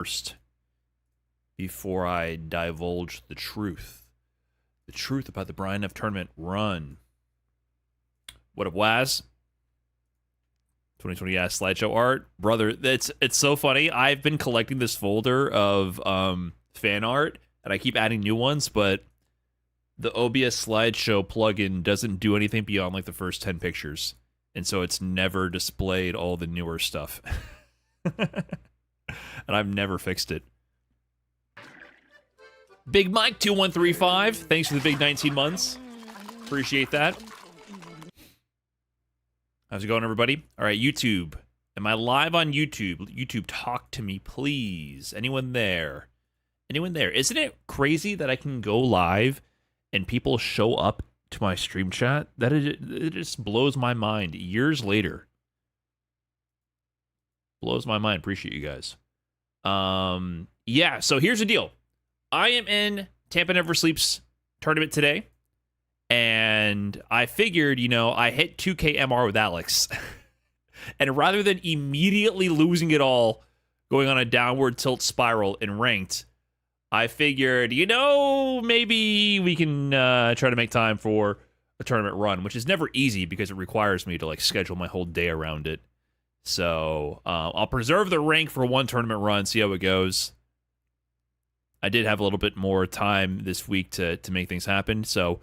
first before I divulge the truth. The truth about the Brian F. Tournament run. What up, Waz? 2020 ass slideshow art. Brother, it's so funny. I've been collecting this folder of fan art, and I keep adding new ones, but the OBS slideshow plugin doesn't do anything beyond like the first 10 pictures. And so it's never displayed all the newer stuff. And I've never fixed it. Big Mike 2135, thanks for the big 19 months. Appreciate that. How's it going, everybody? All right, YouTube. Am I live on YouTube? YouTube, talk to me, please. Anyone there? Anyone there? Isn't it crazy that I can go live and people show up to my stream chat? That it just blows my mind years later. Blows my mind. Appreciate you guys. Yeah, so here's the deal. I am in Tampa Never Sleeps tournament today. And I figured, you know, I hit 2K MR with Alex. And rather than immediately losing it all, going on a downward tilt spiral in ranked, I figured, you know, maybe we can try to make time for a tournament run, which is never easy because it requires me to like schedule my whole day around it. So I'll preserve the rank for one tournament run, see how it goes. I did have a little bit more time this week to make things happen, so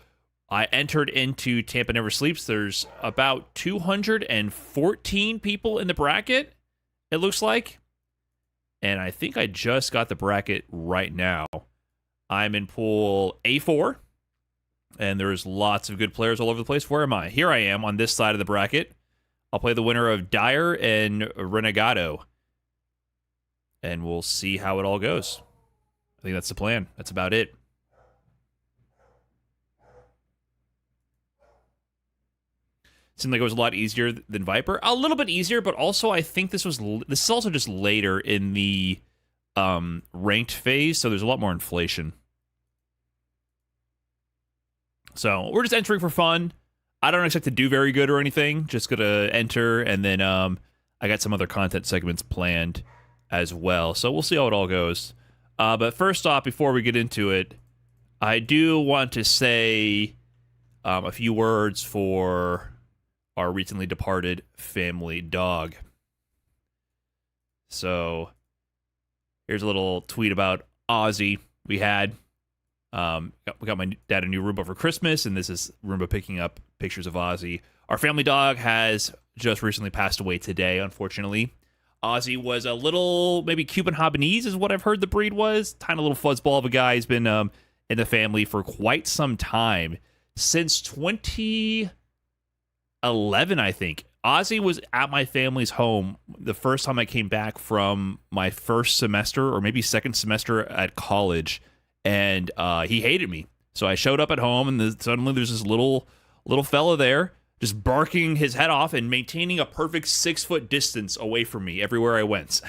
I entered into Tampa Never Sleeps. There's about 214 people in the bracket, it looks like. And I think I just got the bracket right now. I'm in pool A4, and there's lots of good players all over the place. Where am I? Here I am on this side of the bracket. I'll play the winner of Dyer and Renegado, and we'll see how it all goes. I think that's the plan. That's about it. Seemed like it was a lot easier than Viper. A little bit easier, but also I think this is also just later in the ranked phase, so there's a lot more inflation. So we're just entering for fun. I don't expect to do very good or anything. Just gonna enter, and then I got some other content segments planned as well. So we'll see how it all goes. But first off, before we get into it, I do want to say a few words for our recently departed family dog. So here's a little tweet about Ozzy. We got my dad a new Roomba for Christmas, and this is Roomba picking up pictures of Ozzy. Our family dog has just recently passed away today, unfortunately. Ozzy was a little, maybe Cuban Habanese is what I've heard the breed was. Tiny little fuzzball of a guy. He's been in the family for quite some time. Since 2011, I think. Ozzy was at my family's home the first time I came back from my first semester or maybe second semester at college, and he hated me. So I showed up at home, and suddenly there's this little fella there just barking his head off and maintaining a perfect 6-foot distance away from me everywhere I went.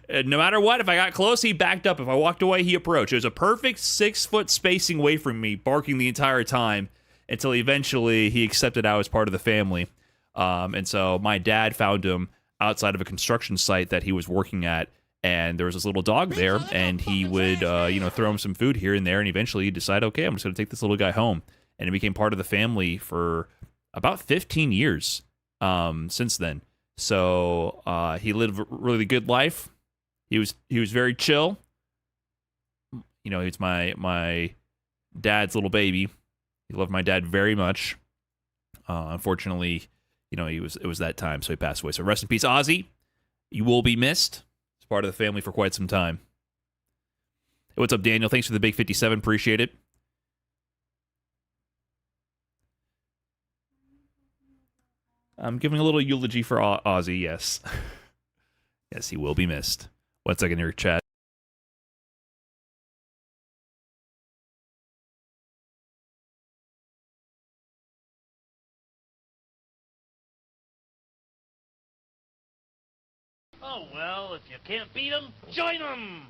And no matter what, if I got close, he backed up. If I walked away, he approached. It was a perfect 6-foot spacing away from me, barking the entire time, until eventually he accepted I was part of the family. And so my dad found him outside of a construction site that he was working at, and there was this little dog there, and he would throw him some food here and there, and eventually he decided, okay, I'm just going to take this little guy home. And it became part of the family for about 15 years since then. So he lived a really good life. He was very chill. You know, he's my dad's little baby. He loved my dad very much. Unfortunately, you know, it was that time, so he passed away. So rest in peace, Ozzy. You will be missed. It's part of the family for quite some time. Hey, what's up, Daniel? Thanks for the big 57. Appreciate it. I'm giving a little eulogy for Ozzy, yes. Yes, he will be missed. 1 second here, chat. Oh, well, if you can't beat 'em, join 'em!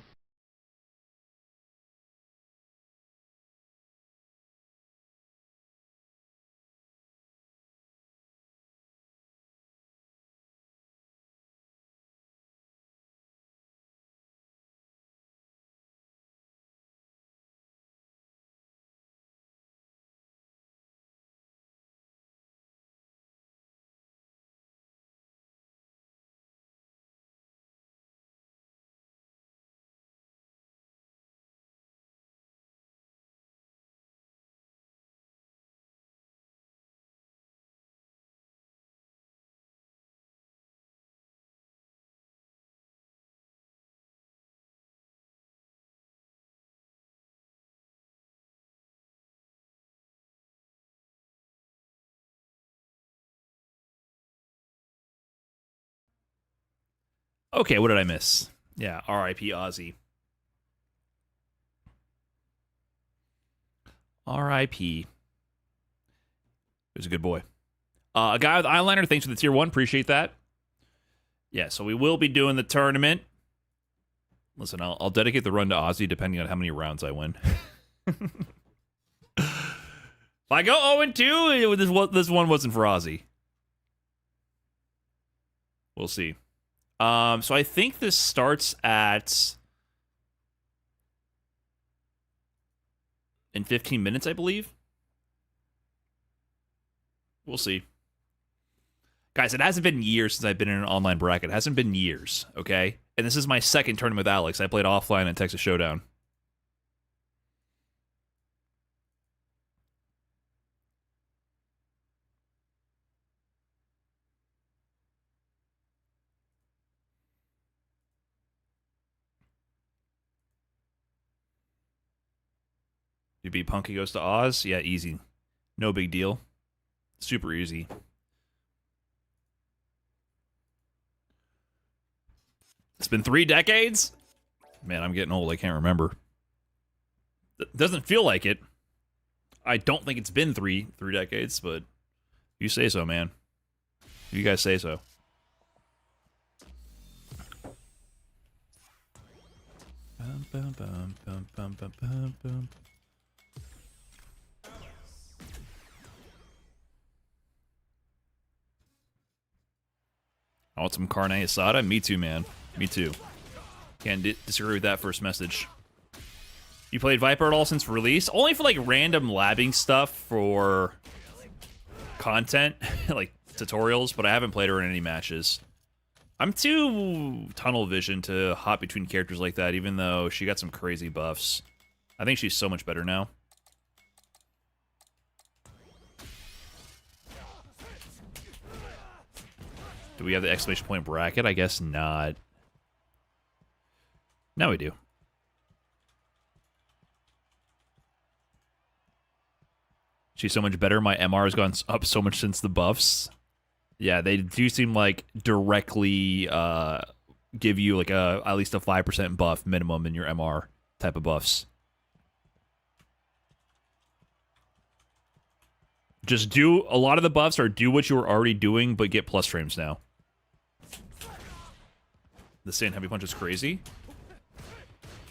Okay, what did I miss? Yeah, R.I.P. Ozzy. R.I.P. He was a good boy. A guy with eyeliner, thanks for the tier 1. Appreciate that. Yeah, so we will be doing the tournament. Listen, I'll dedicate the run to Ozzy depending on how many rounds I win. If I go 0-2, this one wasn't for Ozzy. We'll see. So I think this starts at in 15 minutes, I believe. We'll see. Guys, it hasn't been years since I've been in an online bracket. It hasn't been years, okay? And this is my second tournament with Alex. I played offline in Texas Showdown. You beat Punky Goes to Oz? Yeah, easy. No big deal. Super easy. It's been 3 decades? Man, I'm getting old. I can't remember. It doesn't feel like it. I don't think it's been three decades, but you say so, man. You guys say so. Bum, bum, bum, bum, bum, bum, bum, bum. I want some carne asada? Me too, man. Me too. Can't disagree with that first message. You played Viper at all since release? Only for like random labbing stuff for content, like tutorials, but I haven't played her in any matches. I'm too tunnel vision to hop between characters like that, even though she got some crazy buffs. I think she's so much better now. Do we have the exclamation point bracket? I guess not. Now we do. She's so much better. My MR has gone up so much since the buffs. Yeah, they do seem like directly give you like at least a 5% buff minimum in your MR type of buffs. Just do a lot of the buffs or do what you were already doing, but get plus frames now. The Sand Heavy Punch is crazy.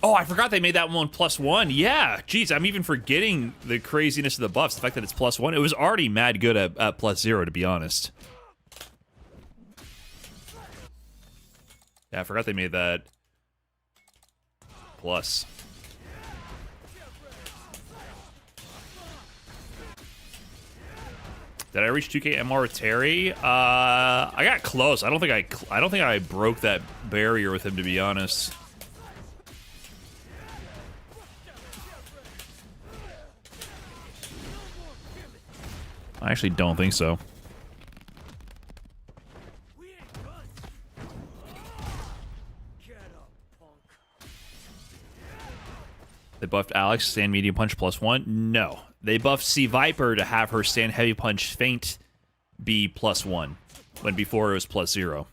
Oh, I forgot they made that one +1. Yeah, jeez, I'm even forgetting the craziness of the buffs. The fact that it's +1. It was already mad good at +0, to be honest. Yeah, I forgot they made that plus. Did I reach 2K MR with Terry? I got close. I don't think I broke that barrier with him, to be honest. I actually don't think so. They buffed Alex, stand medium punch +1? No. They buffed C Viper to have her stand heavy punch feint be +1, when before it was +0.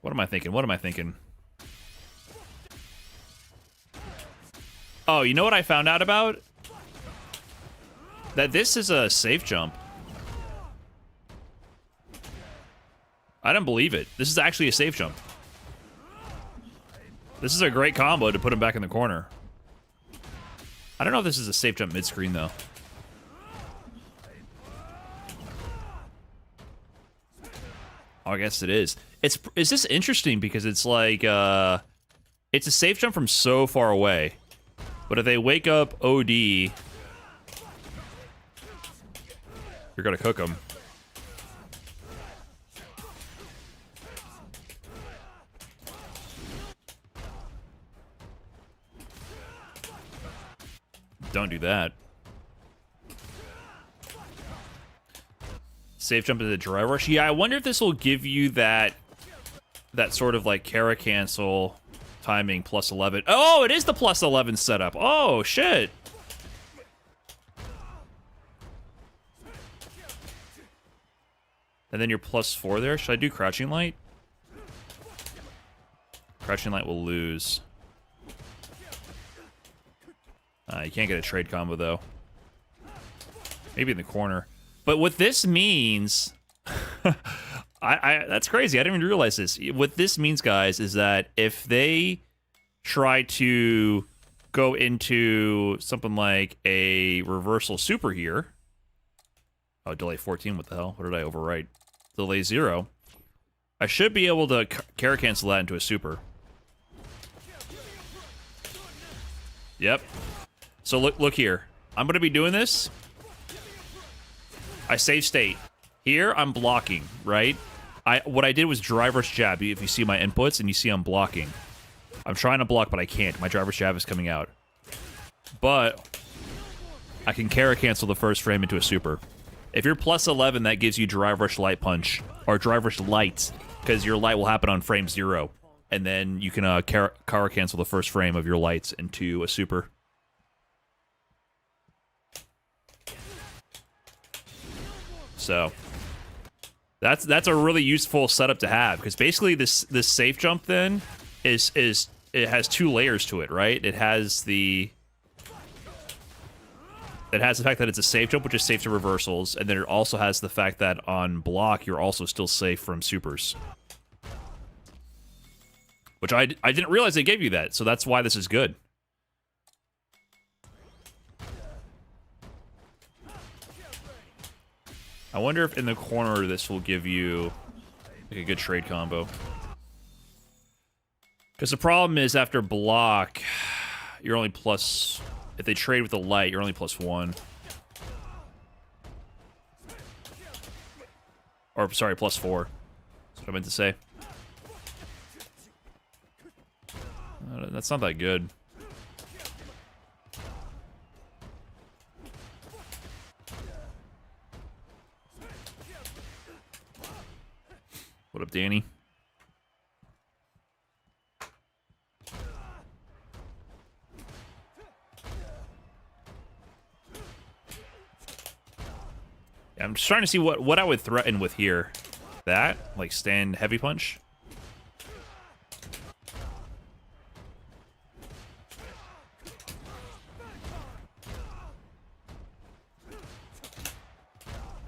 What am I thinking? What am I thinking? Oh, you know what I found out about? That this is a safe jump. I don't believe it. This is actually a safe jump. This is a great combo to put him back in the corner. I don't know if this is a safe jump mid-screen, though. Oh, I guess it is. It's just interesting because it's like, it's a safe jump from so far away. But if they wake up OD, you're gonna cook them. Don't do that. Safe jump into the dry rush. Yeah, I wonder if this will give you that that sort of like Kara cancel timing plus 11. Oh, it is the plus 11 setup. Oh, shit. And then you're plus 4 there. Should I do Crouching Light? Crouching Light will lose. You can't get a trade combo, though. Maybe in the corner. But what this means... that's crazy. I didn't even realize this. What this means, guys, is that if they try to go into something like a reversal super here... Oh, delay 14. What the hell? What did I overwrite? Delay 0. I should be able to Kara cancel that into a super. Yep. So look here. I'm going to be doing this. I save state. Here, I'm blocking, right? What I did was driver's jab. If you see my inputs and you see I'm blocking. I'm trying to block, but I can't. My driver's jab is coming out. But I can Kara cancel the first frame into a super. If you're plus 11, that gives you driver's light punch. Or driver's light. Because your light will happen on frame 0. And then you can Kara cancel the first frame of your lights into a super. So that's a really useful setup to have, because basically this safe jump then is it has 2 layers to it, right? It has the fact that it's a safe jump, which is safe to reversals, and then it also has the fact that on block you're also still safe from supers. Which I didn't realize they gave you that, so that's why this is good. I wonder if in the corner this will give you like a good trade combo. Because the problem is after block, you're only plus... If they trade with the light, you're only plus 1. Or, sorry, plus 4. That's what I meant to say. That's not that good. What up, Danny? Yeah, I'm just trying to see what I would threaten with here. That? Like stand heavy punch?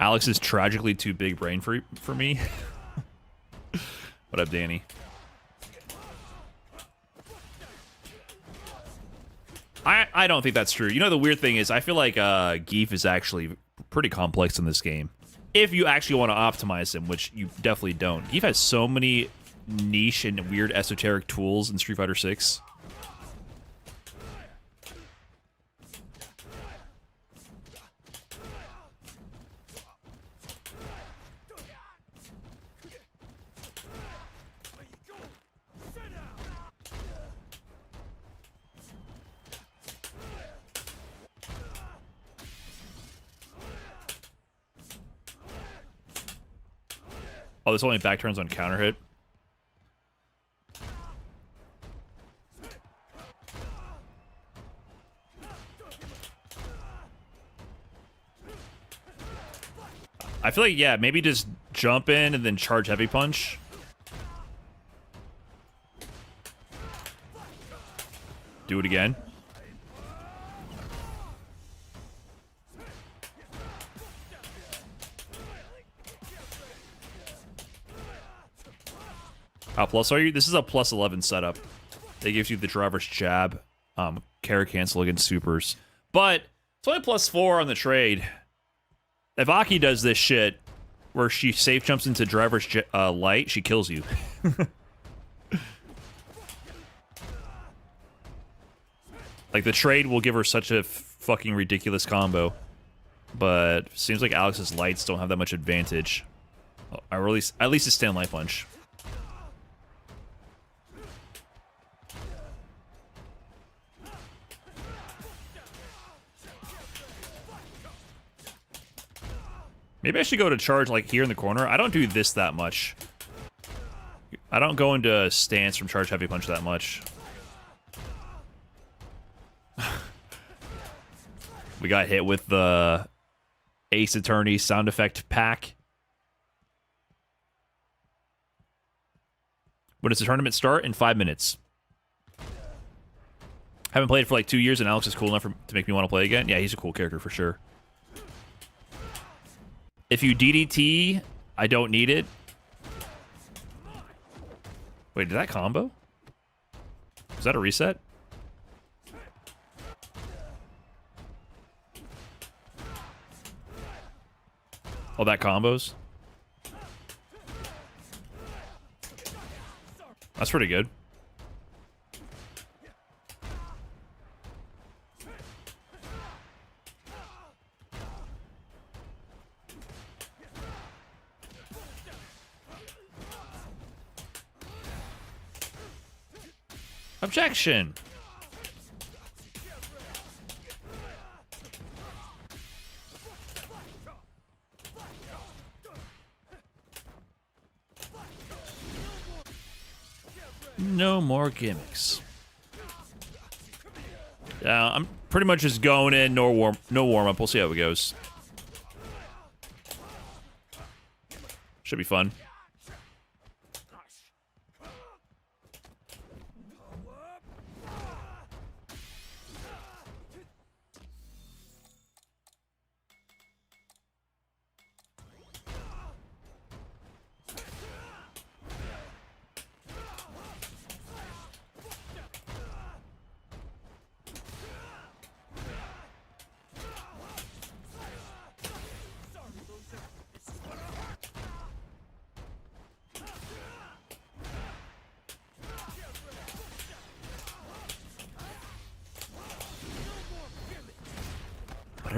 Alex is tragically too big brain for me. What up, Danny? I don't think that's true. You know, the weird thing is, I feel like Geef is actually pretty complex in this game. If you actually want to optimize him, which you definitely don't. Geef has so many niche and weird esoteric tools in Street Fighter 6. Oh, this only back turns on counter hit. I feel like, yeah, maybe just jump in and then charge heavy punch. Do it again. How plus are you? This is a plus 11 setup. It gives you the driver's jab, Kara cancel against supers. But it's only plus 4 on the trade. If Aki does this shit, where she safe jumps into driver's light, she kills you. Like, the trade will give her such a fucking ridiculous combo. But seems like Alex's lights don't have that much advantage. At least a stand light punch. Maybe I should go to charge, like, here in the corner. I don't do this that much. I don't go into stance from charge heavy punch that much. We got hit with the Ace Attorney sound effect pack. When does the tournament start? In 5 minutes. Haven't played for like 2 years, and Alex is cool enough to make me want to play again. Yeah, he's a cool character for sure. If you DDT, I don't need it. Wait, did that combo? Is that a reset? Oh, that combos? That's pretty good. Objection. No more gimmicks. I'm pretty much just going in, no warm up. We'll see how it goes. Should be fun.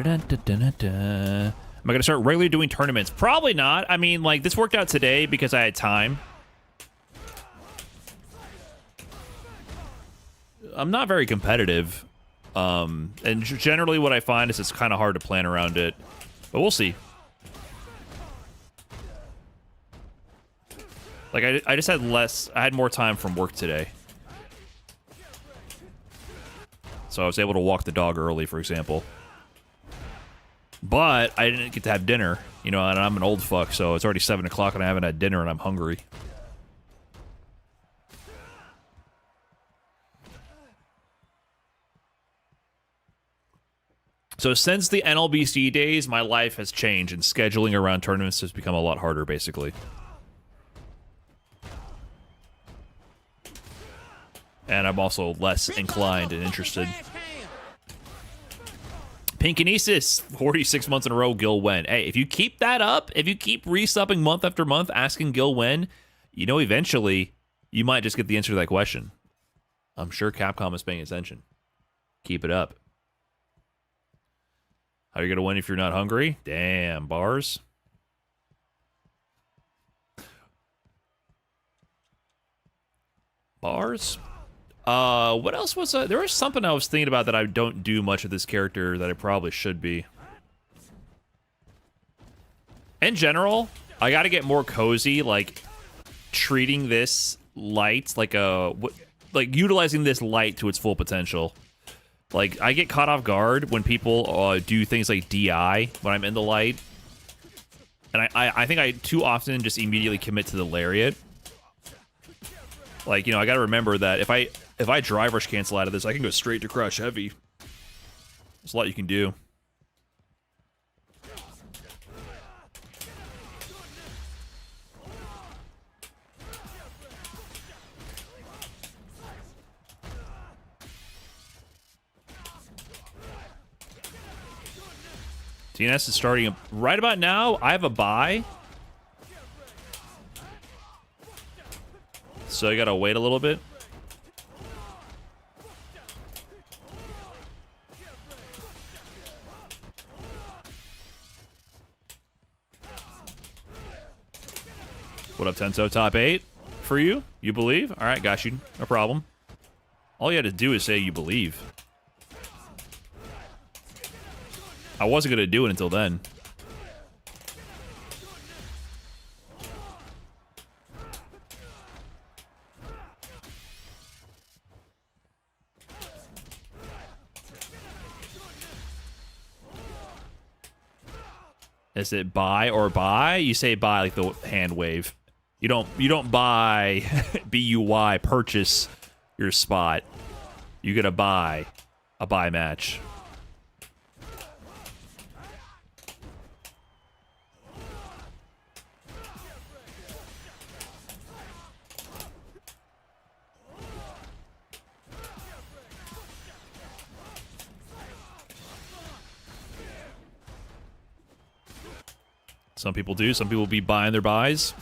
Am I going to start regularly doing tournaments? Probably not. I mean, like, this worked out today because I had time. I'm not very competitive. And generally what I find is it's kind of hard to plan around it. But we'll see. Like, I just had I had more time from work today. So I was able to walk the dog early, for example. But I didn't get to have dinner, you know, and I'm an old fuck, so it's already 7 o'clock and I haven't had dinner and I'm hungry. So since the NLBC days, my life has changed and scheduling around tournaments has become a lot harder, basically. And I'm also less inclined and interested. Pinkinesis, 46 months in a row, Gil when. Hey, if you keep that up, if you keep resubbing month after month, asking Gil when, you know, eventually, you might just get the answer to that question. I'm sure Capcom is paying attention. Keep it up. How are you going to win if you're not hungry? Damn, bars. Bars? What else was there was something I was thinking about that I don't do much of this character that I probably should be. In general, I gotta get more cozy, like, treating this light like utilizing this light to its full potential. Like, I get caught off guard when people do things like DI when I'm in the light. And I think I too often just immediately commit to the lariat. Like, you know, I gotta remember that if I drive rush cancel out of this, I can go straight to crush heavy. There's a lot you can do. TNS is starting right about now. I have a bye. So I gotta wait a little bit. What up, Tenso? Top 8 for you? You believe? All right, got you. No problem. All you had to do is say you believe. I wasn't going to do it until then. Is it buy or buy? You say buy like the hand wave. You don't buy BUY purchase your spot. You get a buy match. Some people do. Some people be buying their buys.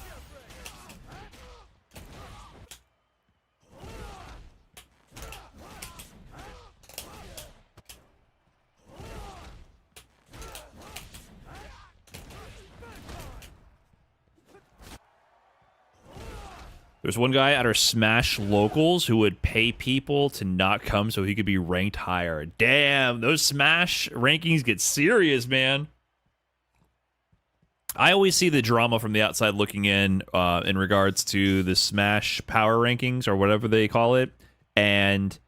There's one guy at our Smash locals who would pay people to not come so he could be ranked higher. Damn, those Smash rankings get serious, man. I always see the drama from the outside looking in regards to the Smash power rankings or whatever they call it. And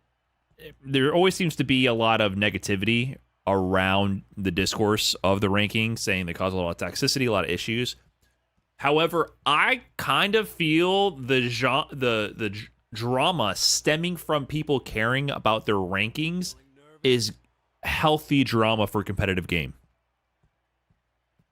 there always seems to be a lot of negativity around the discourse of the rankings, saying they cause a lot of toxicity, a lot of issues. However, I kind of feel the drama stemming from people caring about their rankings is healthy drama for a competitive game.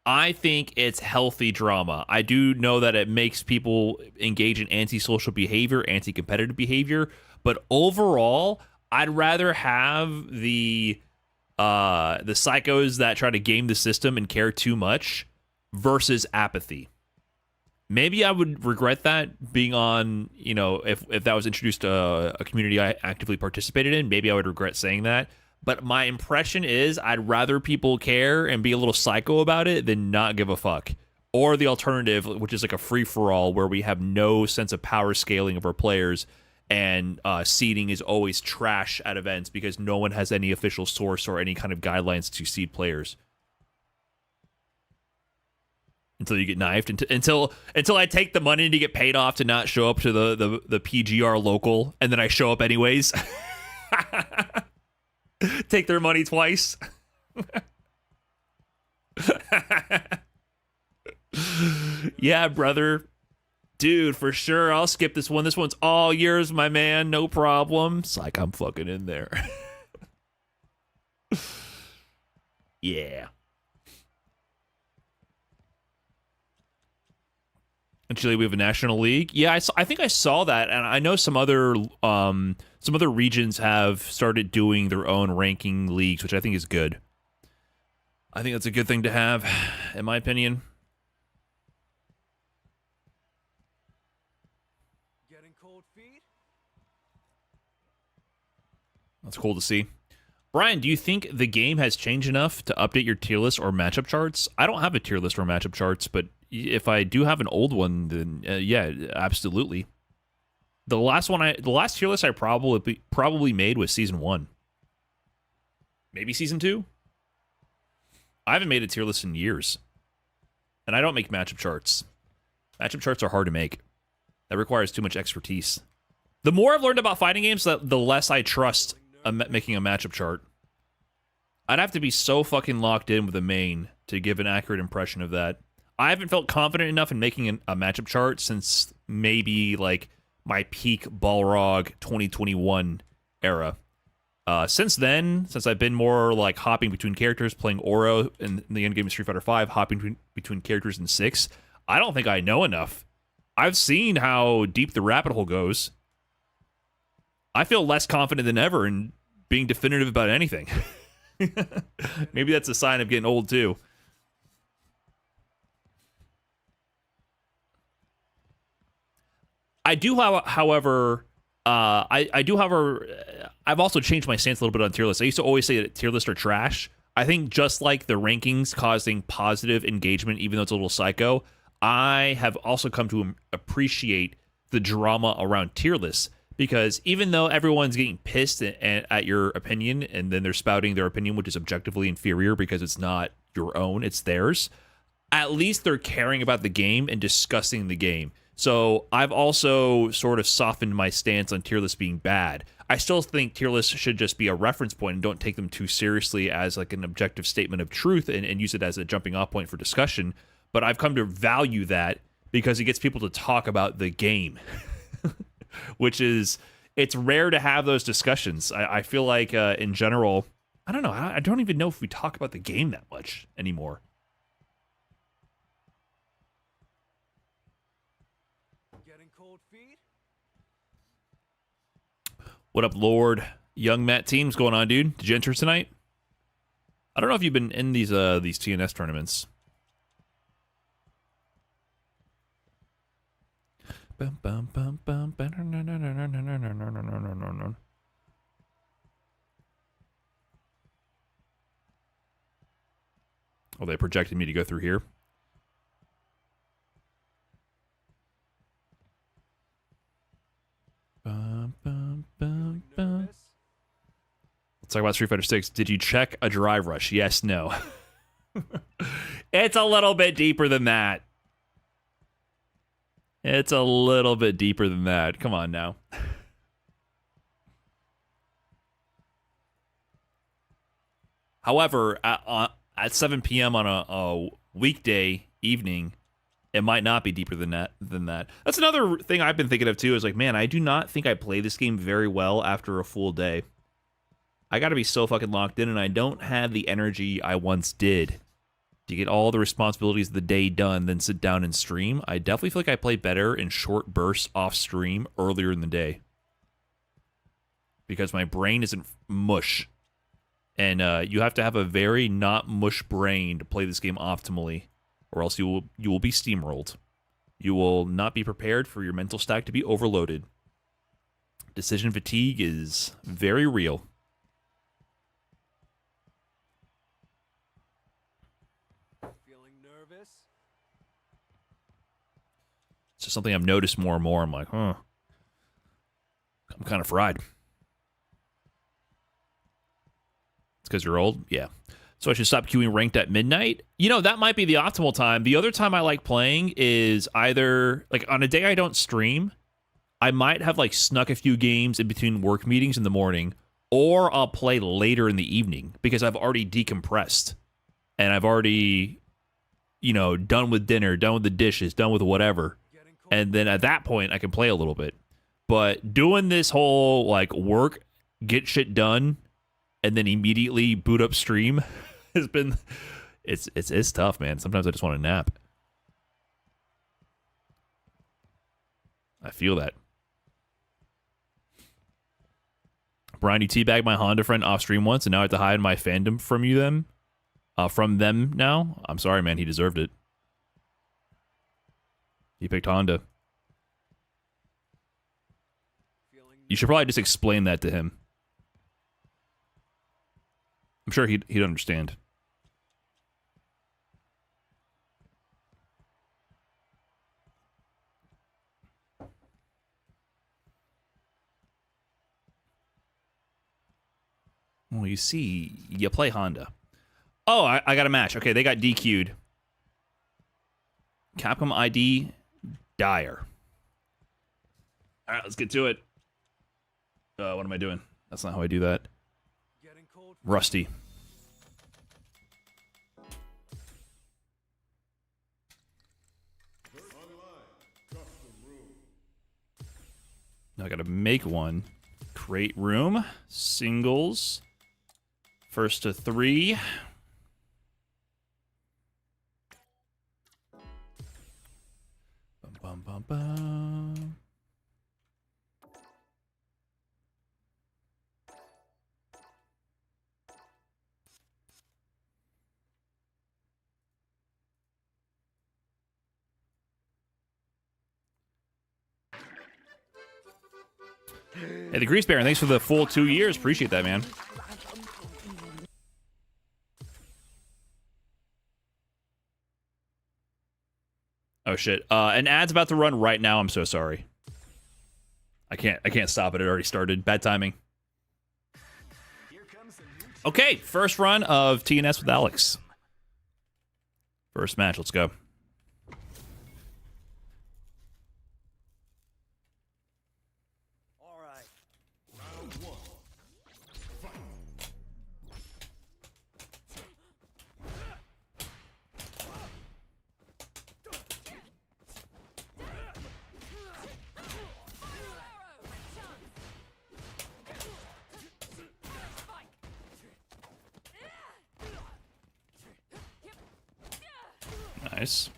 I think it's healthy drama. I do know that it makes people engage in antisocial behavior, anti-competitive behavior, but overall, I'd rather have the psychos that try to game the system and care too much versus apathy. Maybe I would regret that being on, if that was introduced to a community I actively participated in, maybe I would regret saying that. But my impression is I'd rather people care and be a little psycho about it than not give a fuck. Or the alternative, which is like a free-for-all where we have no sense of power scaling of our players and seeding is always trash at events because no one has any official source or any kind of guidelines to seed players. Until you get knifed, until I take the money to get paid off to not show up to the PGR local, and then I show up anyways. Take their money twice. Yeah, brother. Dude, for sure, I'll skip this one. This one's all yours, my man. No problem. It's like I'm fucking in there. Yeah. Actually, we have a national league. Yeah, I think I saw that, and I know some other regions have started doing their own ranking leagues, which I think is good. I think that's a good thing to have, in my opinion. Getting cold feet? That's cool to see. Brian, do you think the game has changed enough to update your tier list or matchup charts? I don't have a tier list or matchup charts, but if I do have an old one, then yeah, absolutely. The last tier list I probably made was season 1. Maybe season 2? I haven't made a tier list in years. And I don't make matchup charts. Matchup charts are hard to make. That requires too much expertise. The more I've learned about fighting games, the less I trust making a matchup chart. I'd have to be so fucking locked in with a main to give an accurate impression of that. I haven't felt confident enough in making a matchup chart since maybe like my peak Balrog 2021 era. Since then, since I've been more like hopping between characters, playing Oro in the end game of Street Fighter V, hopping between characters in 6, I don't think I know enough. I've seen how deep the rabbit hole goes. I feel less confident than ever in being definitive about anything. Maybe that's a sign of getting old too. I do, however, I've also changed my stance a little bit on tier lists. I used to always say that tier lists are trash. I think just like the rankings causing positive engagement, even though it's a little psycho, I have also come to appreciate the drama around tier lists. Because even though everyone's getting pissed at your opinion, and then they're spouting their opinion, which is objectively inferior because it's not your own, it's theirs, at least they're caring about the game and discussing the game. So I've also sort of softened my stance on tier lists being bad. I still think tier lists should just be a reference point and don't take them too seriously as like an objective statement of truth and use it as a jumping off point for discussion. But I've come to value that because it gets people to talk about the game, which is, it's rare to have those discussions. I feel like in general, I don't know. I don't even know if we talk about the game that much anymore. Getting cold feet? What up, Lord? Young Matt teams going on, dude? Did you enter tonight? I don't know if you've been in these TNS tournaments. Oh, they projected me to go through here. Let's talk about Street Fighter 6. Did you check a drive rush? Yes, no. It's a little bit deeper than that. It's a little bit deeper than that. Come on now. However, at 7 p.m. on a weekday evening, it might not be deeper than that. That's another thing I've been thinking of too. Is like, man, I do not think I play this game very well after a full day. I got to be so fucking locked in, and I don't have the energy I once did to get all the responsibilities of the day done, then sit down and stream. I definitely feel like I play better in short bursts off stream earlier in the day because my brain isn't mush. And you have to have a very not mush brain to play this game optimally, or else you will be steamrolled. You will not be prepared for your mental stack to be overloaded. Decision fatigue is very real. Feeling nervous? It's just something I've noticed more and more. I'm like, huh, I'm kind of fried. It's because you're old? Yeah. So I should stop queuing ranked at midnight? You know, that might be the optimal time. The other time I like playing is either, like, on a day I don't stream, I might have, like, snuck a few games in between work meetings in the morning, or I'll play later in the evening because I've already decompressed. And I've already, you know, done with dinner, done with the dishes, done with whatever. And then at that point, I can play a little bit. But doing this whole, like, work, get shit done, and then immediately boot up stream has been, it's tough, man. Sometimes I just want to nap. I feel that. Brian, you teabagged my Honda friend off stream once, and now I have to hide my fandom from them now. I'm sorry, man. He deserved it. He picked Honda. You should probably just explain that to him. I'm sure he'd understand. Well, you see, you play Honda. Oh, I got a match. Okay, they got DQ'd. Capcom ID Dire. All right, let's get to it. What am I doing? That's not how I do that. Rusty. Now I gotta make one. Create room. Singles. First to 3. Bum, bum, bum. Hey, the Grease Baron, thanks for the full 2 years. Appreciate that, man. Oh shit. An ad's about to run right now. I'm so sorry. I can't stop it. It already started. Bad timing. Okay, first run of TNS with Alex. First match. Let's go. Nice.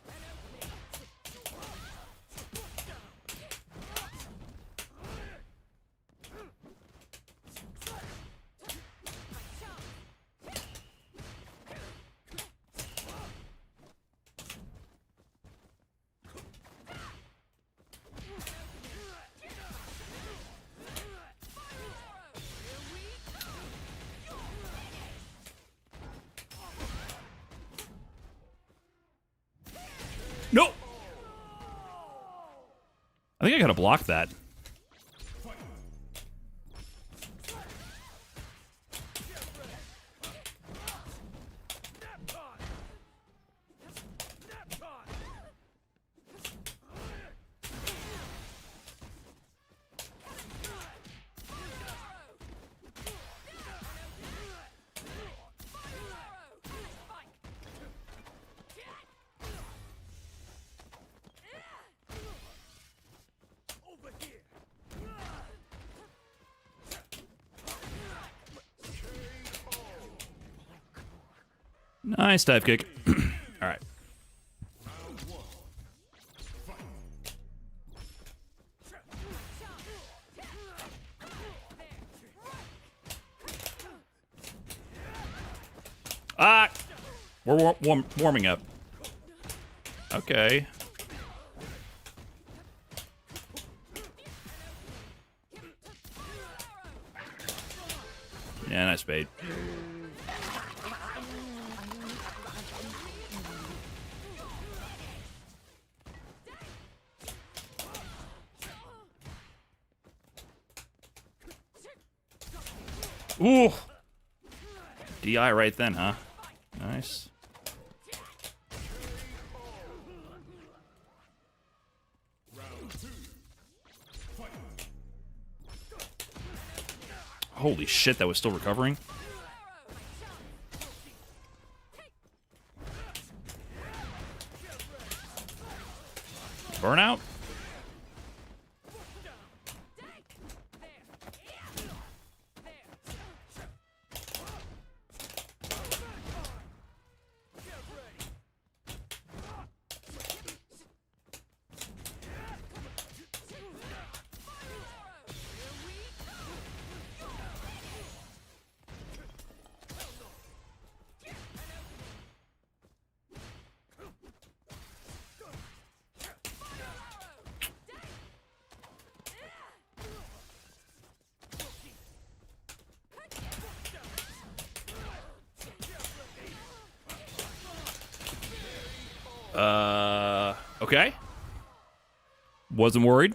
No! I think I gotta block that. Nice dive kick. All right. Ah! We're warming up. Okay. Yeah, nice bait. Ooh! DI right then, huh? Nice. Holy shit, that was still recovering. Burnout? Okay. Wasn't worried.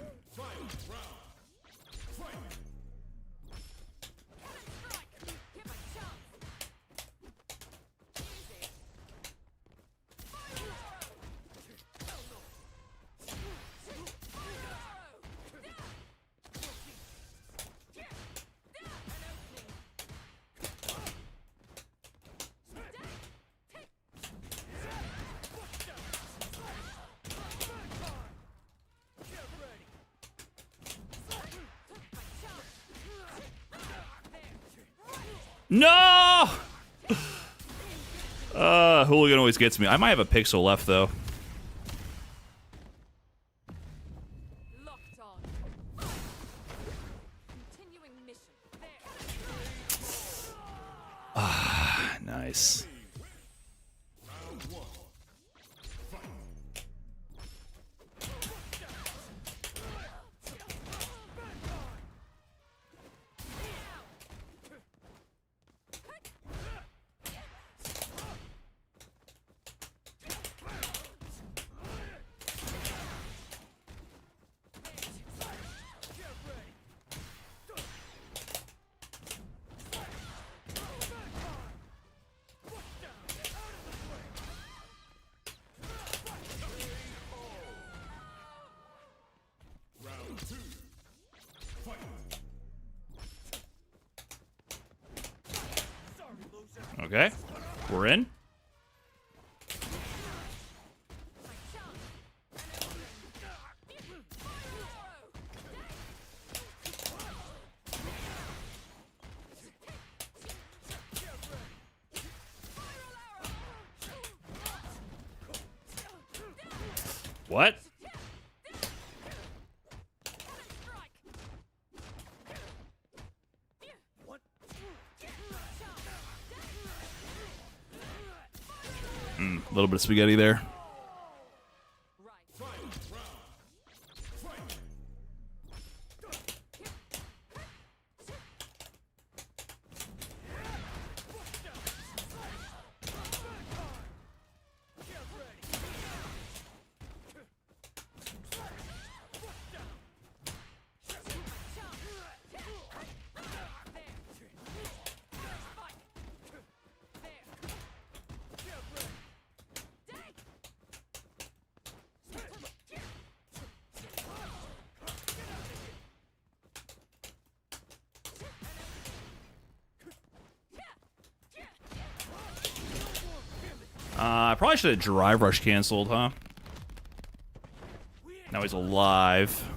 No! Hooligan always gets me. I might have a pixel left, though. Locked on. Continuing mission. There. Nice. Okay, we're in. What? A little bit of spaghetti there. I probably should have drive rush canceled, huh? Now he's alive.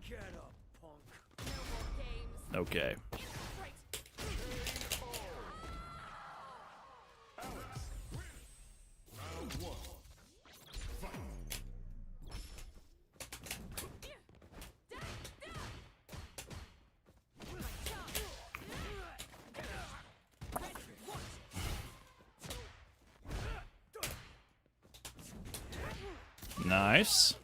Get up, punk. Okay. Nice.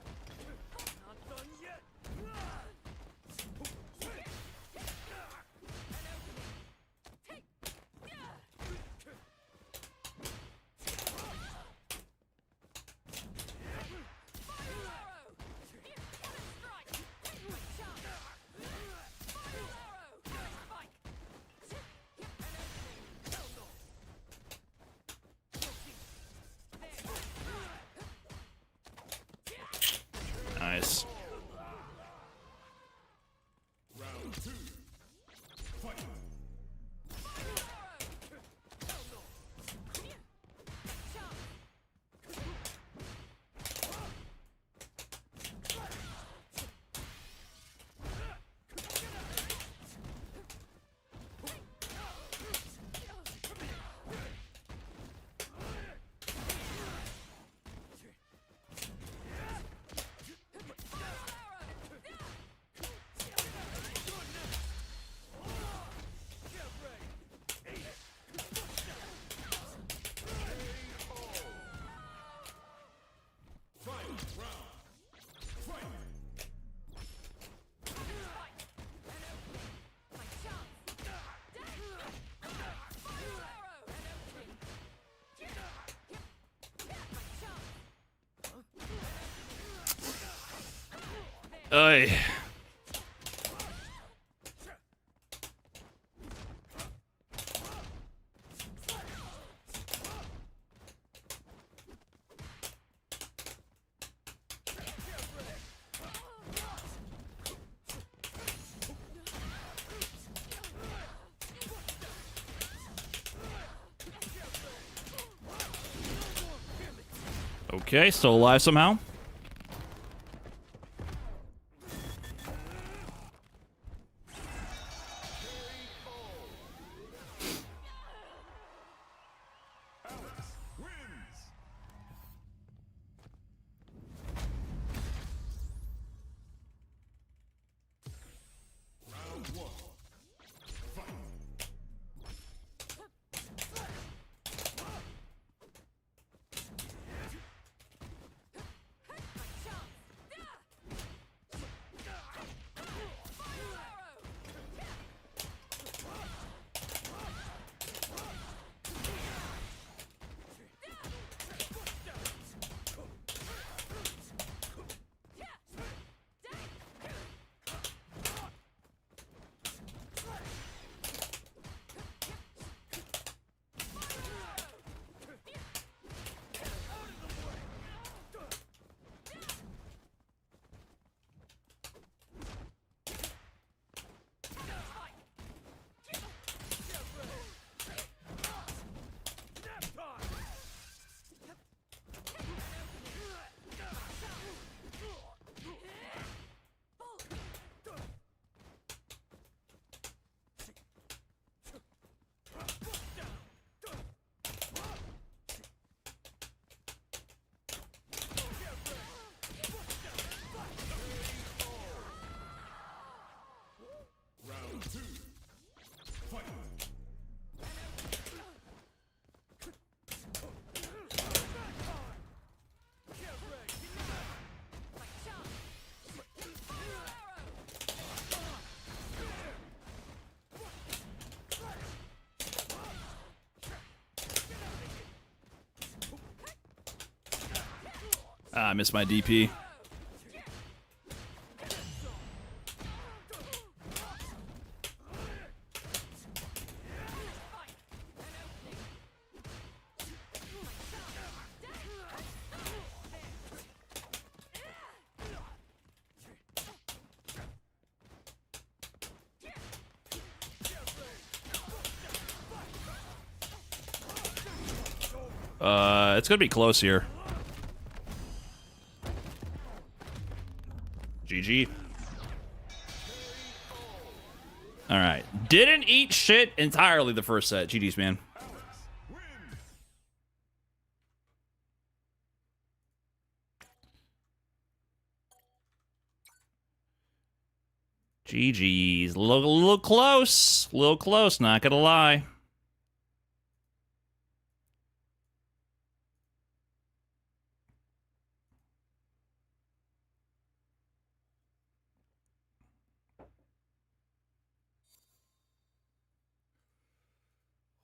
Nice. Ay. Okay, still alive somehow. Ah, I missed my DP. It's gonna be close here. GG. All right. Didn't eat shit entirely the first set. GG's, man. GG's. Little close. Little close, not gonna lie.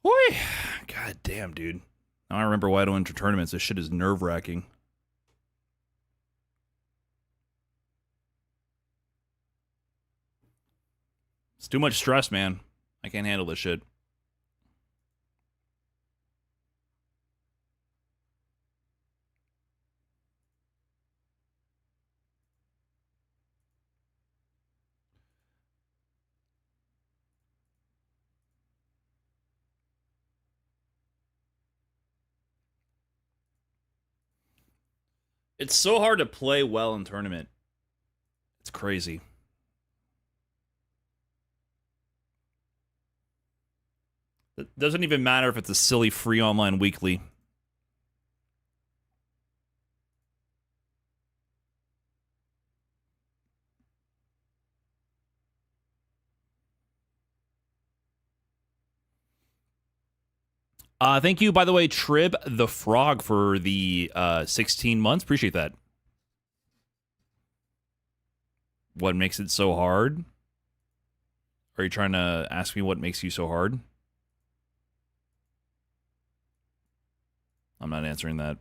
Boy, god damn, dude. Now I remember why I don't enter tournaments. This shit is nerve-wracking. It's too much stress, man. I can't handle this shit. It's so hard to play well in tournament. It's crazy. It doesn't even matter if it's a silly free online weekly. Thank you, by the way, Trib the Frog, for the 16 months. Appreciate that. What makes it so hard? Are you trying to ask me what makes you so hard? I'm not answering that.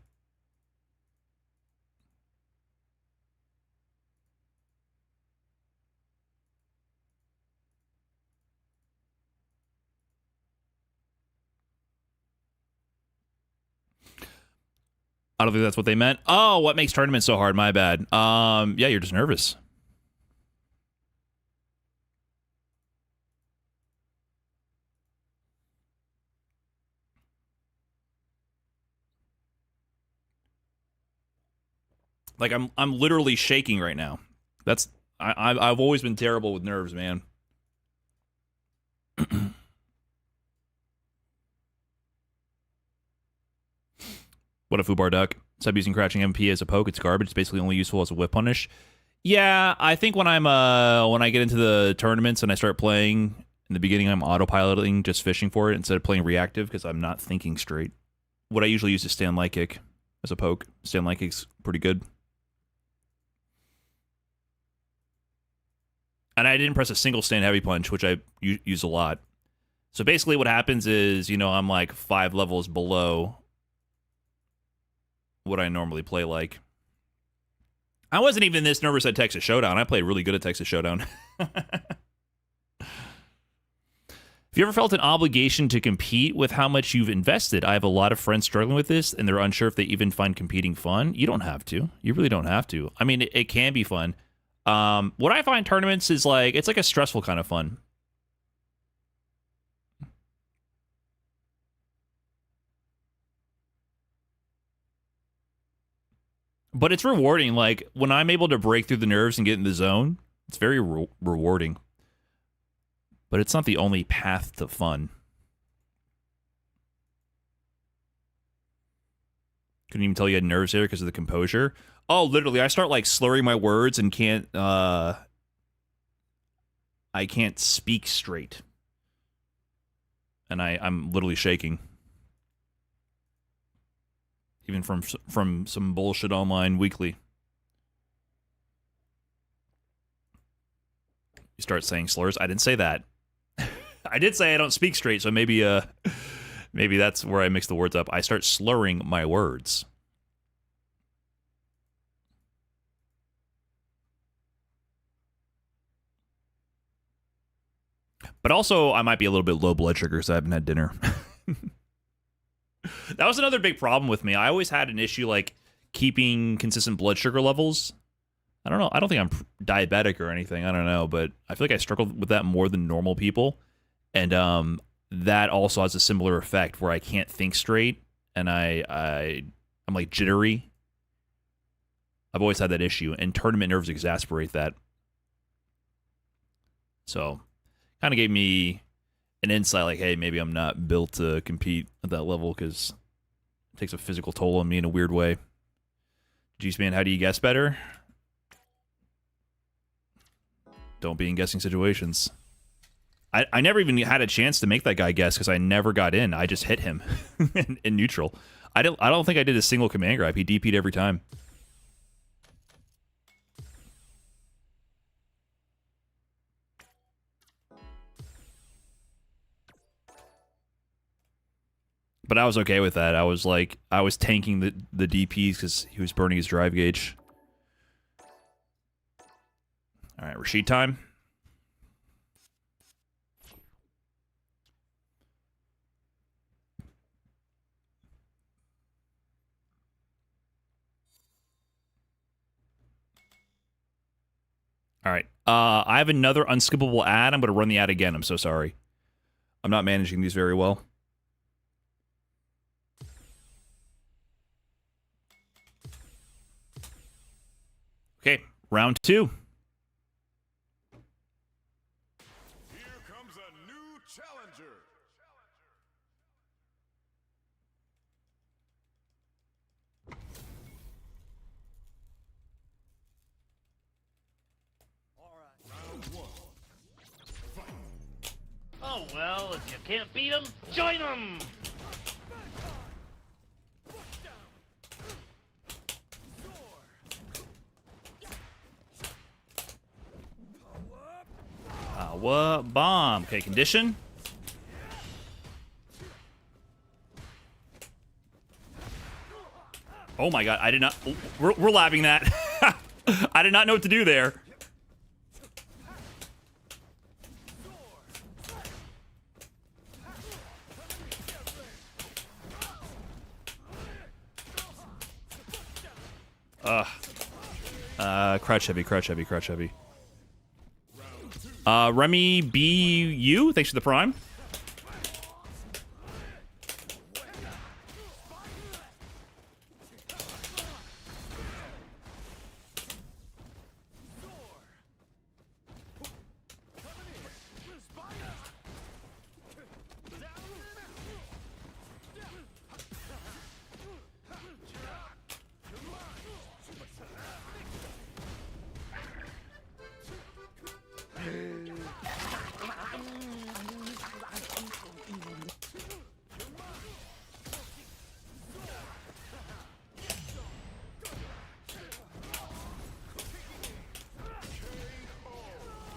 I don't think that's what they meant. Oh, what makes tournaments so hard? My bad. Yeah, you're just nervous. Like I'm literally shaking right now. That's I've always been terrible with nerves, man. What a foobar duck. Stop using crouching MP as a poke. It's garbage. It's basically only useful as a whip punish. Yeah, I think when I get into the tournaments and I start playing, in the beginning I'm autopiloting, just fishing for it instead of playing reactive because I'm not thinking straight. What I usually use is stand light kick as a poke. Stand light kick's pretty good. And I didn't press a single stand heavy punch, which I use a lot. So basically what happens is, you know, I'm like 5 levels below what I normally play like. I wasn't even this nervous at Texas Showdown. I played really good at Texas Showdown. Have you ever felt an obligation to compete with how much you've invested? I have a lot of friends struggling with this, and they're unsure if they even find competing fun. You don't have to. You really don't have to. I mean, it can be fun. What I find tournaments is like, it's like a stressful kind of fun. But it's rewarding. Like, when I'm able to break through the nerves and get in the zone, it's very rewarding. But it's not the only path to fun. Couldn't even tell you had nerves there because of the composure. Oh, literally, I start, like, slurring my words and can't, I can't speak straight. And I'm literally shaking. Even from some bullshit online weekly. You start saying slurs. I didn't say that. I did say I don't speak straight, so maybe maybe that's where I mix the words up. I start slurring my words. But also, I might be a little bit low blood sugar, so I haven't had dinner. That was another big problem with me. I always had an issue like keeping consistent blood sugar levels. I don't know. I don't think I'm diabetic or anything. I don't know, but I feel like I struggled with that more than normal people. And that also has a similar effect where I can't think straight and I'm like jittery. I've always had that issue, and tournament nerves exasperate that. So, kind of gave me an insight like, hey, maybe I'm not built to compete at that level because it takes a physical toll on me in a weird way. G-Span, how do you guess better? Don't be in guessing situations. I never even had a chance to make that guy guess because I never got in. I just hit him in neutral. I don't think I did a single command grab. He DP'd every time. But I was okay with that. I was tanking the DPs because he was burning his drive gauge. All right, Rashid time. All right. I have another unskippable ad. I'm going to run the ad again. I'm so sorry. I'm not managing these very well. Okay, round 2. Here comes a new challenger. Oh, well, if you can't beat them, join them! What bomb? Okay, condition. Oh my god, I did not. We're lapping that. I did not know what to do there. Crouch heavy, crouch heavy, crouch heavy. Remy BU, thanks for the prime.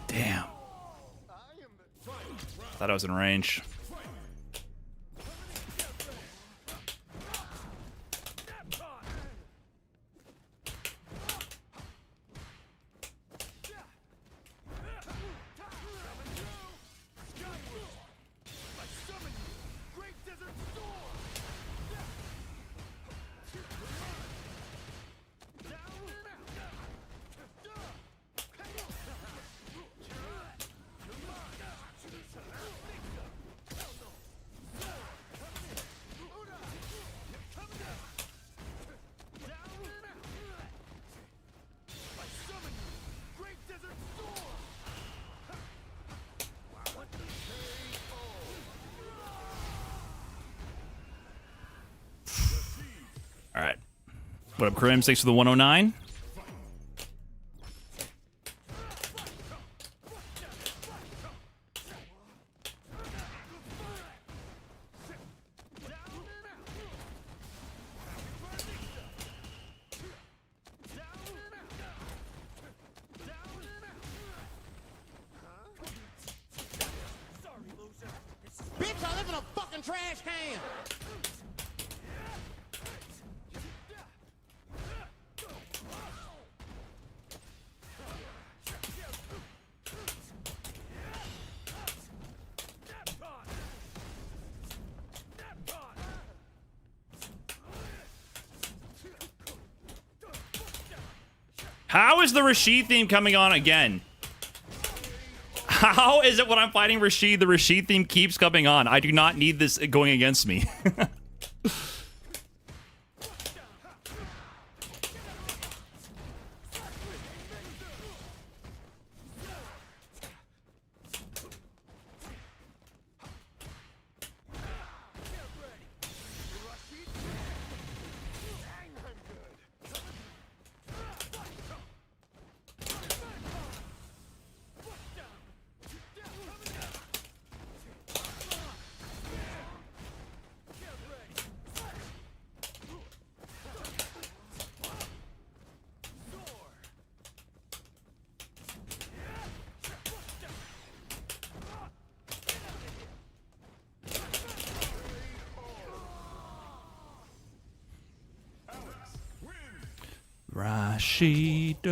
Damn. Thought I was in range. All right. What up, Krim? Thanks for the 109. Bitch, I live in a fucking trash can! How is the Rashid theme coming on again? How is it when I'm fighting Rashid, the Rashid theme keeps coming on? I do not need this going against me. Rashido.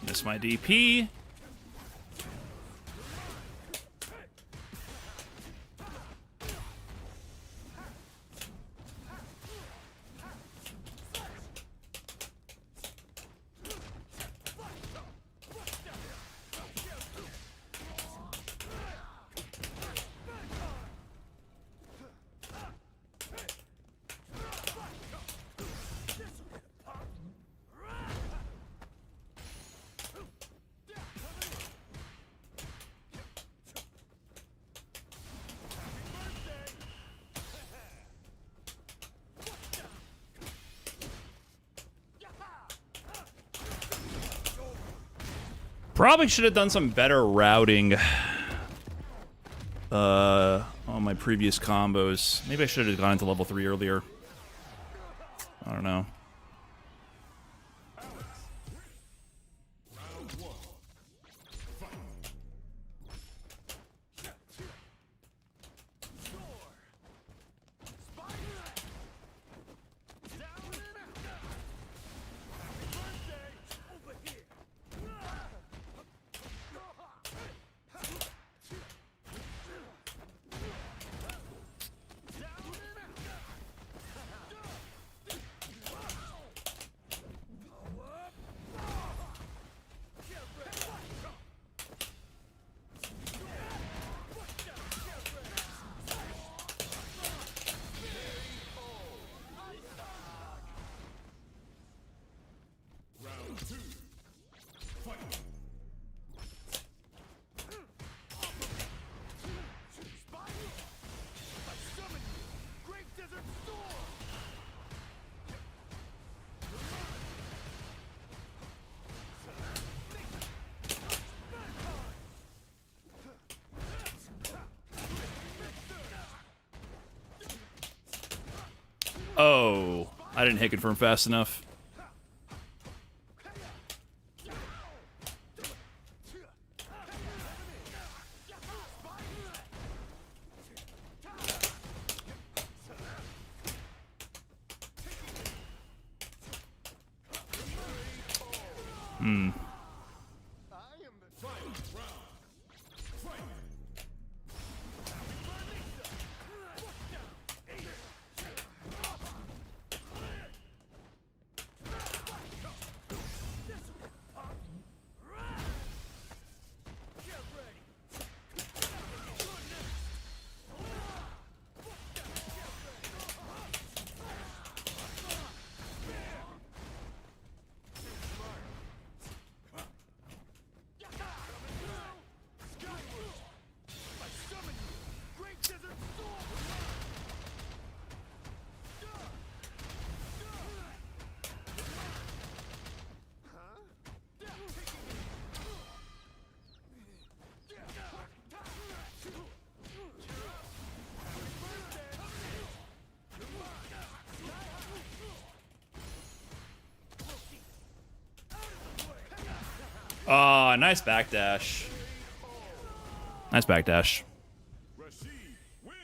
Miss my DP. Probably should have done some better routing on my previous combos. Maybe I should have gone into level 3 earlier. I don't know. Oh, I didn't hit confirm fast enough. Oh, nice backdash. Nice backdash. Rashid wins.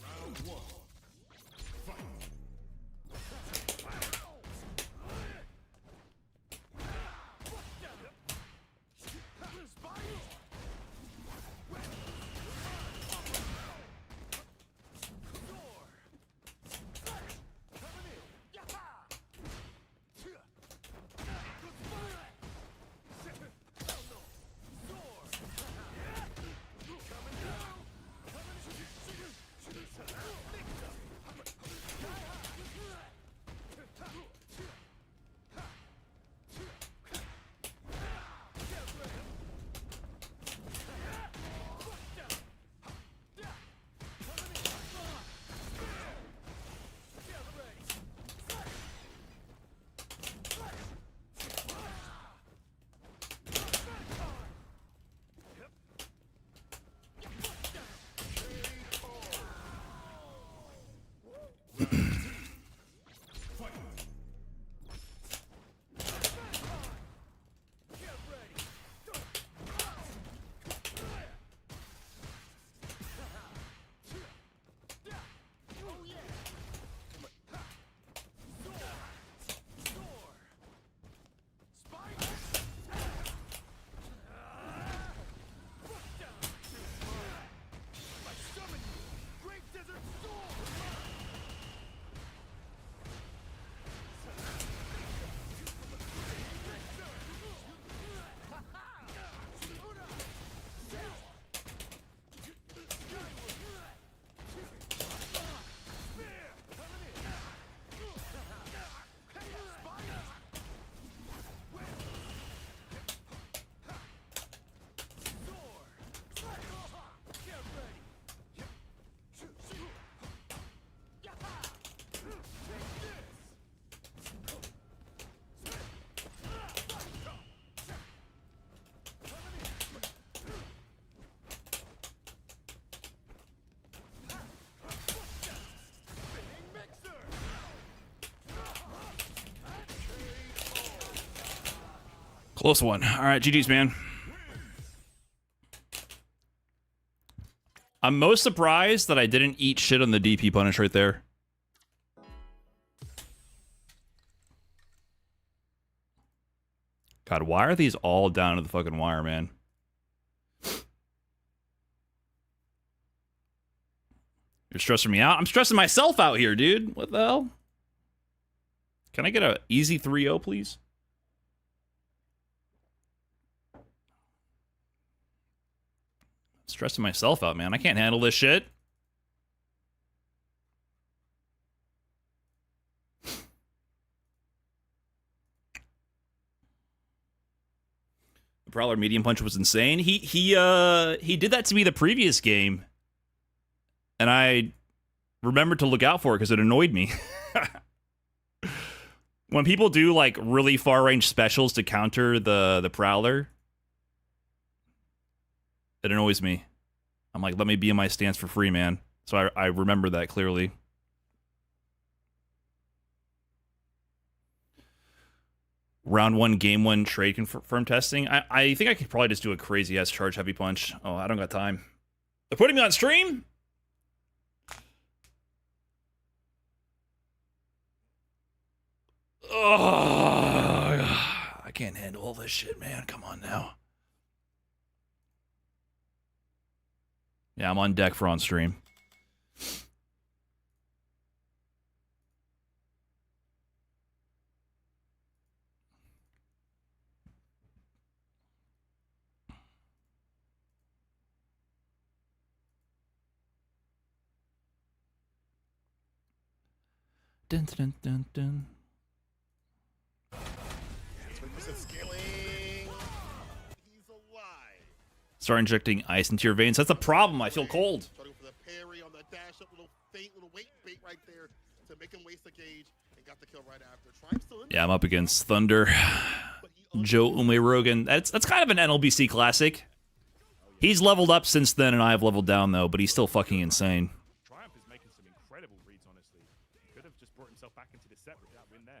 Round one. Close one. All right, GG's, man. I'm most surprised that I didn't eat shit on the DP punish right there. God, why are these all down to the fucking wire, man? You're stressing me out? I'm stressing myself out here, dude. What the hell? Can I get an easy 3-0, please? Stressing myself out, man. I can't handle this shit. The Prowler medium punch was insane. He did that to me the previous game, and I remembered to look out for it because it annoyed me. When people do like really far range specials to counter the Prowler, it annoys me. I'm like, let me be in my stance for free, man. So I remember that clearly. round 1, game 1 trade confirm testing. I think I could probably just do a crazy ass charge heavy punch. Oh, I don't got time. They're putting me on stream? Oh, I can't handle all this shit, man. Come on now. Yeah, I'm on deck for on stream. Dun, dun, dun, dun. 20% scaling. He's alive. Start injecting ice into your veins. That's a problem. I feel cold. Try to go for the parry on the dash up, little feint, little weight bait right there to make him waste the gauge and got the kill right after. Triumph still in Yeah, I'm up against Thunder. Joe Ume Rogan. That's kind of an NLBC classic. He's leveled up since then, and I have leveled down, though, but he's still fucking insane. Triumph is making some incredible reads, honestly. Could have just brought himself back into the set with that win there.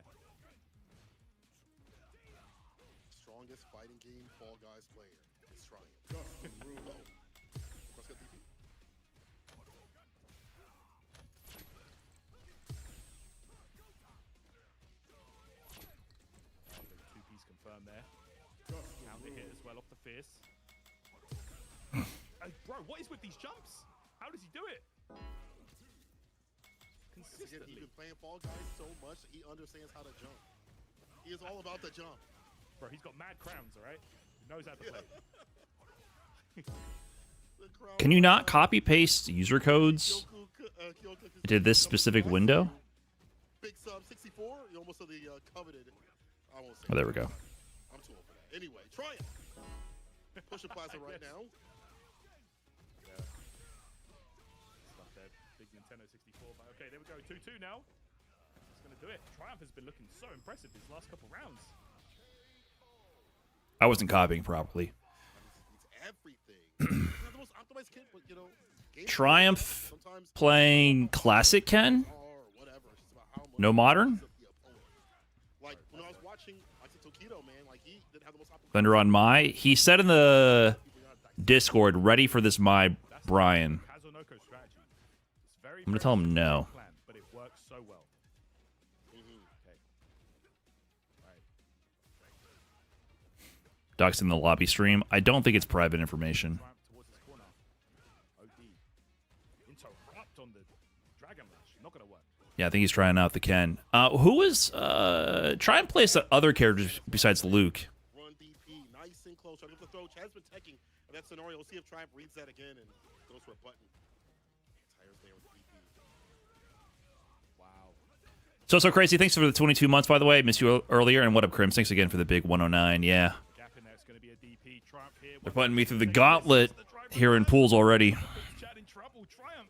strongest fighting game Fall Guys player is Triumph. Low. Cross cut DP. Two-piece confirmed there. Counter hit as well off the fierce. Bro, what is with these jumps? How does he do it? Again, he's Consistently. been playing Fall Guys so much that he understands how to jump. He is all about the jump. Bro, he's got mad crowns, all right? He knows how to play. The crowd- Can you not copy paste user codes Kyoku into this specific window? Big sub 64. You almost saw the coveted. I won't say. Oh, there we go. I'm too old for that. Anyway, Triumph. Pushing Plaza right now. Stuff there. Big Nintendo 64. But okay, there we go. 2-2 now. He's going to do it. Triumph has been looking so impressive these last couple rounds. I wasn't copying properly. It's everything. He's not the most optimized kid, but you know. game Triumph sometimes playing Classic Ken? or whatever. It's just about how much No modern? of the opponent. Like when I was watching, I said Tokido, man. Like he didn't have the most optimized. Thunder on my. He said in the Discord, ready for this my Brian. Kazunoko strategy. It's very, I'm gonna tell him no. plan, but it works so well. Okay. Right. Doc's in the lobby stream. I don't think it's private information. Triumph towards his corner. OD. Interrupt on the Dragon Lash. Not gonna work. Yeah, I think he's trying out the Ken. Who is try and place the other characters besides Luke? Run DP, nice and close. Trying to get the throw. Chad's been teching in that scenario. We'll see if Triumph reads that again and goes for a button. Tires there with DP. Wow. So crazy. Thanks for the 22 months, by the way. Missed you earlier. And what up, Crims? Thanks again for the big 109. Yeah, Gap in there. It's gonna be a DP. Triumph here. they're putting me through the gauntlet here in pools already. Chad in trouble. Triumph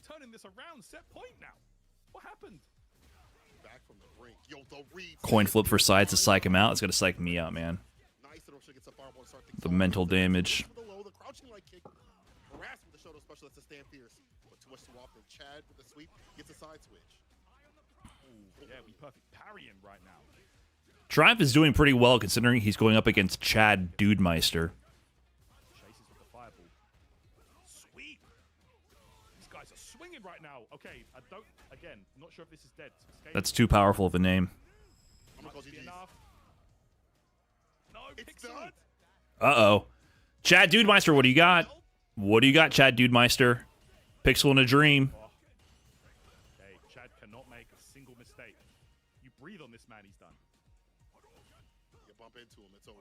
turning this around. Set point now. What happened? Back from the brink. Yo, the read. Coin flip for sides to psych him out. It's gonna psych me out, man. Nice little shit gets up fireball and start things The off. mental damage. The low, the crouching leg kick. Harass with the shoulder special. That's a stand fierce. But too much too often. Chad with the sweep gets a side switch. Yeah, we perfect parrying right now. Triumph is doing pretty well considering he's going up against Chad Dudemeister. Chases with the fireball. Sweep. These guys are swinging right now. Okay, I don't. Again, not sure if this is dead. That's too powerful of a name. I'm gonna call Be GG's. enough. No, It's Pixel. done. Uh-oh. Chad Dudemeister, what do you got? What do you got, Chad Dudemeister? Pixel in a dream. Okay, Chad cannot make a single mistake. You breathe on this man, he's done. You bump into him, it's over.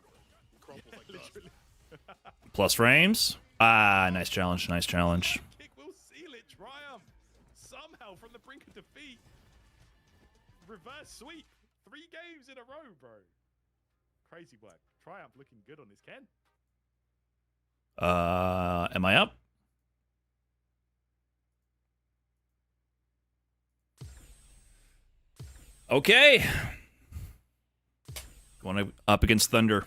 He crumples like dust. Literally. Plus frames. Ah, nice challenge. Nice challenge. Kick will seal it. Triumph. Somehow from the brink of defeat. Reverse sweep. 3 games in a row, bro. Crazy work. Triumph looking good on this Ken. Am I up? Okay. Going up against Thunder.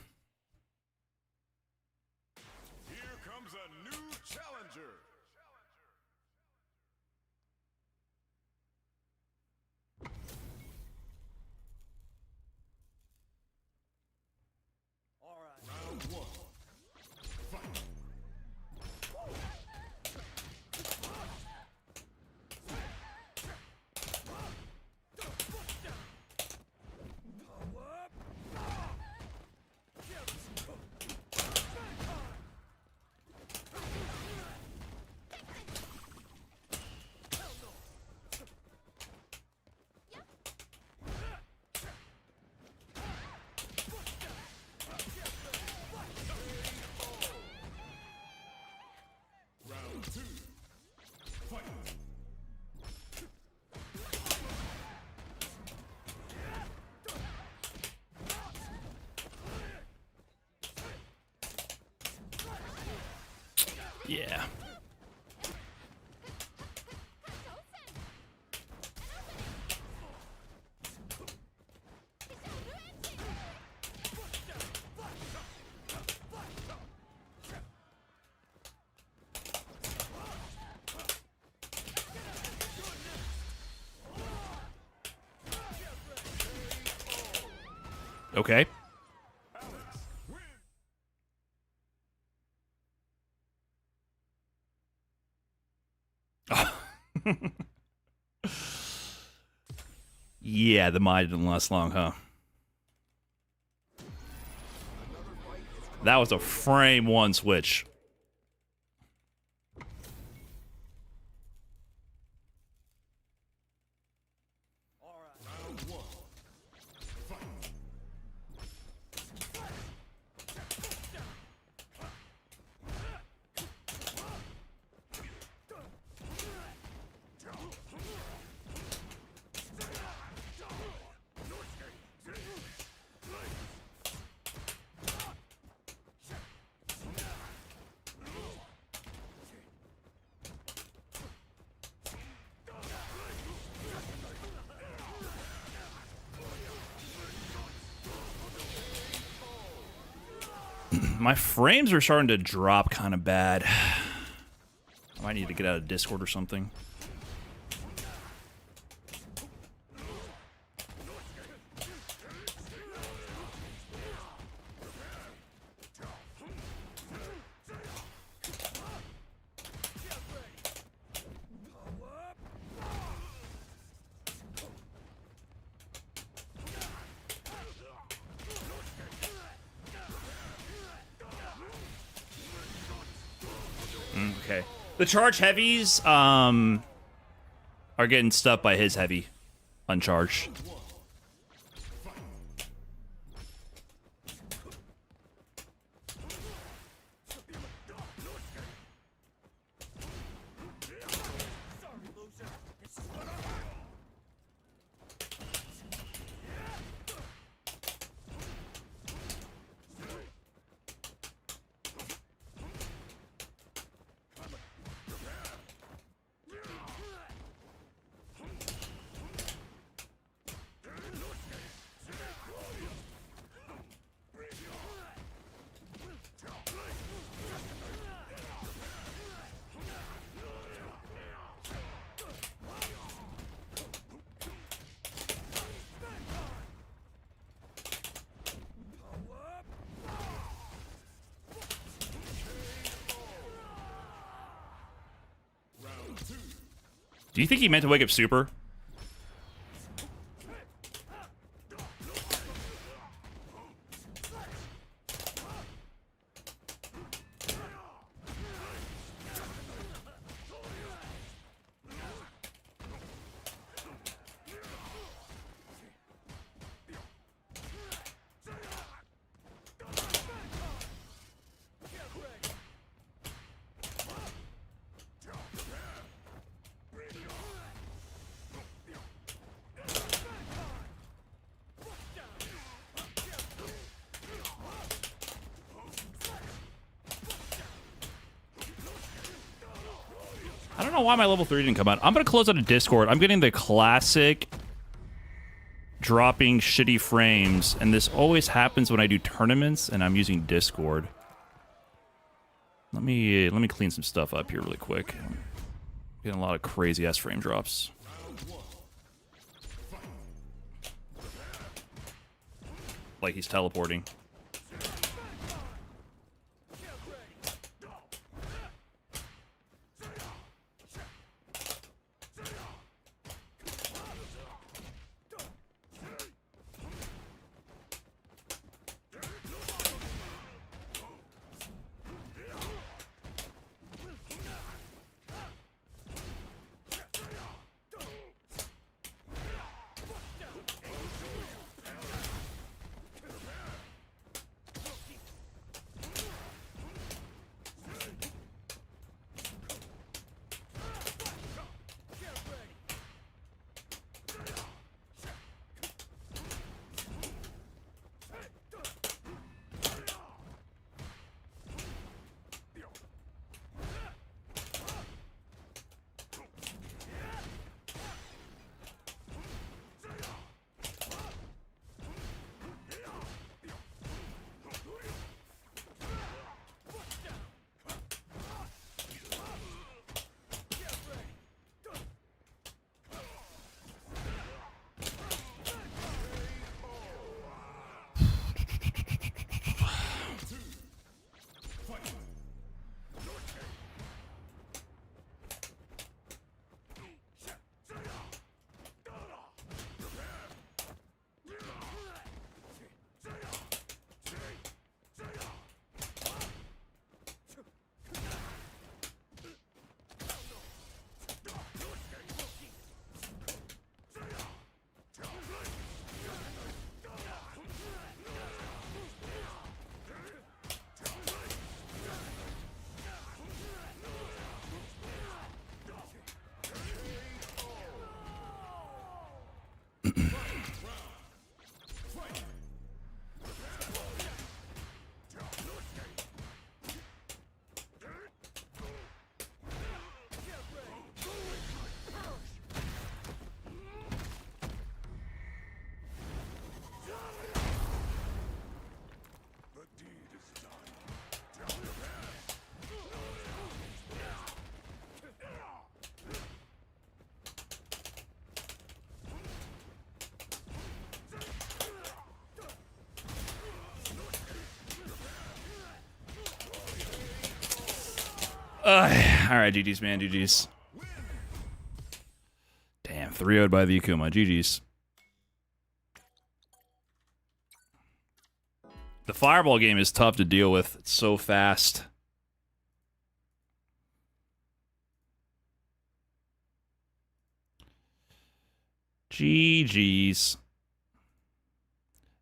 Here comes a new challenger. Yeah. Okay. Yeah, the mod didn't last long, huh? That was a frame one switch. My frames are starting to drop kind of bad. I might need to get out of Discord or something. Okay. The charge heavies are getting stuffed by his heavy uncharged. Do you think he meant to wake up Super? I don't know why my level 3 didn't come out. I'm going to close out a Discord. I'm getting the classic dropping shitty frames, and this always happens when I do tournaments and I'm using Discord. Let me clean some stuff up here really quick. I'm getting a lot of crazy ass frame drops. Like he's teleporting. right, GG's, man. GG's. Damn, 3-0'd by the Akuma. GG's. The fireball game is tough to deal with. It's so fast. GG's.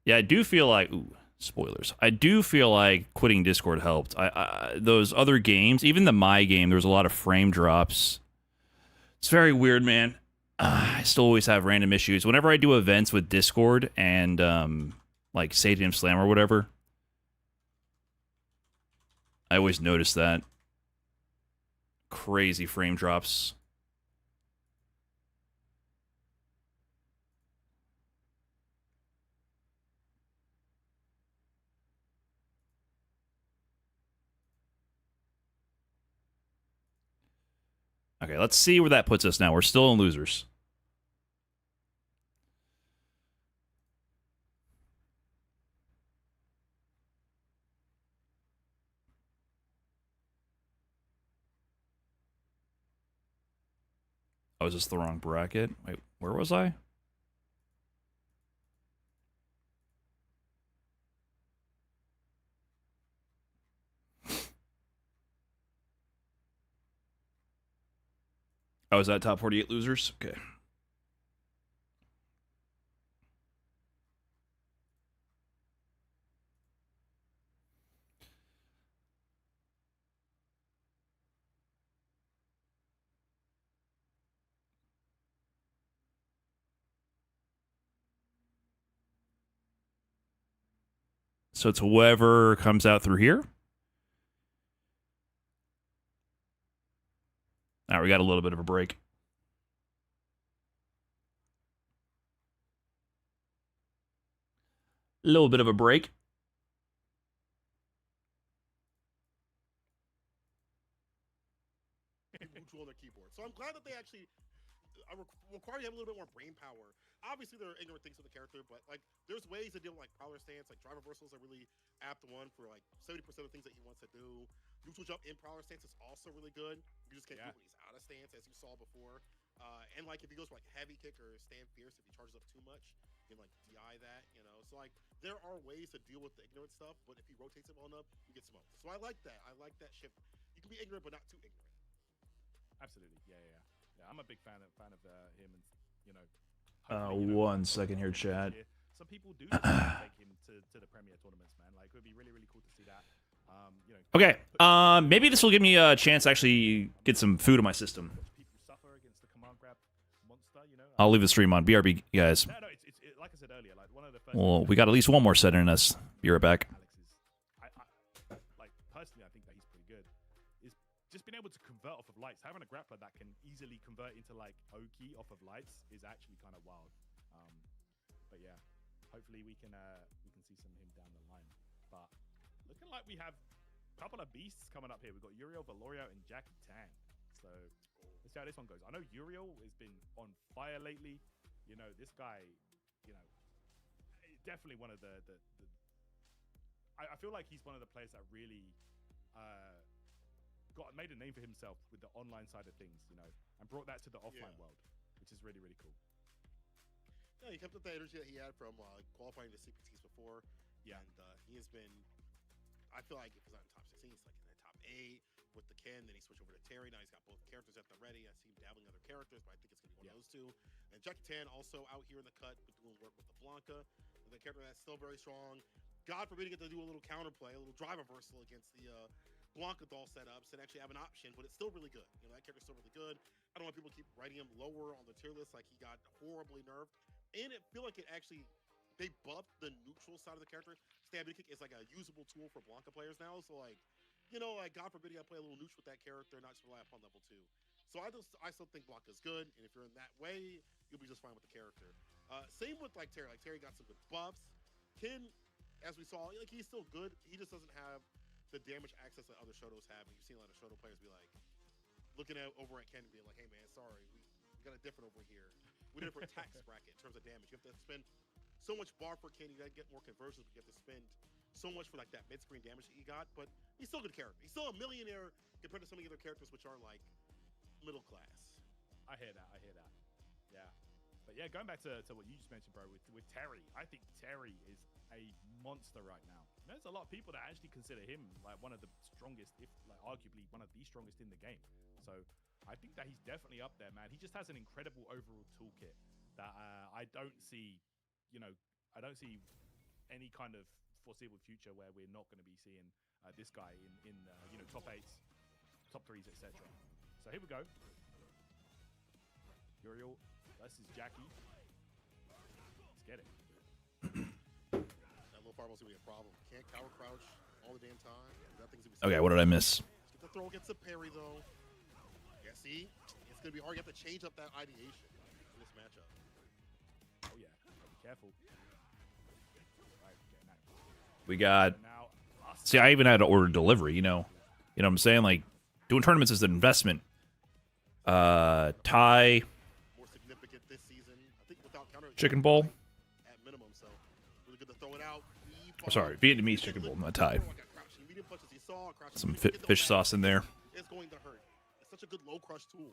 Yeah, I do feel like... Ooh, spoilers. I do feel like quitting Discord helped. Those other games, even the My game, there was a lot of frame drops. It's very weird, man. I still always have random issues. Whenever I do events with Discord and, like, Stadium Slam or whatever, I always notice that. Crazy frame drops. Okay, let's see where that puts us now. We're still in losers. Oh, is this the wrong bracket? Wait, where was I? Oh, is that top 48 losers? Okay. So it's whoever comes out through here. All right, we got a little bit of a break. A little bit of a break. Neutral on their keyboard. So I'm glad that they actually require you to have a little bit more brain power. Obviously, there are ignorant things to the character, but like there's ways to deal with like prowler stance, like drive reversals are really apt one for like 70% of the things that he wants to do. Neutral jump in prowler stance is also really good. You just can't do when he's out of stance, as you saw before. And like if he goes for like heavy kick or stand fierce, if he charges up too much, you can like DI that, you know. So like there are ways to deal with the ignorant stuff, but if he rotates it well enough, you get smoked. So I like that. I like that shift. You can be ignorant, but not too ignorant. Absolutely, yeah. I'm a big fan of him, and you know. 1 second here, Chad. Some people do take him to the Premier tournaments, man. Like, it would be really, really cool to see that. You know. Okay. Maybe this will give me a chance to actually get some food in my system. People suffer against the command grab monster, you know. I'll leave the stream on. BRB, guys. No, it's like I said earlier, like one of the first. Well, we got at least one more set in us. Be right back. Alex is, like personally, I think that he's pretty good. Is just being able to convert off of lights. Having a grappler that can easily convert into like Oki off of lights is actually kind of wild. But yeah, hopefully we can see some of him down the line. But looking like we have a couple of beasts coming up here. We've got Uriel, Valorio, and Jackie Tan. So let's see how this one goes. I know Uriel has been on fire lately. You know, this guy, you know, definitely one of the I feel like he's one of the players that really made a name for himself with the online side of things, you know, and brought that to the offline world, which is really, really cool. Yeah, he kept up the energy that he had from qualifying the CPTs before. Yeah. And he has been, I feel like if he's not in top 16, he's like in the top 8 with the Ken. Then he switched over to Terry. Now he's got both characters at the ready. I see him dabbling other characters, but I think it's going to be one of those two. And Jackie Tan also out here in the cut doing work with the Blanca. The character that's still very strong. God forbid he get to do a little counterplay, a little drive reversal against the Blanca doll setups and actually have an option, but it's still really good. You know, that character's still really good. I don't want people to keep writing him lower on the tier list like he got horribly nerfed. And it feel like it actually, they buffed the neutral side of the character. Stab kick is like a usable tool for Blanca players now. So like, you know, like God forbid you gotta play a little neutral with that character, not just rely upon level 2. So I still think Blanca's good, and if you're in that way, you'll be just fine with the character. Same with like Terry. Like Terry got some good buffs. Ken, as we saw, like he's still good. He just doesn't have the damage access that other Shotos have. And you've seen a lot of Shoto players be like looking at over at Ken and being like, "Hey man, sorry, we got a different over here. We did it for tax bracket in terms of damage. You have to spend so much bar for Ken. You got to get more conversions, but you have to spend so much for like that mid-screen damage that he got, but he's still a good character. He's still a millionaire compared to some of the other characters which are like middle class. I hear that. Yeah. But yeah, going back to what you just mentioned, bro, with Terry, I think Terry is a monster right now. There's a lot of people that actually consider him like one of the strongest, if like arguably one of the strongest in the game. So I think that he's definitely up there, man. He just has an incredible overall toolkit that I don't see, I don't see any kind of foreseeable future where we're not going to be seeing this guy in top 8s, top 3s, etc. So here we go. Uriel versus Jackie. Let's get it. That low fireball's gonna be a problem. Can't cower crouch all the damn time. That thing's gonna be Okay, what did I miss? Get the throw against the parry though. Yeah, see? It's gonna be hard. You have to change up that ideation in this matchup. Oh yeah, be careful. Right, getting that. We got. Now, See, I even had to order delivery. You know what I'm saying? Like, doing tournaments is an investment. Thai More significant this season. I think without counter chicken bowl. at minimum, so really good to throw it out. Oh, sorry, Vietnamese chicken bowl, not Thai. Some fish sauce in there. It's going to hurt. It's such a good low crush tool.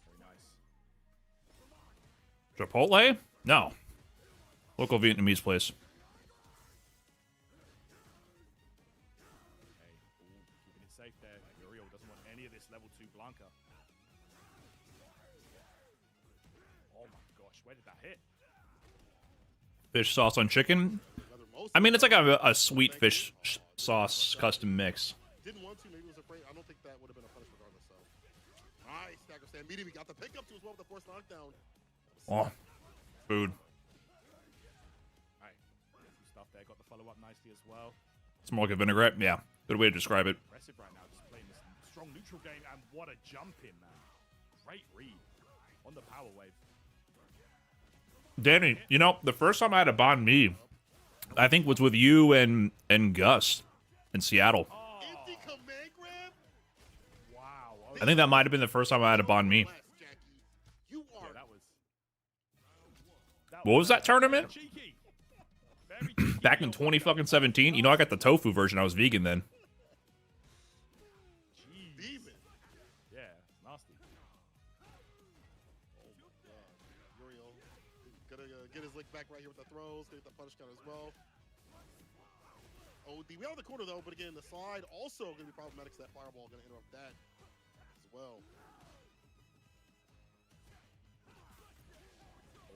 very nice. Chipotle? No. Local Vietnamese place. Hey, keeping it safe there. Uriel doesn't want any of this level 2 Blanca. Oh my gosh, where did that hit? Fish sauce on chicken. I mean, it's like a sweet fish sauce custom mix. Didn't want to, maybe was afraid. I don't think that would have been a punish regardless, so. Nice, Stagger Stand. Immediately got the pickup too as well with the forced knockdown. Oh, food. Alright, some stuff there. Got the follow-up nicely as well. It's more like a vinaigrette. Yeah, good way to describe it. Impressive right now, just playing this strong neutral game, and what a jump in, man. Great read on the power wave. Danny, the first time I had a banh mi, I think was with you and Gus in Seattle. Empty command grab? Wow. I think that might have been the first time I had a banh mi. You are Yeah, that What was that tournament? cheeky. Very cheeky. Back in 2017. I got the tofu version. I was vegan then. Jeez. demon. Yeah, nasty. Uriel gonna get his lick back right here with the throws. Get the punish count as well. OD. We are in the corner though, but again, the slide also gonna be problematic. So that fireball gonna interrupt that as well.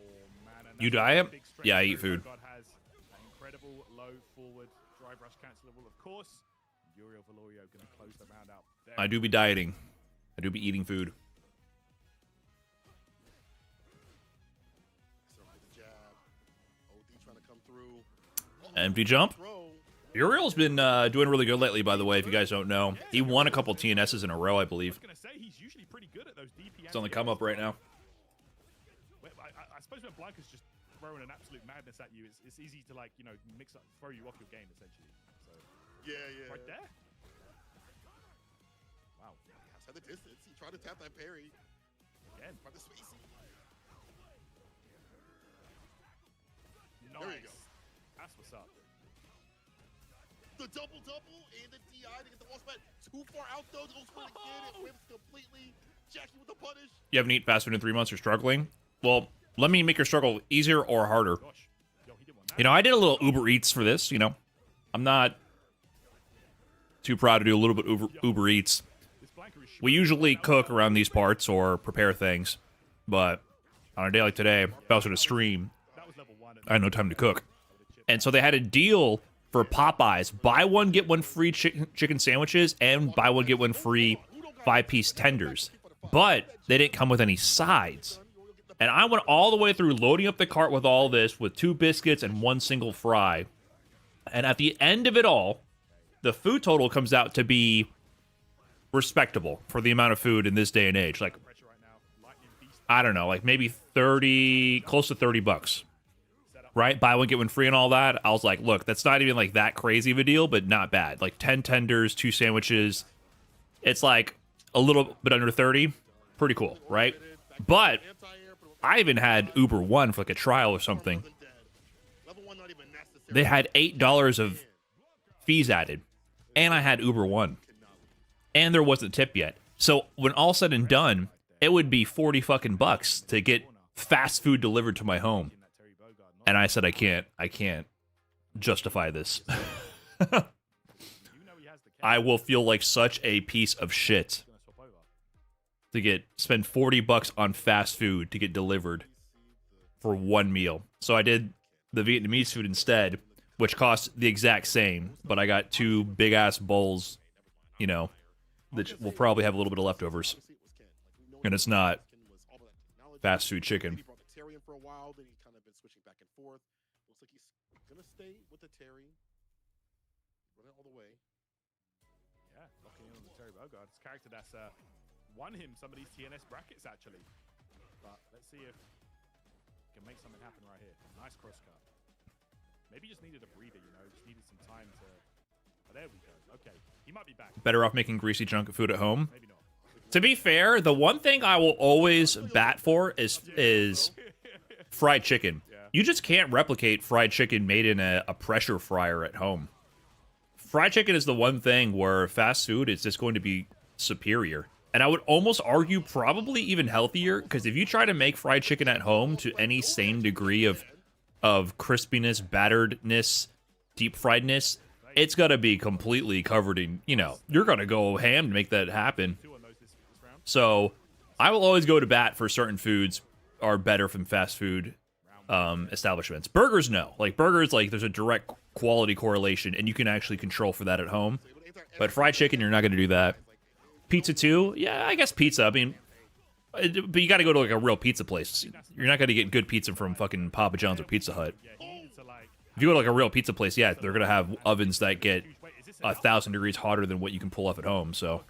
Oh, man, and You that's diet? a big strength Yeah, I that eat food. God has an incredible low forward drive rush cancelable, of course. Uriel Valorio going to close the round out. I do be dieting. I do be eating food. Jab. OD trying to come through. Empty jump. Throw. Uriel's been doing really good lately, by the way, if you guys don't know. He won a couple TNSs in a row, I I believe. was going to say, he's usually pretty good at those DP. It's on the come up right now. I suppose when Blanca's just throwing an absolute madness at you, it's easy to mix up, throw you off your game essentially. So Yeah. right there. Wow. Outside the distance. He tried to tap that parry. Again. By the spacing. Nice. There you go. That's what's up. The double and the DI to get the wall spat. Too far out though. Goes for it again. It whips completely. Jackie with the punish. You haven't eaten fast food in 3 months, you're struggling? Well, let me make your struggle easier or harder. Gosh. Yo, he did one that. I did a little Uber Eats for this, I'm not too proud to do a little bit Uber Eats. This Blanca is We usually cook around these parts or prepare things, but on a day like today, if I was to stream, that was level 1. I had no time to cook. And so they had a deal for Popeyes. Buy one, get one free chicken sandwiches, and buy one, get one free 5-piece tenders. But they didn't come with any sides. And I went all the way through loading up the cart with all this, with 2 biscuits and 1 single fry. And at the end of it all, the food total comes out to be respectable for the amount of food in this day and age. Like, Pressure right now. Lightning beast. I don't know, like maybe 30, close to $30. Right? Buy one, get one free and all that. I was like, look, that's not even like that crazy of a deal, but not bad. Like 10 tenders, 2 sandwiches. It's like a little bit under 30. Pretty cool, right? But I even had Uber One for like a trial or something. Level 1 not even necessary. they had $8 of fees added, and I had Uber One, and there wasn't a tip yet. So when all said and done, it would be 40 fucking bucks to get fast food delivered to my home. And I said, I can't justify this. I will feel like such a piece of shit to spend 40 bucks on fast food to get delivered for one meal. So I did the Vietnamese food instead, which cost the exact same, but I got 2 big ass bowls, you know, that will probably have a little bit of leftovers. And it's not fast food chicken. He brought the Terry in for a while, then he kind of been switching back and forth. Looks like he's gonna stay with the Terry. Run it all the way. Yeah, locking in on the Terry Bogard. It's a character that's won him some of these TNS brackets actually. But let's see if he can make something happen right here. Nice cross cut. Maybe just needed a breather, you know, just needed some time to. But there we go. Okay, he might be back. Better off making greasy junk food at home. Maybe not. To be fair, the one thing I will always bat for is fried chicken. You just can't replicate fried chicken made in a pressure fryer at home. Fried chicken is the one thing where fast food is just going to be superior. And I would almost argue probably even healthier, because if you try to make fried chicken at home to any same degree of crispiness, batteredness, deep friedness, it's going to be completely covered in, you know, you're going to go ham to make that happen. So I will always go to bat for certain foods are better from fast food establishments. Burgers, no. Like burgers, like there's a direct quality correlation, and you can actually control for that at home. But fried chicken, you're not going to do that. Pizza too? Yeah, I guess pizza. I mean, but you got to go to like a real pizza place. You're not going to get good pizza from fucking Papa John's or Pizza Hut. If you go to like a real pizza place, yeah, they're going to have ovens that get 1,000 degrees hotter than what you can pull off at home. So.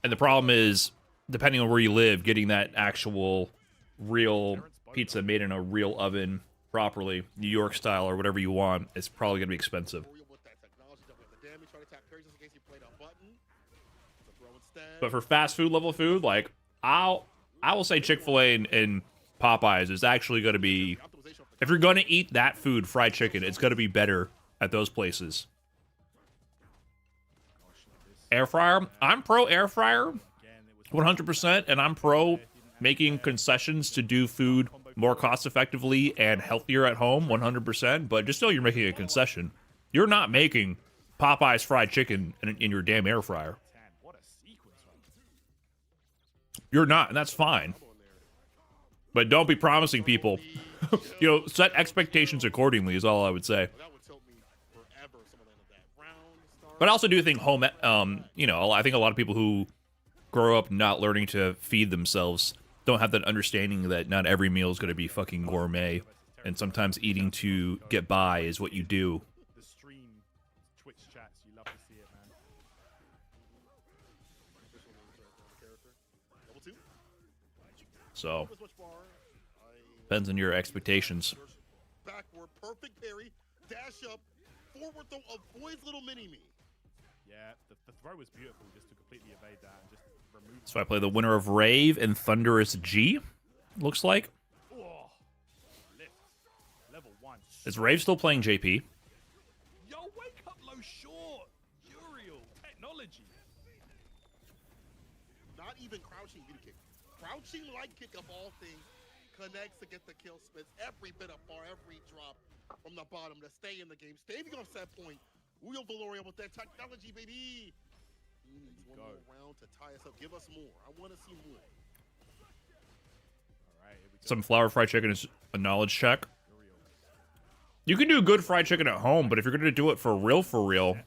And the problem is, depending on where you live, getting that actual real pizza made in a real oven properly, New York style or whatever you want, is probably going to be expensive. But for fast food level food, like I will say Chick-fil-A and Popeyes is actually going to be, if you're going to eat that food, fried chicken, it's going to be better at those places. Air fryer, I'm pro air fryer 100%, and I'm pro making concessions to do food more cost effectively and healthier at home 100%, but just know you're making a concession. You're not making Popeye's fried chicken in your damn air fryer. You're not, and that's fine. But don't be promising people, you know, set expectations accordingly is all I would say. But I also do think home, you know, I think a lot of people who grow up not learning to feed themselves don't have that understanding that not every meal is going to be fucking gourmet. And sometimes eating to get by is what you do. The stream Twitch chats, you love to see it, man. So, depends on your expectations. Backward, perfect parry, dash up, forward throw, avoids little mini-me. Yeah, the throw was beautiful just to completely evade that and just remove. So I play the winner of Rave and Thunderous G, looks like. Oh, lift. Level 1. Is Rave still playing JP? Yo, wake up low short. Uriel technology. Not even crouching you kick. Crouching light kick of all things connects to get the kill spits. Every bit of bar, every drop from the bottom to stay in the game. Staving on set point. Wheel Valoria with that technology, baby. He needs one more round to tie us up. Give us more. I want to see more. All right, here we go. Some flour fried chicken is a knowledge check. You can do good fried chicken at home, but if you're going to do it for real,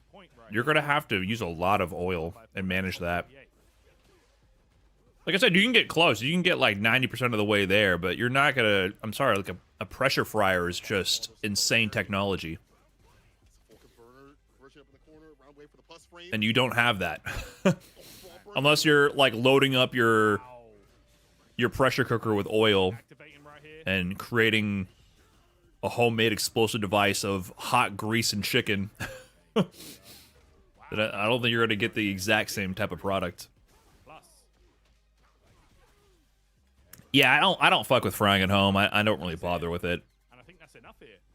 you're going to have to use a lot of oil and manage that. Like I said, you can get close. You can get like 90% of the way there, but you're not going to... I'm sorry, like a pressure fryer is just insane technology. And you don't have that. Unless you're like loading up your pressure cooker with oil and creating a homemade explosive device of hot grease and chicken. I don't think you're going to get the exact same type of product. Yeah, I don't fuck with frying at home. I don't really bother with it.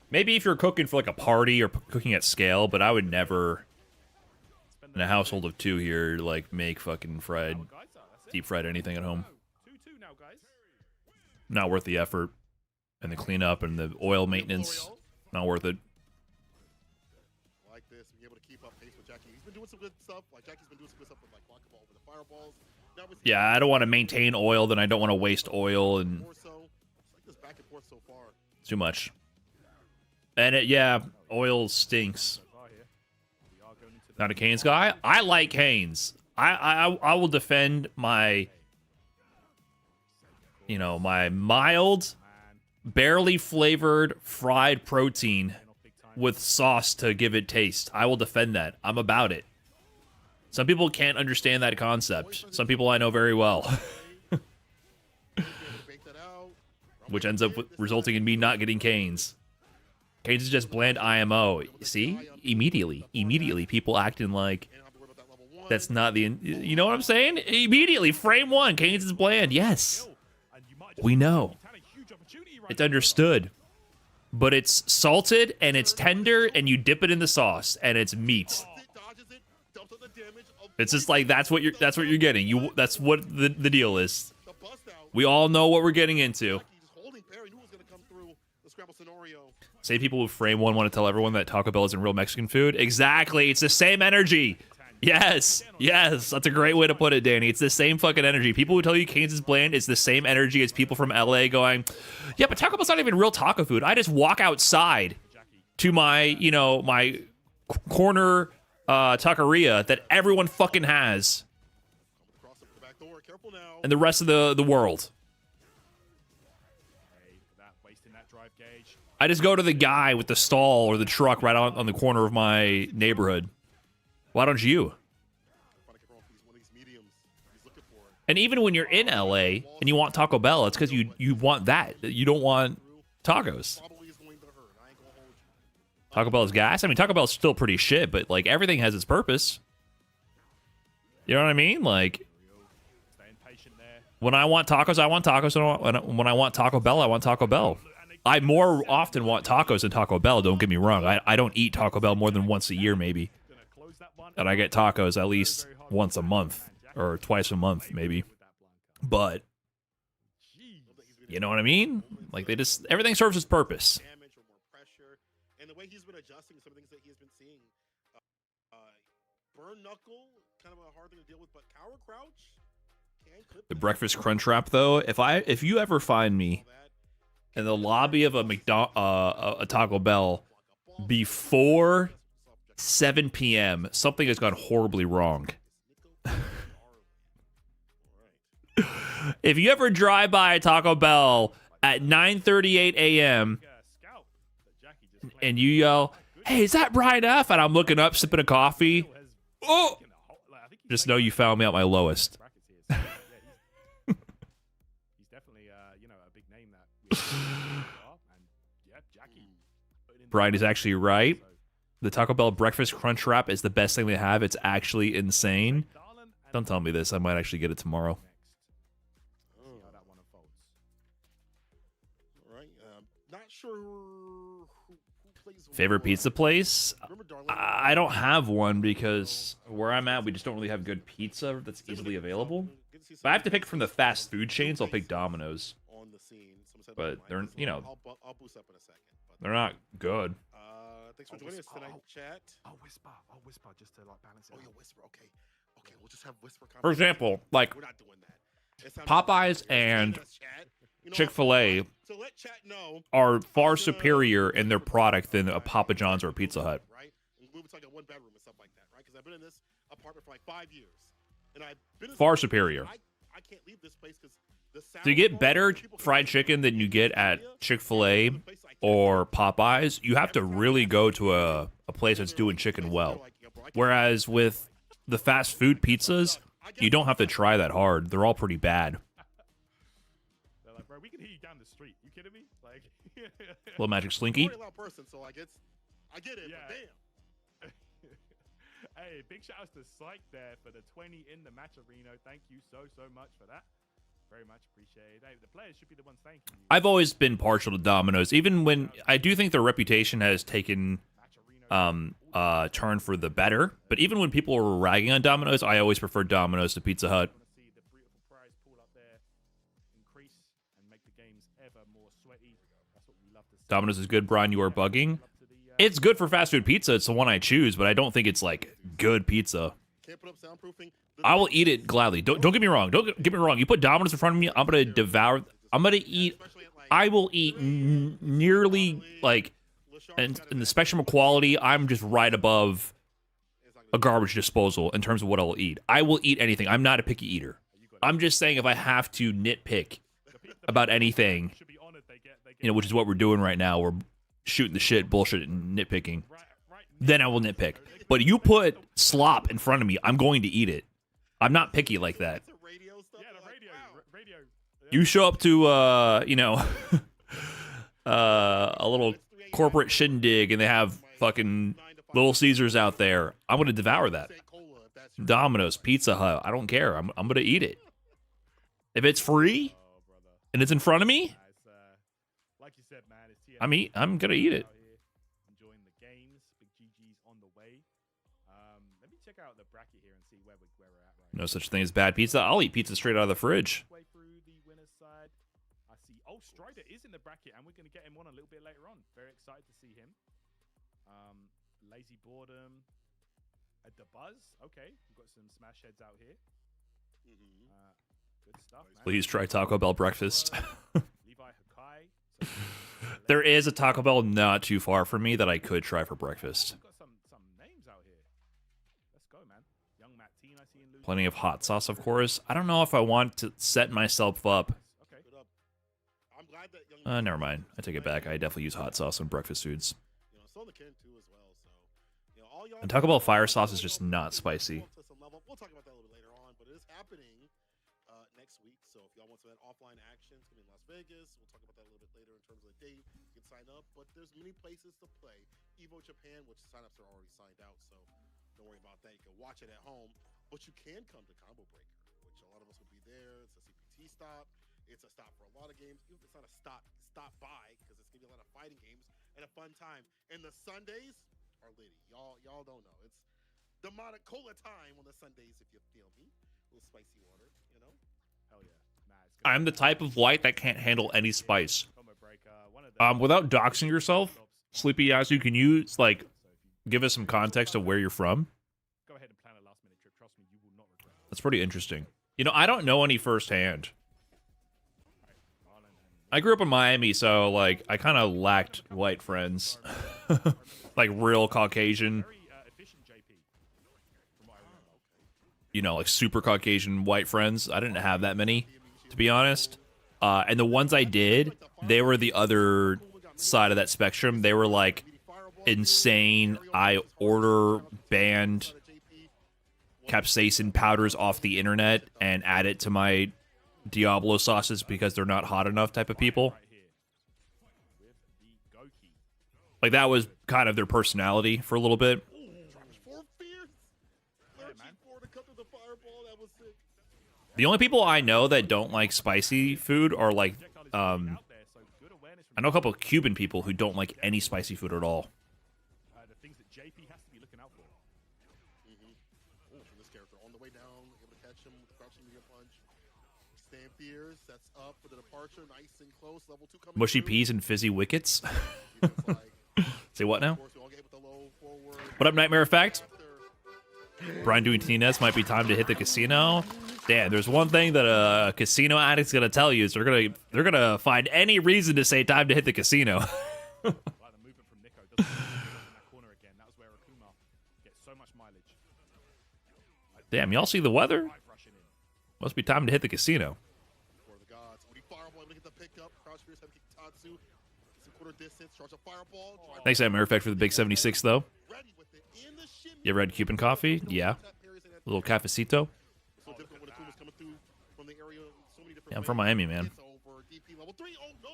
Maybe if you're cooking for like a party or cooking at scale, but I would never, in a household of 2 here, like make fucking fried, deep fried anything at home. 2-2 now, guys. Not worth the effort and the cleanup and the oil maintenance. Not worth it. Like this, being able to keep up pace with Jackie. He's been doing some good stuff. Like Jackie's been doing some good stuff with like blocking ball over the fireballs. Now we see Yeah, I don't want to maintain oil, then I don't want to waste oil, and more so. It's like this back and forth so far. it's too much. And yeah, oil stinks. Not a Canes guy. I like Canes. I will defend my, you know, my mild, barely flavored fried protein with sauce to give it taste. I will defend that. I'm about it. Some people can't understand that concept. Some people I know very well. Which ends up resulting in me not getting Canes. Canes is just bland IMO. See? Immediately, people acting like that's not the... You know what I'm saying? Immediately, frame 1, Canes is bland. Yes. We know. It's understood. But it's salted, and it's tender, and you dip it in the sauce, and it's meat. It's just like that's what you're getting. That's what the deal is. We all know what we're getting into. Say people who frame 1 want to tell everyone that Taco Bell isn't real Mexican food. Exactly. It's the same energy. Yes. Yes. That's a great way to put it, Danny. It's the same fucking energy. People who tell you Cane's is bland, it's the same energy as people from LA going, yeah, but Taco Bell's not even real taco food. I just walk outside to my, you know, my corner taqueria that everyone fucking has. And the rest of the world. I just go to the guy with the stall or the truck right on the corner of my neighborhood. Why don't you? And even when you're in LA and you want Taco Bell, it's because you want that. You don't want tacos. Taco Bell is gas. I mean, Taco Bell's still pretty shit, but like everything has its purpose. You know what I mean? Like when I want tacos, I want tacos. And when I want Taco Bell, I want Taco Bell. I more often want tacos than Taco Bell, don't get me wrong. I don't eat Taco Bell more than once a year, maybe. And I get tacos at least once a month, or twice a month, maybe. But, you know what I mean? Like, everything serves its purpose. And the way he's been adjusting some things that he's been seeing. Burn knuckle, kind of a hard thing to deal with, but cower crouch. The breakfast crunch wrap, though, if you ever find me in the lobby of a Taco Bell before 7 p.m., something has gone horribly wrong. If you ever drive by a Taco Bell at 9:38 a.m. and you yell, "Hey, is that Brian F?" and I'm looking up, sipping a coffee, oh, just know you found me at my lowest. Brian is actually right. The Taco Bell breakfast crunch wrap is the best thing they have. It's actually insane. Don't tell me this. I might actually get it tomorrow. Not sure who Favorite pizza place? I don't have one because where I'm at, we just don't really have good pizza that's easily available. If I have to pick from the fast food chains, I'll pick Domino's. But they're, you know, they're not good. Thanks for joining us tonight, chat. I'll whisper just to like balance it. Oh, yeah, whisper. Okay, we'll just have whisper. For example, like we're not doing that. Popeyes and Chick-fil-A are far superior in their product than a Papa John's or a Pizza Hut. Right? We would talk about one bedroom and stuff like that, right? Because I've been in this apartment for like 5 years, and I've been far superior. I can't leave this place because to get better fried chicken than you get at Chick-fil-A or Popeyes, you have to really go to a place that's doing chicken well. Whereas with the fast food pizzas, you don't have to try that hard. They're all pretty bad. They're like, bro, we can hear you down the street. You kidding me? Like, Little Magic Slinky. I get it, but damn. Hey, big shout outs to Psych there for the 20 in the match arena. Thank you so much for that. Very much appreciated. Hey, the players should be the ones thanking you. I've always been partial to Domino's, even when I do think their reputation has taken turn for the better. But even when people were ragging on Domino's, I always preferred Domino's to Pizza Hut. Want to see the beautiful prize pool up there increase and make the games ever more sweaty. That's what we love to see. Domino's is good, Brian. You are bugging. It's good for fast food pizza. It's the one I choose, but I don't think it's like good pizza. Can't put up soundproofing. I will eat it gladly. Don't get me wrong. Don't get me wrong. You put Domino's in front of me, I'm gonna devour. I'm gonna eat. I will eat nearly like, in the spectrum of quality, I'm just right above a garbage disposal in terms of what I'll eat. I will eat anything. I'm not a picky eater. I'm just saying if I have to nitpick about anything, which is what we're doing right now, we're shooting the shit, bullshit, and nitpicking. Then I will nitpick. But you put slop in front of me, I'm going to eat it. I'm not picky like that. The radio stuff. Yeah, the radio. You show up to, a little corporate shindig and they have fucking Little Caesars out there. I'm going to devour that. Domino's, Pizza Hut, I don't care. I'm going to eat it. If it's free and it's in front of me, Like you said, man, it's TNS. I'm going to eat it. out here enjoying the games. Big GG's on the way. Let me check out the bracket here and see where we're at right No such thing as bad pizza. I'll eat pizza straight out of the fridge. Way through the winner's side. I see. Oh, Strider is in the bracket, and we're going to get him on a little bit later on. Very excited to see him. Lazy Boredom. At the Buzz. Okay, we've got some smash heads out here. Good stuff, man. Please try Taco Bell breakfast. Levi Hakai. So, There is a Taco Bell not too far from me that I could try for breakfast. we've got some names out here. Let's go, man. Young Matt Teen, I see in Lucy. Plenty of hot sauce, of course. I don't know if I want to set myself up. Okay. I'm glad that young Never mind. I take it back. I definitely use hot sauce on breakfast foods. so the Ken too as well. So all y'all And Taco Bell fire sauce is just not spicy. to some level. We'll talk about that a little bit later on, but it is happening next week. So if y'all want some of that offline action, it's gonna be in Las Vegas. We'll talk about that a little bit later in terms of the date. You can sign up, but there's many places to play. Evo Japan, which signups are already signed out, so don't worry about that. You can watch it at home, but you can come to Combo Breaker, which a lot of us will be there. It's a CPT stop. It's a stop for a lot of games. Even if it's not a stop by, because it's gonna be a lot of fighting games and a fun time. And the Sundays are litty. Y'all don't know. It's demonic cola time on the Sundays, if you feel me. A little spicy water, Hell yeah. Nah, it's gonna I'm the type of white that can't handle any spice. Combo Breaker. One of the Without doxing yourself, Sleepy Yazoo, can you give us some context of where you're from? Go ahead and plan a last minute trip. Trust me, you will not regret it. That's pretty interesting. I don't know any firsthand. I grew up in Miami, so I kind of lacked white friends, like real Caucasian, Very efficient JP. From what I remember. super Caucasian white friends. I didn't have that many, to be honest. And the ones I did, they were the other side of that spectrum. They were insane. I order banned capsaicin powders off the internet and add it to my Diablo sauces because they're not hot enough type of people. Right here. With the Goki. That was kind of their personality for a little bit. Four fears. Four to cut through the fireball. That was sick. The only people I know that don't like spicy food are Projectile is I out there, so good awareness from know a couple of Cuban people who don't like any spicy food at all. the things that JP has to be looking out for. Oh, from this character on the way down, able to catch him with the crouching medium punch. Stampiers, that's up for the departure, nice and close. Level 2 coming. Mushy through. peas and fizzy wickets. It's like, Say what now? of course, we all get with the low forward. What up, Nightmare Effect? After- Brian doing TNS might be time to hit the casino. Damn, there's one thing that a casino addict's gonna tell you is they're gonna find any reason to say time to hit the casino. Like the movement from Nico. Doesn't in that corner again. That was where Akuma gets so much mileage. Damn, y'all see the weather? Right rushing in. Must be time to hit the casino. For the gods. Woody Fireball, able to get the pickup. Crouch Fierce, heavy kick Tatsu. It's a quarter distance. Charge a fireball. Drive Thanks, Nightmare Effect, for the big 76, though. ready with it in the shimmy. You ever had Cuban coffee? Yeah. A little cafecito. So different when Akuma's coming through from the area. So many different Yeah, I'm from ways. Miami, man. It's over. DP level 3. Oh no.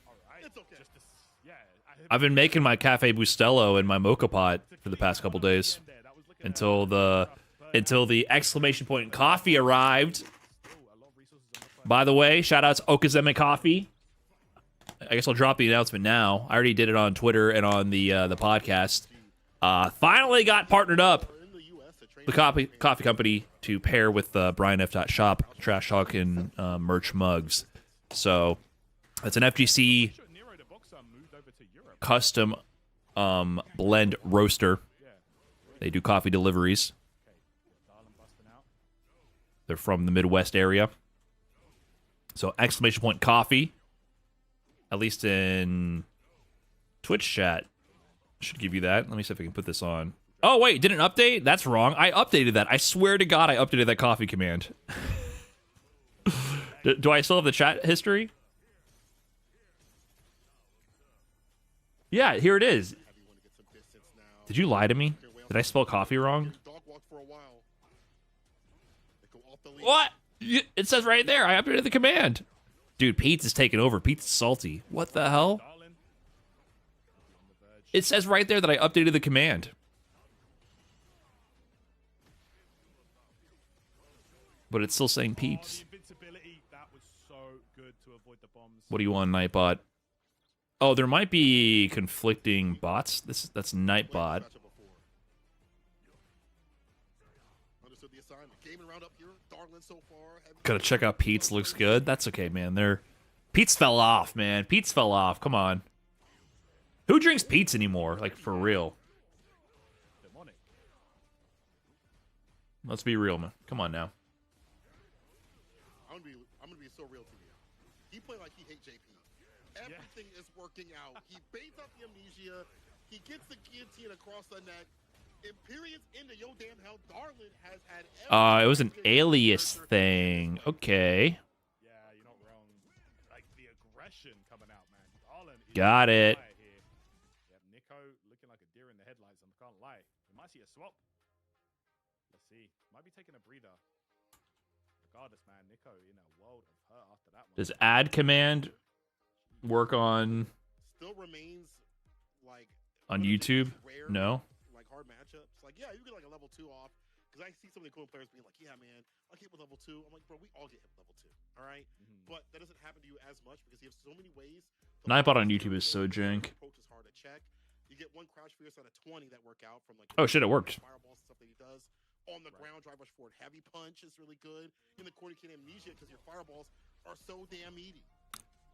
All right. It's okay. Just yeah. I've been making my Cafe Bustelo in my mocha pot for the past couple days until the exclamation point coffee arrived. Still a lot of resources By the way, shout outs Okazeme Coffee. I guess I'll drop the announcement now. I already did it on Twitter and on the podcast. Finally got partnered up the coffee company to pair with Brian F. Shop, Trash Talk, and merch mugs. So it's an FGC Sure, Nero the boxer moved over to Europe. custom blend roaster. They do coffee deliveries. Darlin busting out. They're from the Midwest area. So exclamation point coffee. At least in Twitch chat. Should give you that. Let me see if I can put this on. Oh, wait, didn't update? That's wrong. I updated that. I swear to God I updated that coffee command. Do I still have the chat history? Yeah, here it is. Did you lie to me? Did I spell coffee wrong? Dog walk for a while. They go off the lead. What? It says right there. I updated the command. Dude, Pete's is taking over. Pete's salty. What the hell? Darlin. It says right there that I updated the command. But it's still saying Oh, Pete's. the invincibility. That was so good to avoid the bombs. What do you want, Nightbot? Oh, there might be conflicting bots. That's Nightbot. Matchup before. Understood the assignment. Gaming round up here. Darlin so far. Gotta check out Pete's. Looks good. That's okay, man. Pete's fell off, man. Pete's fell off. Come on. Who drinks Pete's anymore? Like, for real. Demonic. Let's be real, man. Come on now. I'm gonna be so real to you. He played like he hates JP. Everything is working out. He baits out the amnesia. He gets the guillotine across the neck. Imperius into yo damn hell. Darlin has had. It was an alias thing. Okay. Yeah, you're not wrong. Like the aggression coming out, man. Darlin is Got it. quiet here. Yep, Nico looking like a deer in the headlights. I can't lie. We might see a swap. Let's see. Might be taking a breather. Regardless, man, Nico in a world of hurt after that one. Does add command work on Still remains like on one of the YouTube? rare, No. Like hard matchups. Like yeah, you get like a level 2 off. Because I see some of the cool players being like, yeah, man, I get with level 2. I'm like, bro, we all get hit with level 2. All right? But that doesn't happen to you as much because you have so many ways. Nightbot on YouTube is so jank. Approach is hard to check. You get one crouch fierce out of 20 that work out from like Oh shit, it worked. fireballs and stuff that he does. On the ground, drive rush forward, heavy punch is really good. In the corner, you can amnesia because your fireballs are so damn meaty.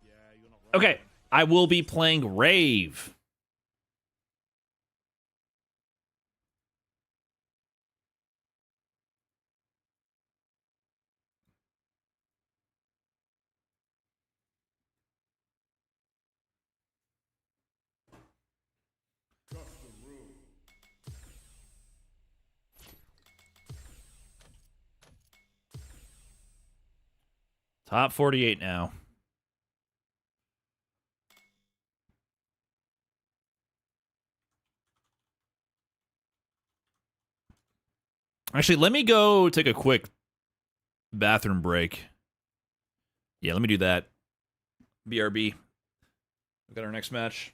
Yeah, you're not wrong. Okay, I will be playing Rave. Top 48 now. Actually, let me go take a quick bathroom break. Yeah, let me do that. BRB. We've got our next match.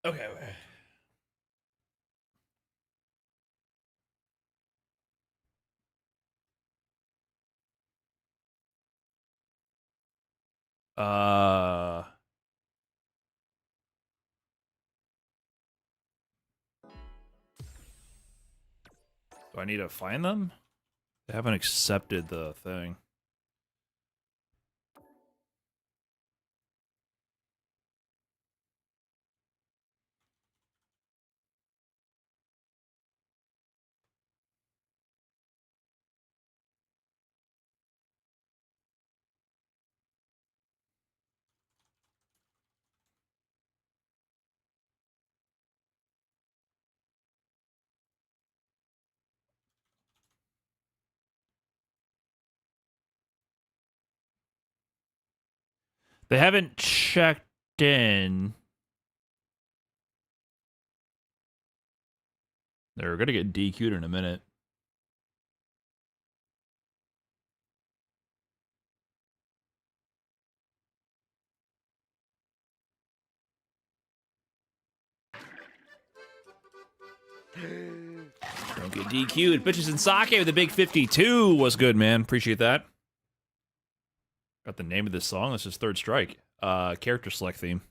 Okay. Okay. Uh, do I need to find them? They haven't accepted the thing. They haven't checked in. They're gonna get DQ'd in a minute. Don't get DQ'd. Bitches and Sake with the big 52 was good, man. Appreciate that. Got the name of this song. This is Third Strike. Character select theme.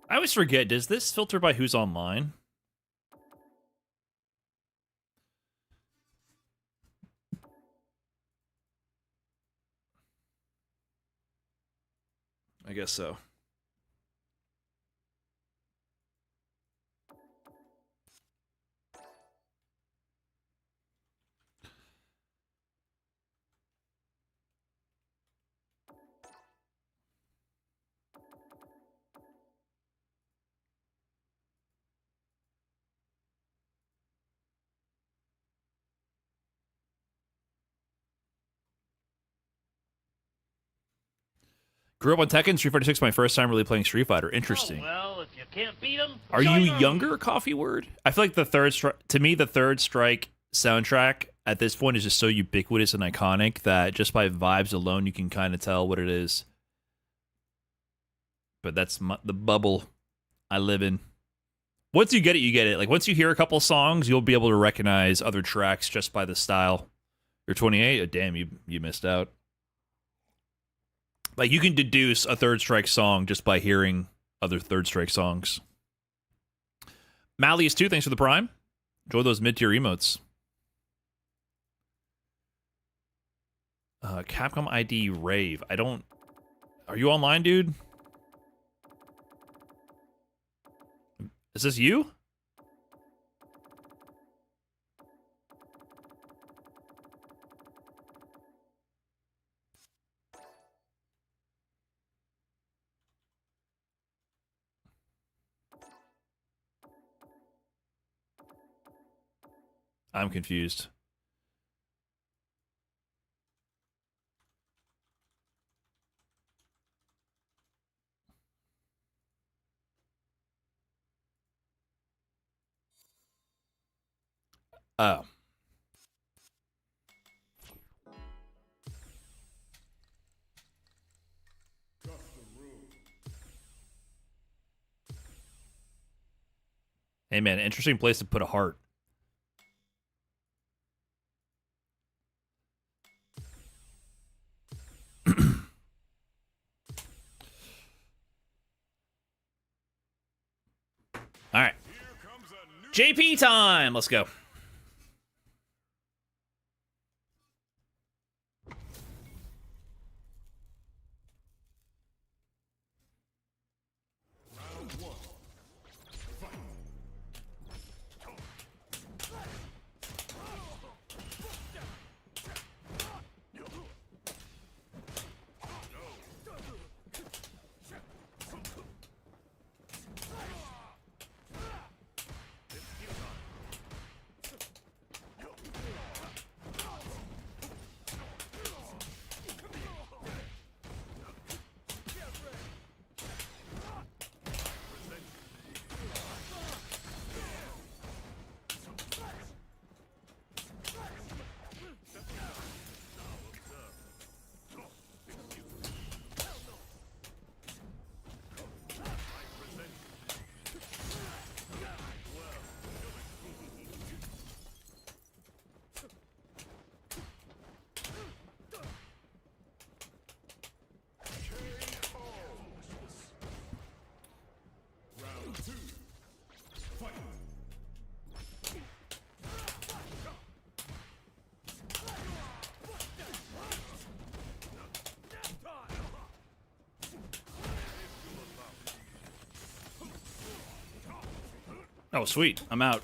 I always forget, does this filter by who's online? I guess so. Grew up on Tekken, Street Fighter 6, my first time really playing Street Fighter. Interesting. Oh, well, if you can't beat them, Are you younger, Coffee Word? I feel like the Third Strike soundtrack at this point is just so ubiquitous and iconic that just by vibes alone you can kind of tell what it is. But that's the bubble I live in. Once you get it, you get it. Like once you hear a couple songs, you'll be able to recognize other tracks just by the style. You're 28? Oh, damn, you missed out. Like you can deduce a Third Strike song just by hearing other Third Strike songs. Malleus 2, thanks for the prime. Enjoy those mid-tier emotes. Capcom ID Rave. I don't... Are you online, dude? Is this you? I'm confused. Oh. Hey, man, interesting place to put a heart. All right. JP time. Let's go. Oh, sweet. I'm out.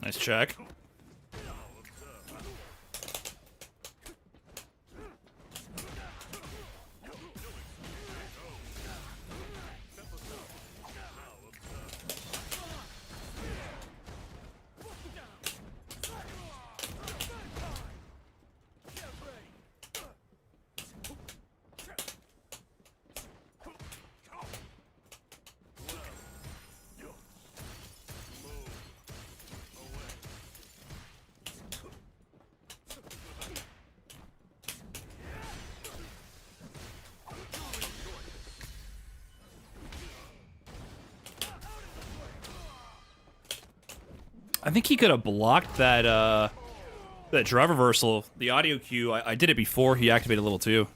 Nice check. I think he could have blocked that that drive reversal. The audio cue, I did it before he activated level 2.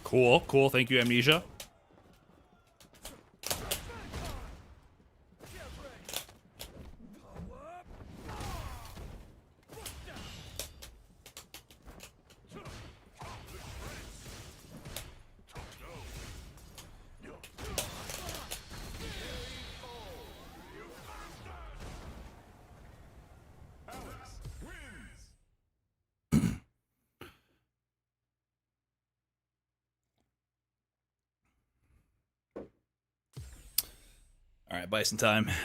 Cool, cool. Thank you, Amnesia. All right, Bison time. Here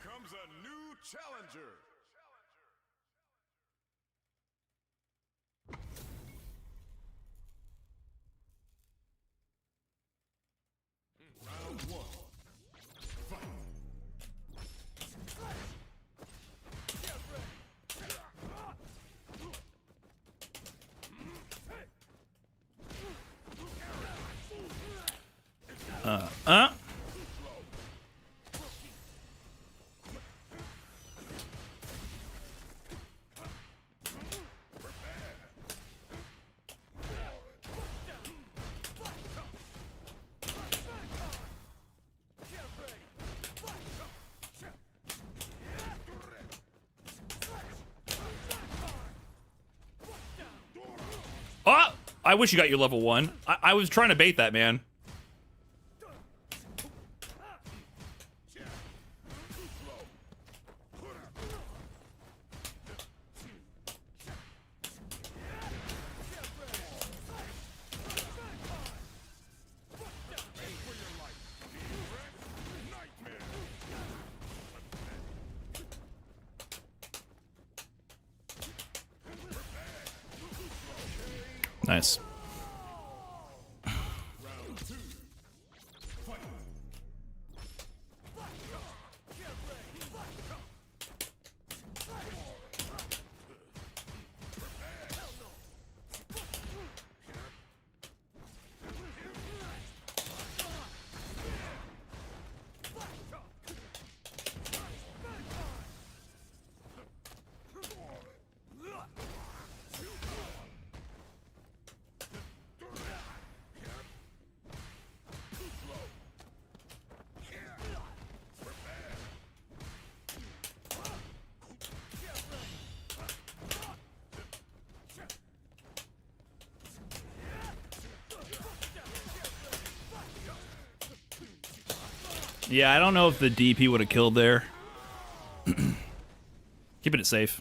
comes a new challenger. Round 1. Fight. Oh, I wish you got your level 1. I was trying to bait that, man. Nice. Yeah, I don't know if the DP would have killed there. Keeping it safe.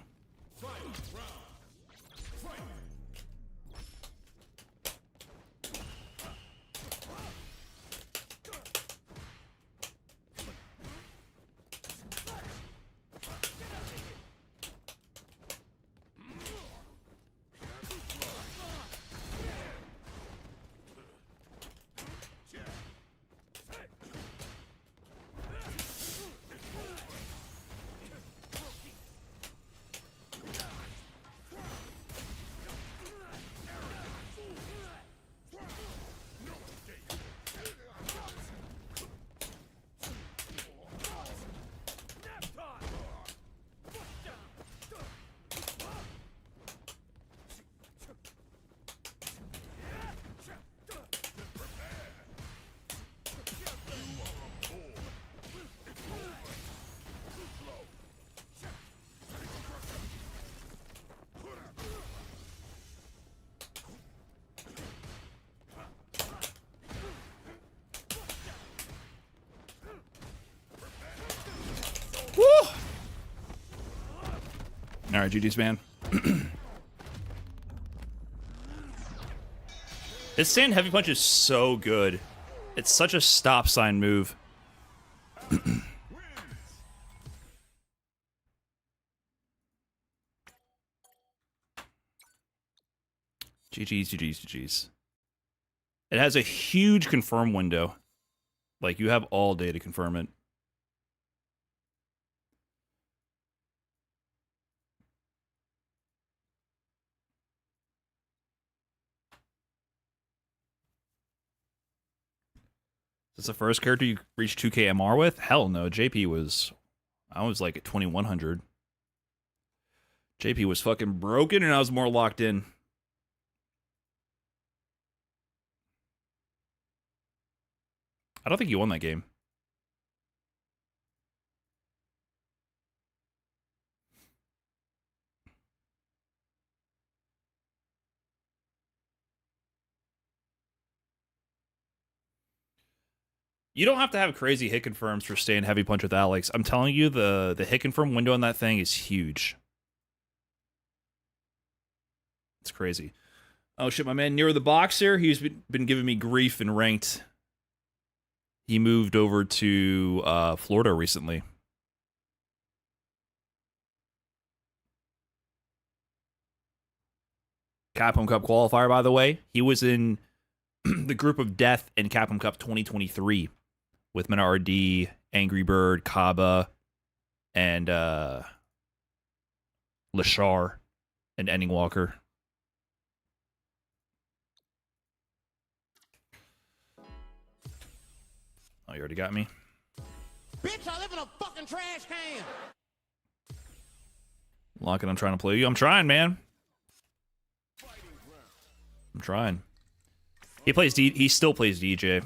All right, GG's, man. This sand heavy punch is so good. It's such a stop sign move. GG's, GG's, GG's. It has a huge confirm window. Like, you have all day to confirm it. Is this the first character you reached 2K MR with? Hell no. JP was... I was like at 2100. JP was fucking broken and I was more locked in. I don't think you won that game. You don't have to have crazy hit confirms for staying heavy punch with Alex. I'm telling you, the hit confirm window on that thing is huge. It's crazy. Oh shit, my man Nero the Boxer, he's been giving me grief in ranked. He moved over to Florida recently. Capcom Cup qualifier, by the way. He was in the group of death in Capcom Cup 2023 with Menardi, Angry Bird, Kaba, and Lashar and Ending Walker. Oh, you already got me? Bitch, I live in a fucking trash can. Lock it, I'm trying to play you. I'm trying, man. I'm trying. He still plays DJ.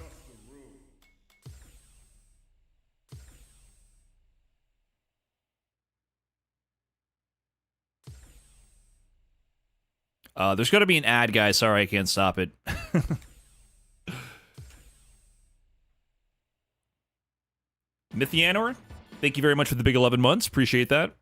There's got to be an ad, guys. Sorry, I can't stop it. Mythianor, thank you very much for the big 11 months. Appreciate that.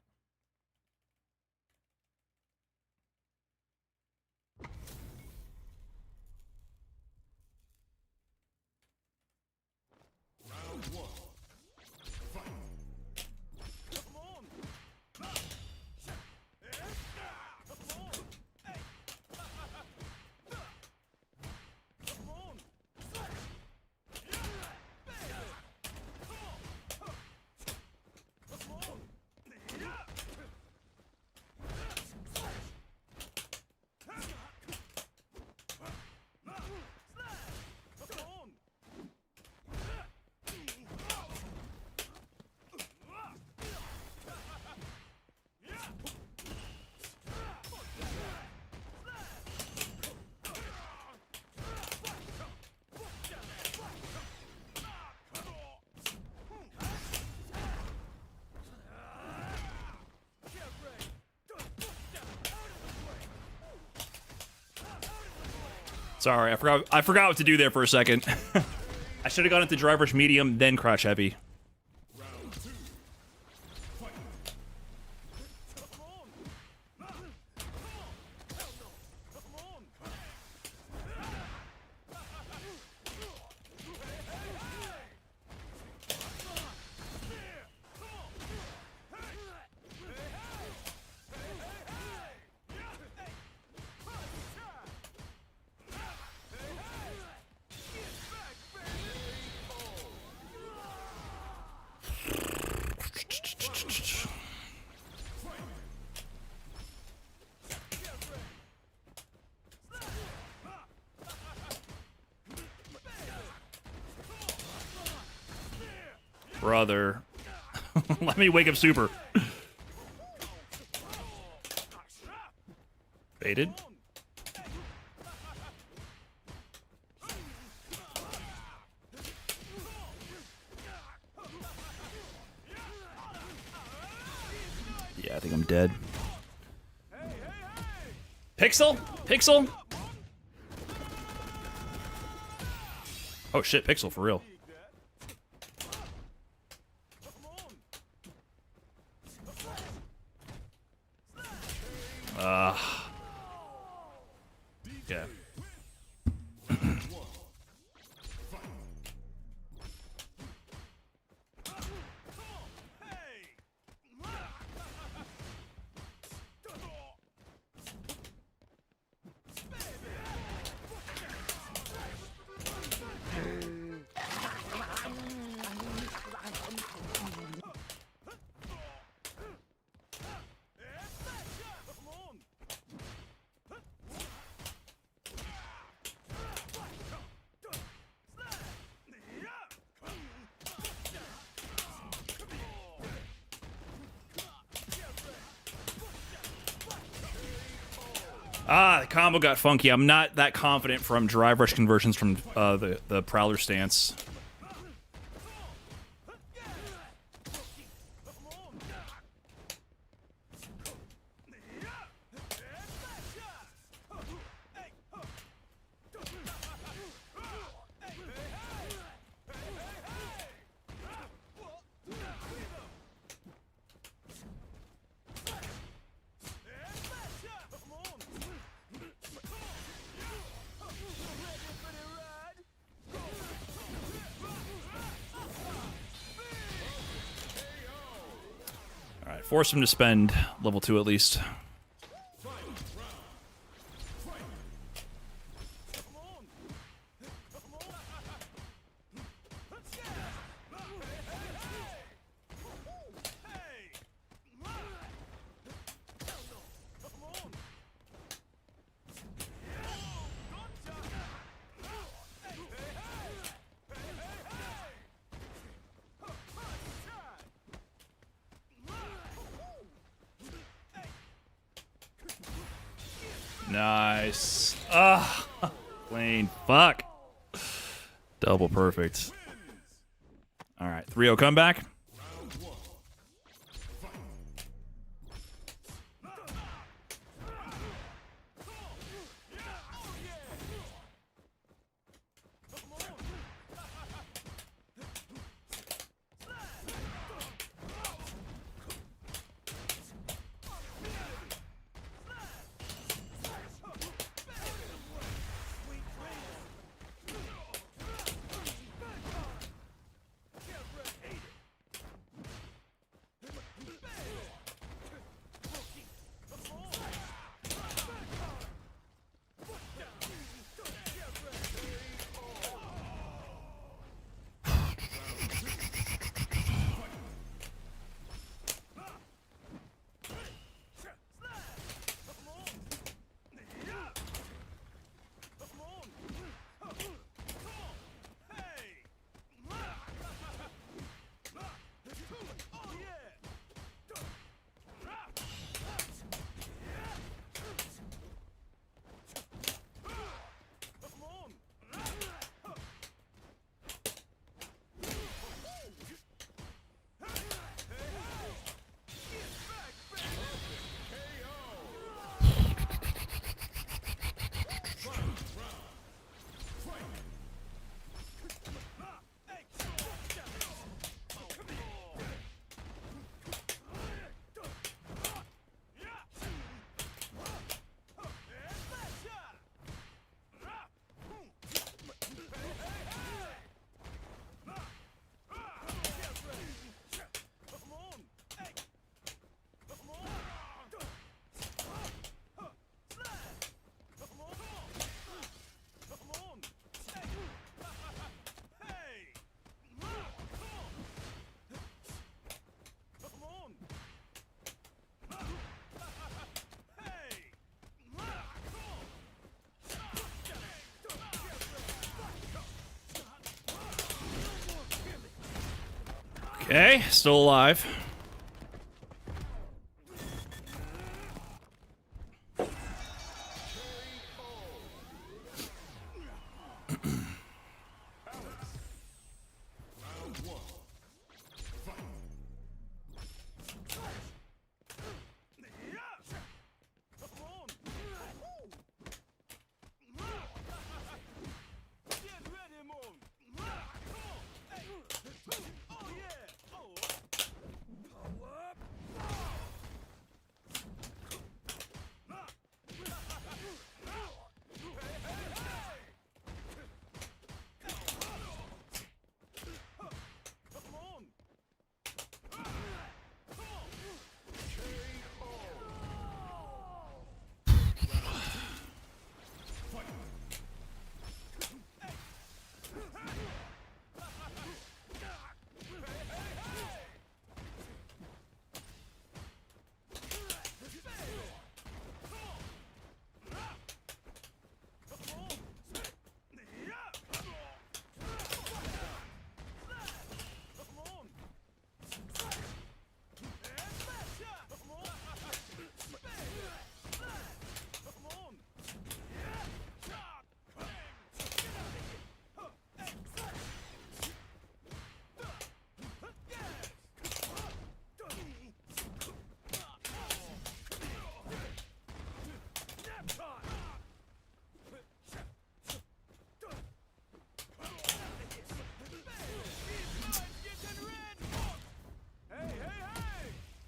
Sorry, I forgot what to do there for a second. I should have gone into driver's medium, then crouch heavy. Brother. Let me wake up super. Baited. Yeah, I think I'm dead. Pixel? Pixel? Oh shit, Pixel for real. Yeah. Ah, the combo got funky. I'm not that confident from drive rush conversions from the Prowler stance. Force him to spend level 2 at least. Nice. Ah, Lane. Fuck. Double perfect. All right, 3-0 comeback. Okay, still alive.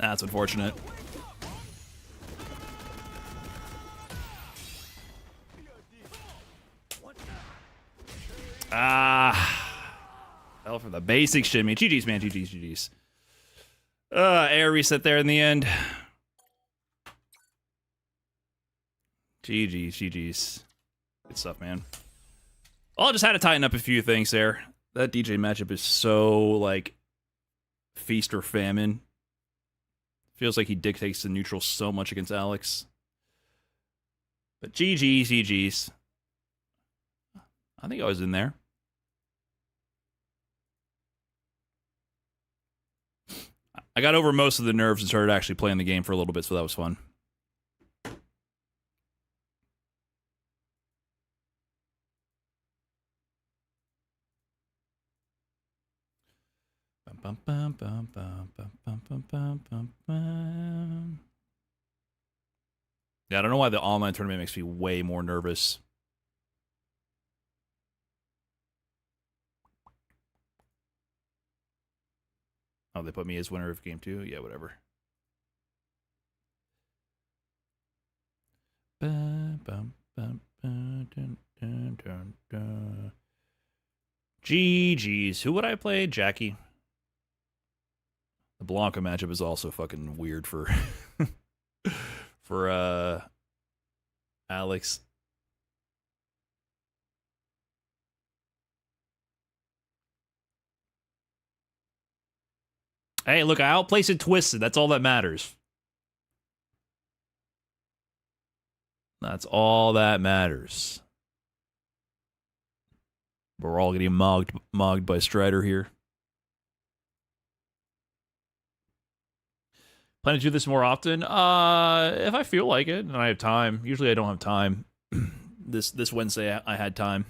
That's unfortunate. Fell for the basic shimmy. GG's, man. GG's. Air reset there in the end. GG's. Good stuff, man. I just had to tighten up a few things there. That DJ matchup is so, like, feast or famine. Feels like he dictates the neutral so much against Alex. But GG's. I think I was in there. I got over most of the nerves and started actually playing the game for a little bit, so that was fun. Yeah, I don't know why the online tournament makes me way more nervous. Oh, they put me as winner of game 2? Yeah, whatever. GG's. Who would I play? Jackie. The Blanca matchup is also fucking weird for for Alex. Hey, look, I outplaced it Twisted. That's all that matters. That's all that matters. We're all getting mogged by Strider here. Plan to do this more often? If I feel like it and I have time. Usually I don't have time. This Wednesday I had time.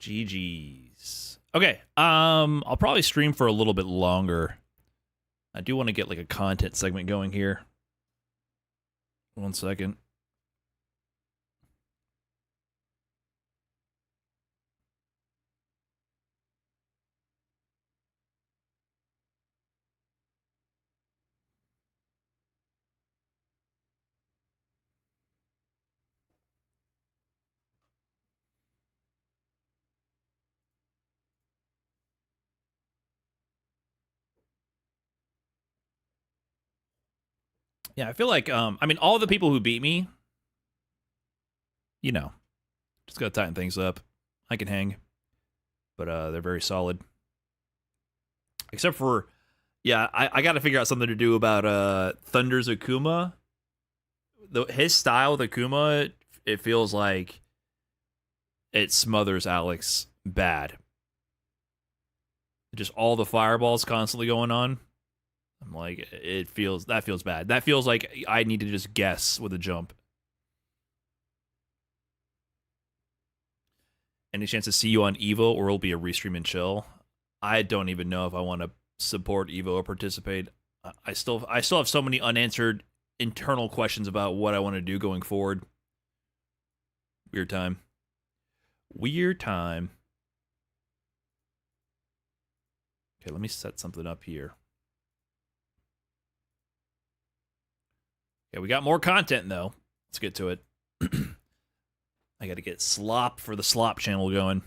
GG's. Okay, I'll probably stream for a little bit longer. I do want to get like a content segment going here. 1 second. Yeah, I feel like, I mean, all the people who beat me, you know, just gotta tighten things up. I can hang, but they're very solid. Except for, yeah, I gotta figure out something to do about Thunder's Akuma. His style with Akuma, it feels like it smothers Alex bad. Just all the fireballs constantly going on. I'm like, that feels bad. That feels like I need to just guess with a jump. Any chance to see you on Evo, or it'll be a restream and chill? I don't even know if I want to support Evo or participate. I still have so many unanswered internal questions about what I want to do going forward. Weird time. Weird time. Okay, let me set something up here. Yeah, we got more content, though. Let's get to it. I got to get Slop for the Slop channel going.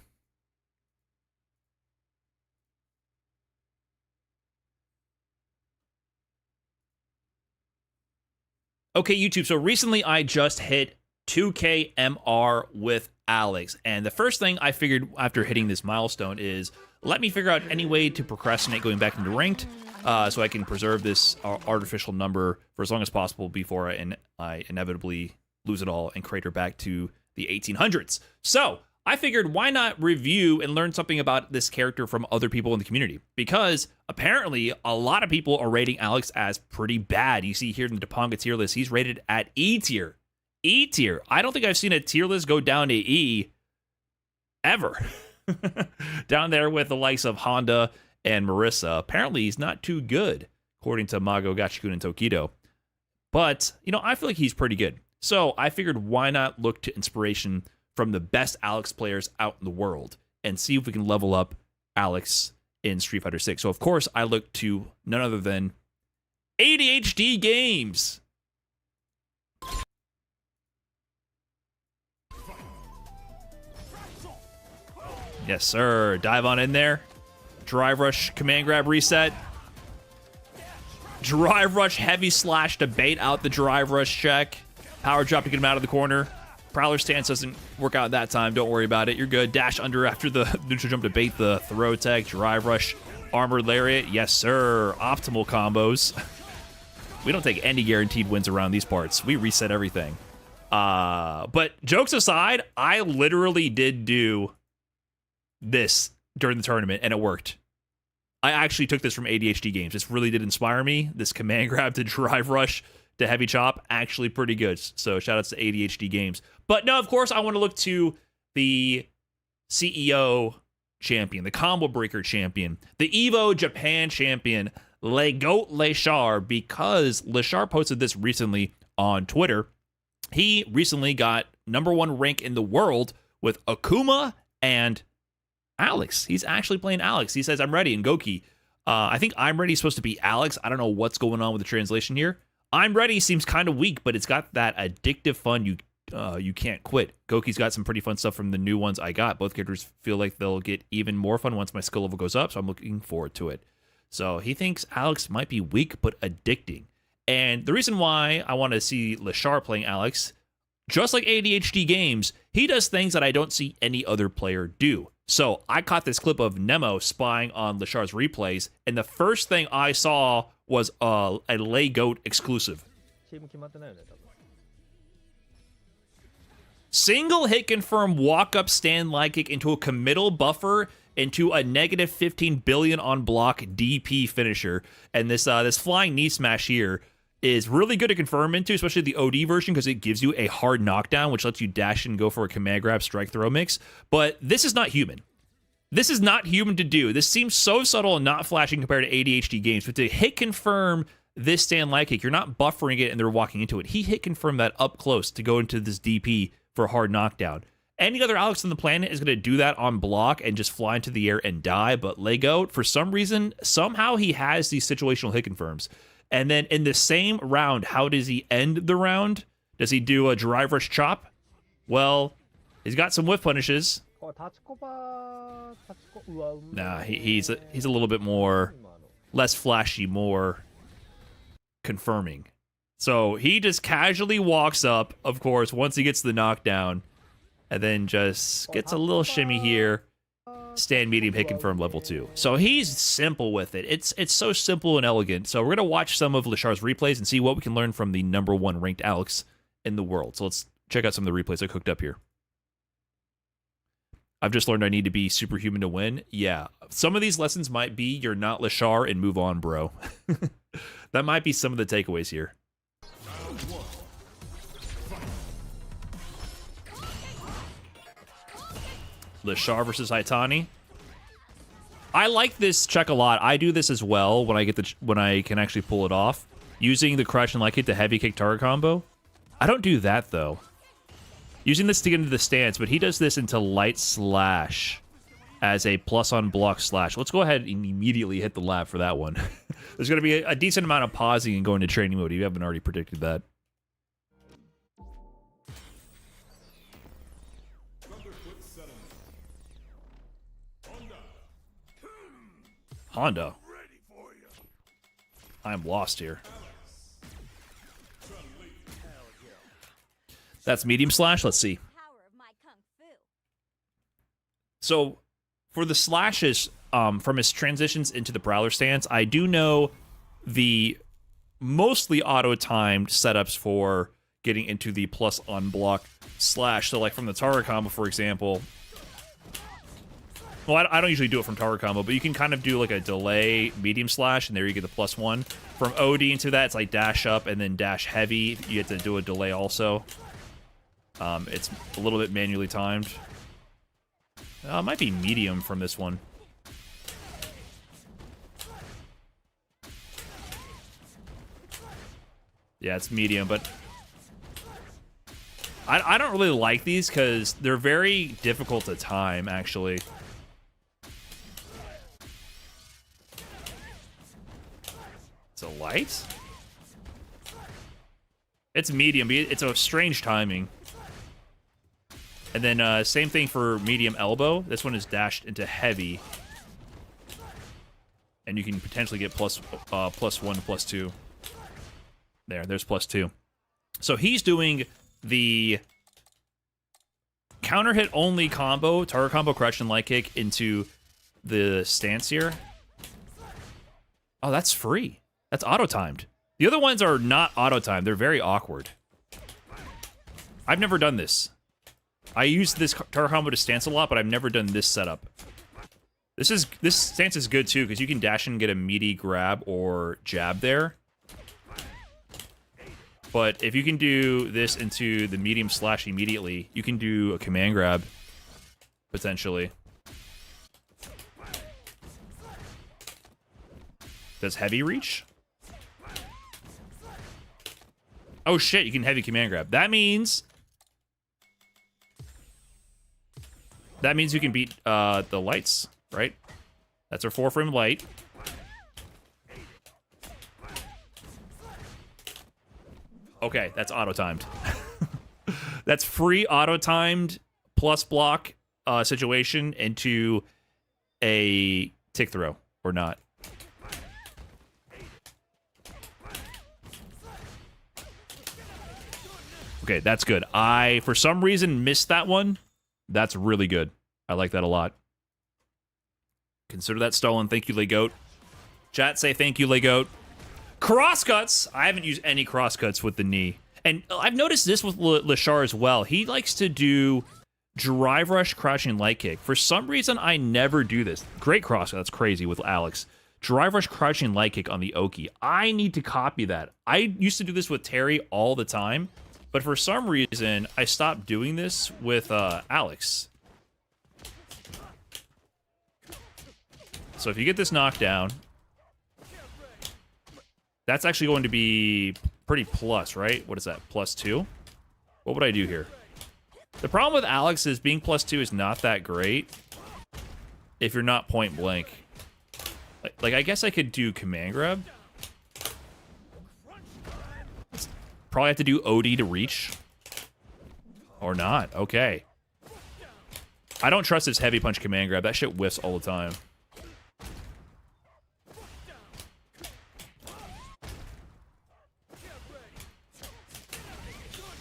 Okay, YouTube. So recently I just hit 2K MR with Alex. And the first thing I figured after hitting this milestone is, let me figure out any way to procrastinate going back into ranked. So I can preserve this artificial number for as long as possible before I inevitably lose it all and crater back to the 1800s. So I figured, why not review and learn something about this character from other people in the community? Because apparently a lot of people are rating Alex as pretty bad. You see here in the Topanga tier list, he's rated at E tier. E tier. I don't think I've seen a tier list go down to E ever. Down there with the likes of Honda and Marissa. Apparently he's not too good, according to Mago, Gachikun, and Tokido. But, you know, I feel like he's pretty good. So I figured, why not look to inspiration from the best Alex players out in the world and see if we can level up Alex in Street Fighter 6. So, of course, I look to none other than ADHD Games. Yes, sir. Dive on in there. Drive rush, command grab, reset. Drive rush, heavy slash to bait out the drive rush check. Power drop to get him out of the corner. Prowler stance doesn't work out that time. Don't worry about it. You're good. Dash under after the neutral jump to bait the throw tech. Drive rush, armored lariat. Yes, sir. Optimal combos. We don't take any guaranteed wins around these parts. We reset everything. But jokes aside, I literally did do this during the tournament, and it worked. I actually took this from ADHD Games. This really did inspire me. This command grab to drive rush to heavy chop, actually pretty good. So shout outs to ADHD Games. But no, of course, I want to look to the CEO champion, the combo breaker champion, the Evo Japan champion, Legoat Leshar, because Leshar posted this recently on Twitter. He recently got #1 rank in the world with Akuma and Alex. He's actually playing Alex. He says, I'm ready in Goki. I think I'm ready is supposed to be Alex. I don't know what's going on with the translation here. I'm ready seems kind of weak, but it's got that addictive fun you can't quit. Goki's got some pretty fun stuff from the new ones I got. Both characters feel like they'll get even more fun once my skill level goes up, so I'm looking forward to it. So he thinks Alex might be weak, but addicting. And the reason why I want to see Leshar playing Alex, just like ADHD Games, he does things that I don't see any other player do. So I caught this clip of Nemo spying on Leshar's replays, and the first thing I saw was a Legoat exclusive. Single hit confirm walk up stand lag kick into a committal buffer into a negative 15 billion on block DP finisher. And this flying knee smash here is really good to confirm into, especially the OD version, because it gives you a hard knockdown, which lets you dash and go for a command grab strike throw mix. But this is not human. This is not human to do. This seems so subtle and not flashing compared to ADHD Games. But to hit confirm this stand lag kick, you're not buffering it and they're walking into it. He hit confirm that up close to go into this DP for a hard knockdown. Any other Alex on the planet is going to do that on block and just fly into the air and die. But Legoat, for some reason, somehow he has these situational hit confirms. And then in the same round, how does he end the round? Does he do a drive rush chop? Well, he's got some whiff punishes. Nah, he's a little bit more, less flashy, more confirming. So he just casually walks up, of course, once he gets the knockdown, and then just gets a little shimmy here. Stand medium, hit confirm level 2. So he's simple with it. It's so simple and elegant. So we're going to watch some of Leshar's replays and see what we can learn from the #1 ranked Alex in the world. So let's check out some of the replays I cooked up here. I've just learned I need to be superhuman to win. Yeah, some of these lessons might be you're not Leshar and move on, bro. That might be some of the takeaways here. Leshar versus Haitani. I like this check a lot. I do this as well when I can actually pull it off. Using the crush and like hit to heavy kick target combo. I don't do that though. Using this to get into the stance, but he does this into light slash as a plus on block slash. Let's go ahead and immediately hit the lab for that one. There's going to be a decent amount of pausing and going to training mode. You haven't already predicted that. Honda. I'm lost here. That's medium slash. Let's see. So for the slashes, from his transitions into the Prowler stance, I do know the mostly auto-timed setups for getting into the plus on block slash. So like from the Tara combo, for example. Well, I don't usually do it from Tower combo, but you can kind of do like a delay medium slash, and there you get the +1. From OD into that, it's like dash up and then dash heavy. You have to do a delay also. It's a little bit manually timed. It might be medium from this one. Yeah, it's medium, but I don't really like these because they're very difficult to time, actually. It's a light? It's medium, but it's a strange timing. And then same thing for medium elbow. This one is dashed into heavy. And you can potentially get +1 to +2. There's +2. So he's doing the counter hit only combo, target combo, crush, and light kick into the stance here. Oh, that's free. That's auto-timed. The other ones are not auto-timed. They're very awkward. I've never done this. I use this target combo to stance a lot, but I've never done this setup. This stance is good too, because you can dash and get a meaty grab or jab there. But if you can do this into the medium slash immediately, you can do a command grab, potentially. Does heavy reach? Oh shit, you can heavy command grab. That means you can beat the lights, right? That's our 4-frame light. Okay, that's auto-timed. That's free auto-timed plus block situation into a tick throw, or not. Okay, that's good. I, for some reason, missed that one. That's really good. I like that a lot. Consider that stolen. Thank you, Legoat. Chat, say thank you, Legoat. Crosscuts. I haven't used any crosscuts with the knee. And I've noticed this with Lashar as well. He likes to do drive rush, crouching light kick. For some reason, I never do this. Great crosscut. That's crazy with Alex. Drive rush, crouching light kick on the Oki. I need to copy that. I used to do this with Terry all the time. But for some reason, I stopped doing this with Alex. So if you get this knockdown, that's actually going to be pretty plus, right? What is that, +2? What would I do here? The problem with Alex is being +2 is not that great if you're not point blank. Like I guess I could do command grab. Probably have to do OD to reach. Or not. Okay. I don't trust this heavy punch command grab. That shit whiffs all the time.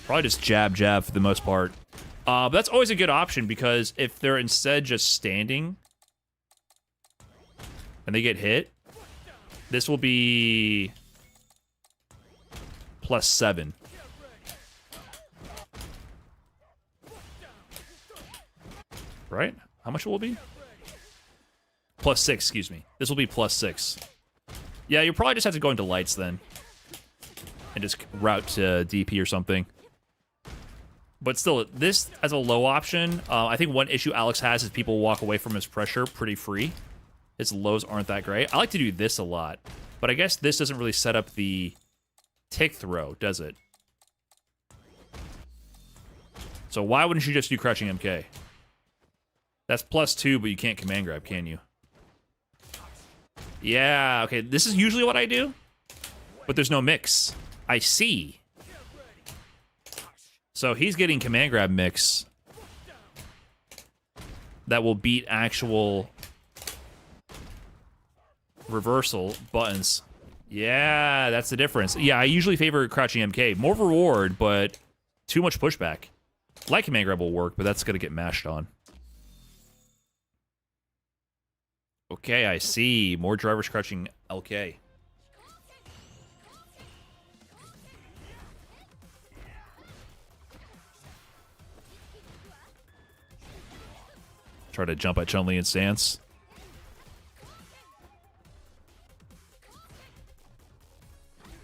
Probably just jab, jab for the most part. But that's always a good option because if they're instead just standing and they get hit, this will be +7. Right? How much will it be? +6, excuse me. This will be +6. Yeah, you'll probably just have to go into lights then. And just route to DP or something. But still, this as a low option, I think one issue Alex has is people walk away from his pressure pretty free. His lows aren't that great. I like to do this a lot. But I guess this doesn't really set up the tick throw, does it? So why wouldn't you just do crouching MK? That's +2, but you can't command grab, can you? Yeah, okay, this is usually what I do. But there's no mix. I see. So he's getting command grab mix that will beat actual reversal buttons. Yeah, that's the difference. Yeah, I usually favor crouching MK. More reward, but too much pushback. Light command grab will work, but that's going to get mashed on. Okay, I see. More drivers crouching LK. Try to jump at Chun-Li in stance.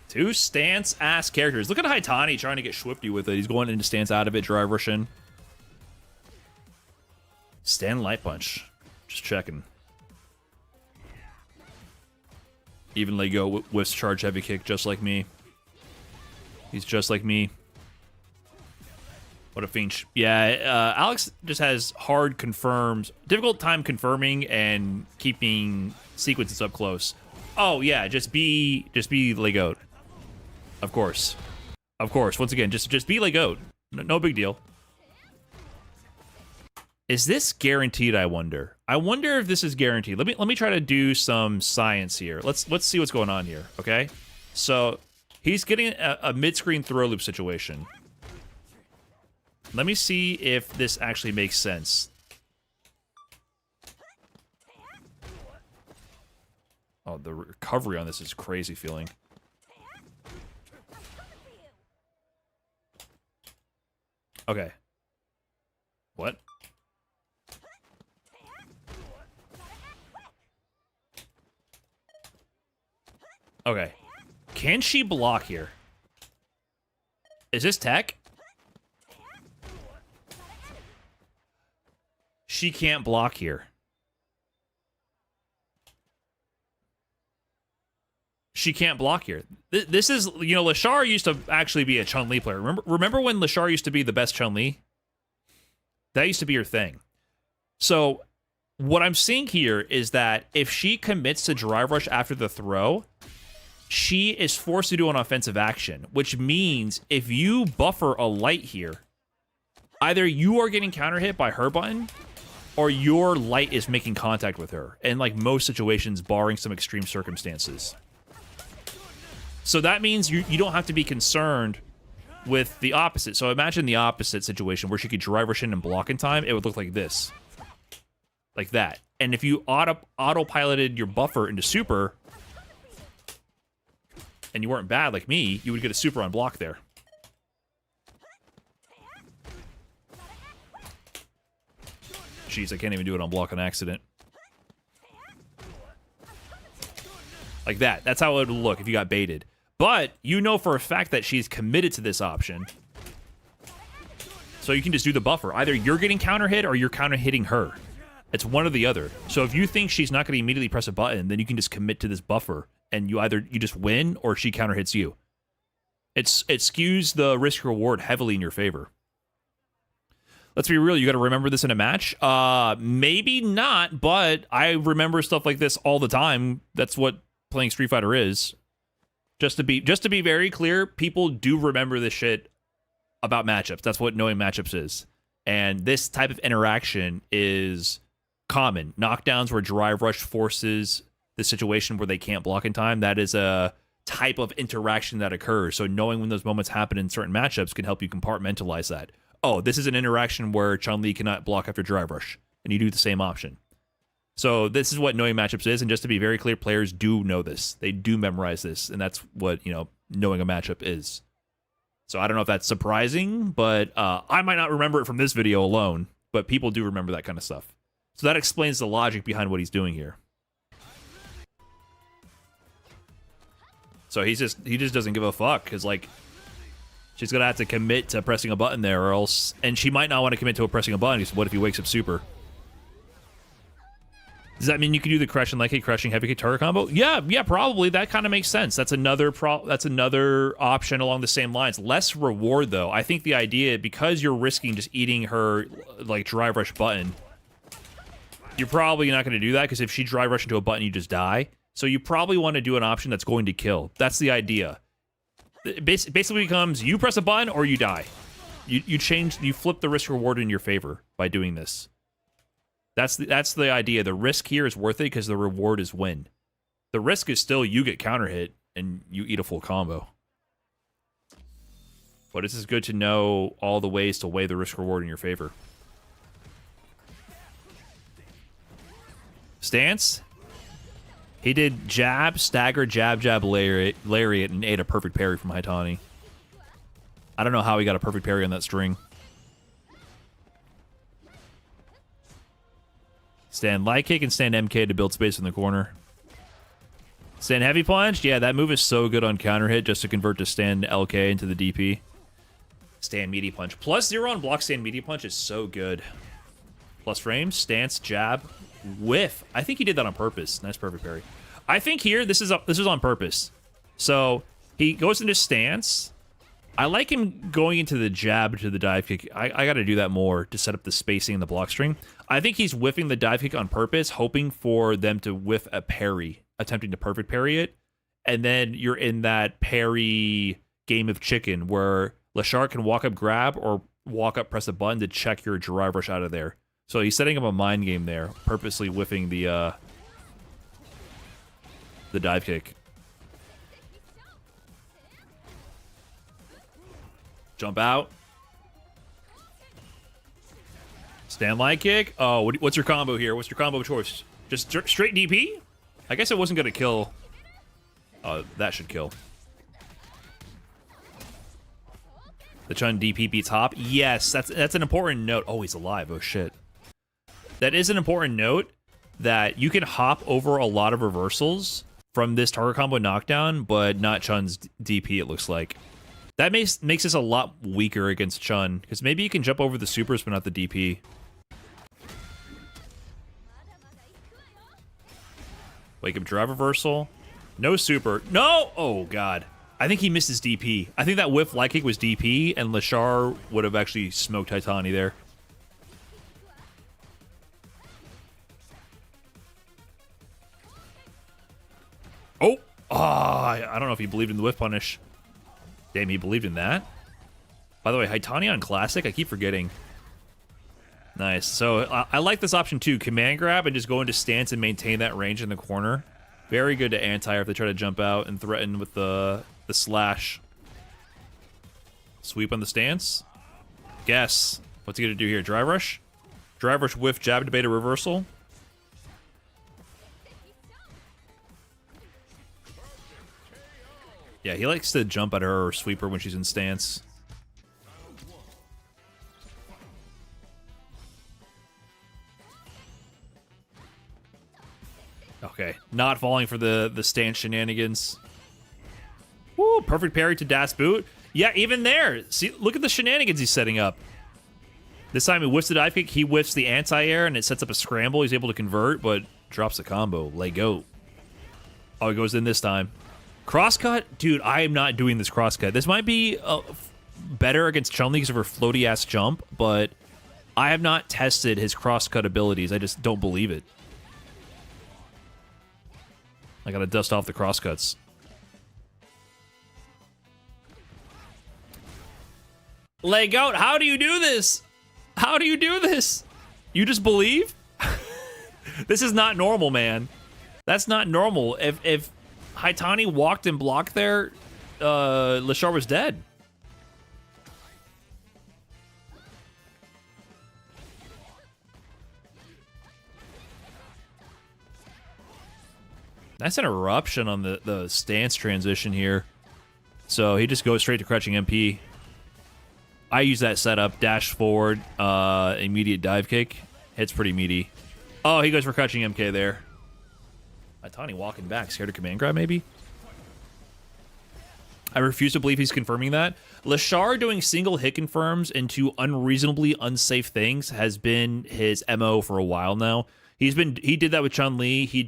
Two stance-ass characters. Look at Haitani trying to get Schwifty with it. He's going into stance out of it, drive rushing. Stand light punch. Just checking. Even Lego whiffs charge heavy kick just like me. He's just like me. What a finch. Yeah, Alex just has difficult time confirming and keeping sequences up close. Oh yeah, just be Legoat. Of course. Of course. Once again, just be Legoat. No big deal. Is this guaranteed, I wonder? I wonder if this is guaranteed. Let me try to do some science here. Let's see what's going on here, okay? So, he's getting a mid-screen throw loop situation. Let me see if this actually makes sense. Oh, the recovery on this is crazy feeling. Okay. What? Okay. Can she block here? Is this tech? She can't block here. She can't block here. This is, you know, Lashar used to actually be a Chun-Li player. Remember when Lashar used to be the best Chun-Li? That used to be her thing. So, what I'm seeing here is that if she commits to Drive Rush after the throw, she is forced to do an offensive action, which means if you buffer a light here, either you are getting counter hit by her button, or your light is making contact with her, in like most situations, barring some extreme circumstances. So that means you don't have to be concerned with the opposite. So imagine the opposite situation where she could Drive Rush in and block in time. It would look like this. Like that. And if you auto-piloted your buffer into super, and you weren't bad like me, you would get a super on block there. Jeez, I can't even do it on block on accident. Like that. That's how it would look if you got baited. But you know for a fact that she's committed to this option. So you can just do the buffer. Either you're getting counter hit or you're counter hitting her. It's one or the other. So if you think she's not going to immediately press a button, then you can just commit to this buffer. And you just win or she counter hits you. It skews the risk reward heavily in your favor. Let's be real, you got to remember this in a match. Maybe not, but I remember stuff like this all the time. That's what playing Street Fighter is. Just to be very clear, people do remember this shit about matchups. That's what knowing matchups is. And this type of interaction is common. Knockdowns where Drive Rush forces the situation where they can't block in time, that is a type of interaction that occurs. So knowing when those moments happen in certain matchups can help you compartmentalize that. Oh, this is an interaction where Chun-Li cannot block after Drive Rush, and you do the same option. So this is what knowing matchups is, and just to be very clear, players do know this. They do memorize this, and that's what, you know, knowing a matchup is. So I don't know if that's surprising, but I might not remember it from this video alone, but people do remember that kind of stuff. So that explains the logic behind what he's doing here. So he just doesn't give a fuck, because, like, she's going to have to commit to pressing a button there, or else... And she might not want to commit to pressing a button, because what if he wakes up super? Does that mean you can do the crushing like a crushing heavy kick turret combo? Yeah, probably. That kind of makes sense. That's another option along the same lines. Less reward, though. I think the idea, because you're risking just eating her, like, Drive Rush button, you're probably not going to do that, because if she Drive Rush into a button, you just die. So you probably want to do an option that's going to kill. That's the idea. It basically becomes you press a button or you die. You flip the risk reward in your favor by doing this. That's the idea. The risk here is worth it because the reward is win. The risk is still you get counter hit and you eat a full combo. But this is good to know all the ways to weigh the risk reward in your favor. Stance. He did jab, stagger, jab, lariat, and ate a perfect parry from Haitani. I don't know how he got a perfect parry on that string. Stand light kick and stand MK to build space in the corner. Stand heavy punch. Yeah, that move is so good on counter hit just to convert to stand LK into the DP. Stand meaty punch. +0 on block stand meaty punch is so good. Plus frames, stance, jab, whiff. I think he did that on purpose. Nice perfect parry. I think here this is on purpose. So he goes into stance, I like him going into the jab to the dive kick. I got to do that more to set up the spacing in the block string. I think he's whiffing the dive kick on purpose, hoping for them to whiff a parry, attempting to perfect parry it. And then you're in that parry game of chicken where Lashard can walk up, grab, or walk up, press a button to check your drive rush out of there. So he's setting up a mind game there, purposely whiffing the dive kick. Jump out. Stand light kick. Oh, what's your combo here? What's your combo choice? Just straight DP? I guess it wasn't going to kill. That should kill. The Chun DP beats Hop. Yes, that's an important note. Oh, he's alive. Oh, shit. That is an important note that you can hop over a lot of reversals from this target combo knockdown, but not Chun's DP, it looks like. That makes us a lot weaker against Chun, because maybe you can jump over the supers, but not the DP. Wake up drive reversal. No super. No! Oh, God. I think he missed his DP. I think that whiff light kick was DP, and Lashard would have actually smoked Titani there. Oh! I don't know if he believed in the whiff punish. Damn, he believed in that. By the way, Haitani on Classic, I keep forgetting. Nice. So I like this option too. Command grab and just go into stance and maintain that range in the corner. Very good to anti-air if they try to jump out and threaten with the slash. Sweep on the stance. Guess. What's he going to do here? Drive rush? Drive rush whiff, jab to beta reversal. Yeah, he likes to jump at her or sweep her when she's in stance. Okay, not falling for the stance shenanigans. Woo, perfect parry to Das boot. Yeah, even there. See, look at the shenanigans he's setting up. This time he whiffs the dive kick, he whiffs the anti-air, and it sets up a scramble. He's able to convert, but drops the combo. Let go. Oh, he goes in this time. Crosscut? Dude, I am not doing this crosscut. This might be better against Chun-Li because of her floaty-ass jump, but I have not tested his crosscut abilities. I just don't believe it. I gotta dust off the crosscuts. Leg out, how do you do this? How do you do this? You just believe? This is not normal, man. That's not normal. If Haitani walked and blocked there, Lashard was dead. Nice interruption on the stance transition here. So he just goes straight to crouching MP. I use that setup, dash forward, immediate dive kick. Hits pretty meaty. Oh, he goes for crouching MK there. Haitani walking back, scared of command grab, maybe? I refuse to believe he's confirming that. Lashard doing single hit confirms into unreasonably unsafe things has been his MO for a while now. He did that with Chun-Li. He's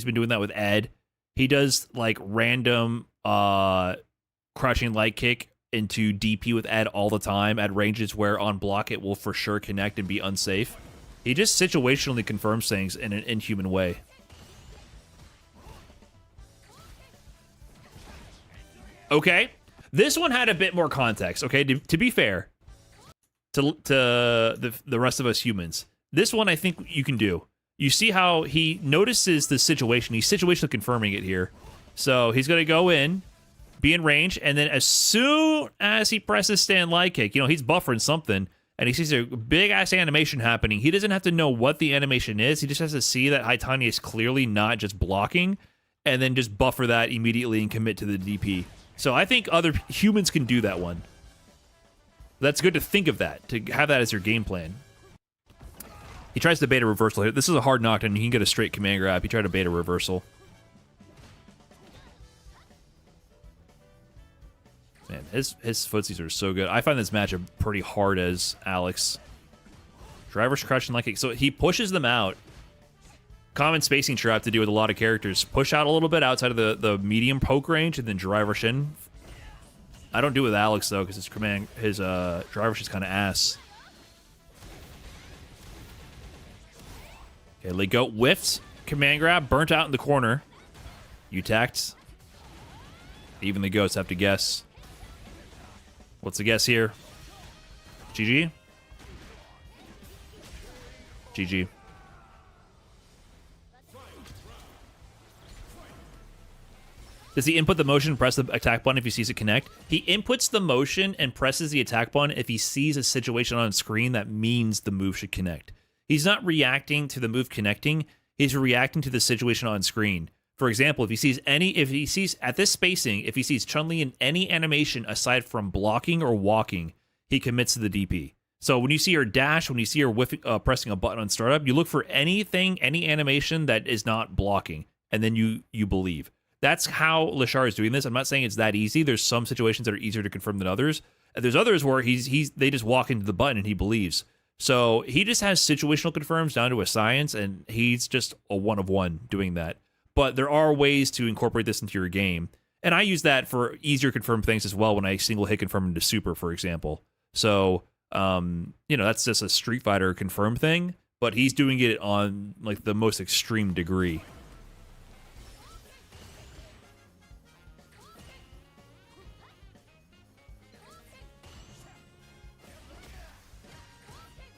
been doing that with Ed. He does like random crouching light kick into DP with Ed all the time at ranges where on block it will for sure connect and be unsafe. He just situationally confirms things in an inhuman way. Okay, this one had a bit more context. Okay, to be fair to the rest of us humans, this one I think you can do. You see how he notices the situation. He's situationally confirming it here. So he's going to go in, be in range, and then as soon as he presses stand light kick, he's buffering something, and he sees a big-ass animation happening. He doesn't have to know what the animation is. He just has to see that Haitani is clearly not just blocking, and then just buffer that immediately and commit to the DP. So I think other humans can do that one. That's good to think of that, to have that as your game plan. He tries to beta reversal here. This is a hard knockdown. You can get a straight command grab. He tried to beta reversal. Man, his footsies are so good. I find this matchup pretty hard as Alex. Driver's crouching like it. So he pushes them out. Common spacing trap to do with a lot of characters. Push out a little bit outside of the medium poke range and then drive rush in. I don't do it with Alex though, because his driver is kind of ass. Okay, leg goat whiffed. Command grab, burnt out in the corner. You tacked. Even the goats have to guess. What's the guess here? GG? GG. Does he input the motion and press the attack button if he sees it connect? He inputs the motion and presses the attack button if he sees a situation on screen that means the move should connect. He's not reacting to the move connecting. He's reacting to the situation on screen. For example, if he sees at this spacing, if he sees Chun-Li in any animation aside from blocking or walking, he commits to the DP. So when you see her dash, when you see her pressing a button on startup, you look for anything, any animation that is not blocking, and then you believe. That's how Lashar is doing this. I'm not saying it's that easy. There's some situations that are easier to confirm than others. And there's others where they just walk into the button and he believes. So he just has situational confirms down to a science, and he's just a one of one doing that. But there are ways to incorporate this into your game. And I use that for easier confirm things as well when I single hit confirm into super, for example. So, that's just a Street Fighter confirm thing, but he's doing it on like the most extreme degree.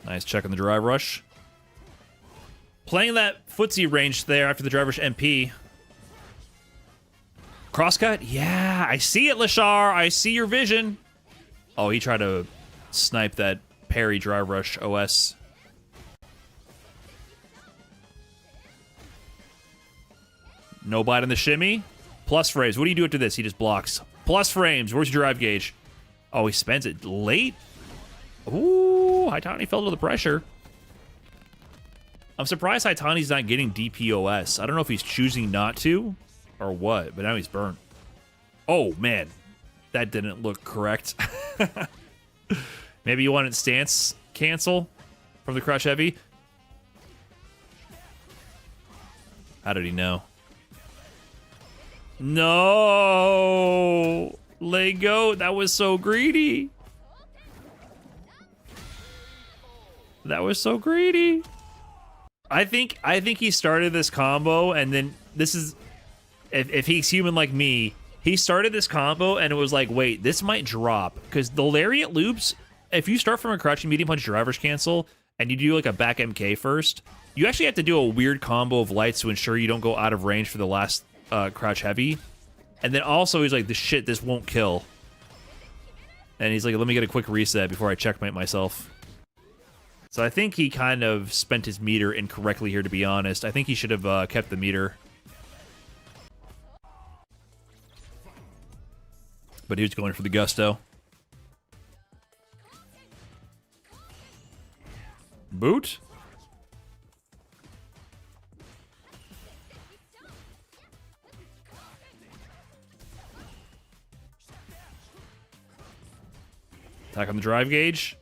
Nice check on the drive rush. Playing that footsie range there after the drive rush MP. Crosscut? Yeah, I see it, Lashar. I see your vision. Oh, he tried to snipe that parry drive rush OS. No bite on the shimmy. Plus frames. What do you do after this? He just blocks. Plus frames. Where's your drive gauge? Oh, he spends it late. Ooh, Haitani fell to the pressure. I'm surprised Haitani's not getting DPOS. I don't know if he's choosing not to or what, but now he's burnt. Oh, man. That didn't look correct. Maybe you wanted stance cancel from the crush heavy. How did he know? No! Lego, that was so greedy. That was so greedy. I think he started this combo, and then this is if he's human like me, he started this combo and it was like, wait, this might drop, because the lariat loops, if you start from a crouching medium punch driver's cancel and you do like a back MK first, you actually have to do a weird combo of lights to ensure you don't go out of range for the last crouch heavy. And then also he's like, this won't kill. And he's like, let me get a quick reset before I checkmate myself. So I think he kind of spent his meter incorrectly here, to be honest. I think he should have kept the meter. But he was going for the gusto. Boot? Attack on the drive gauge.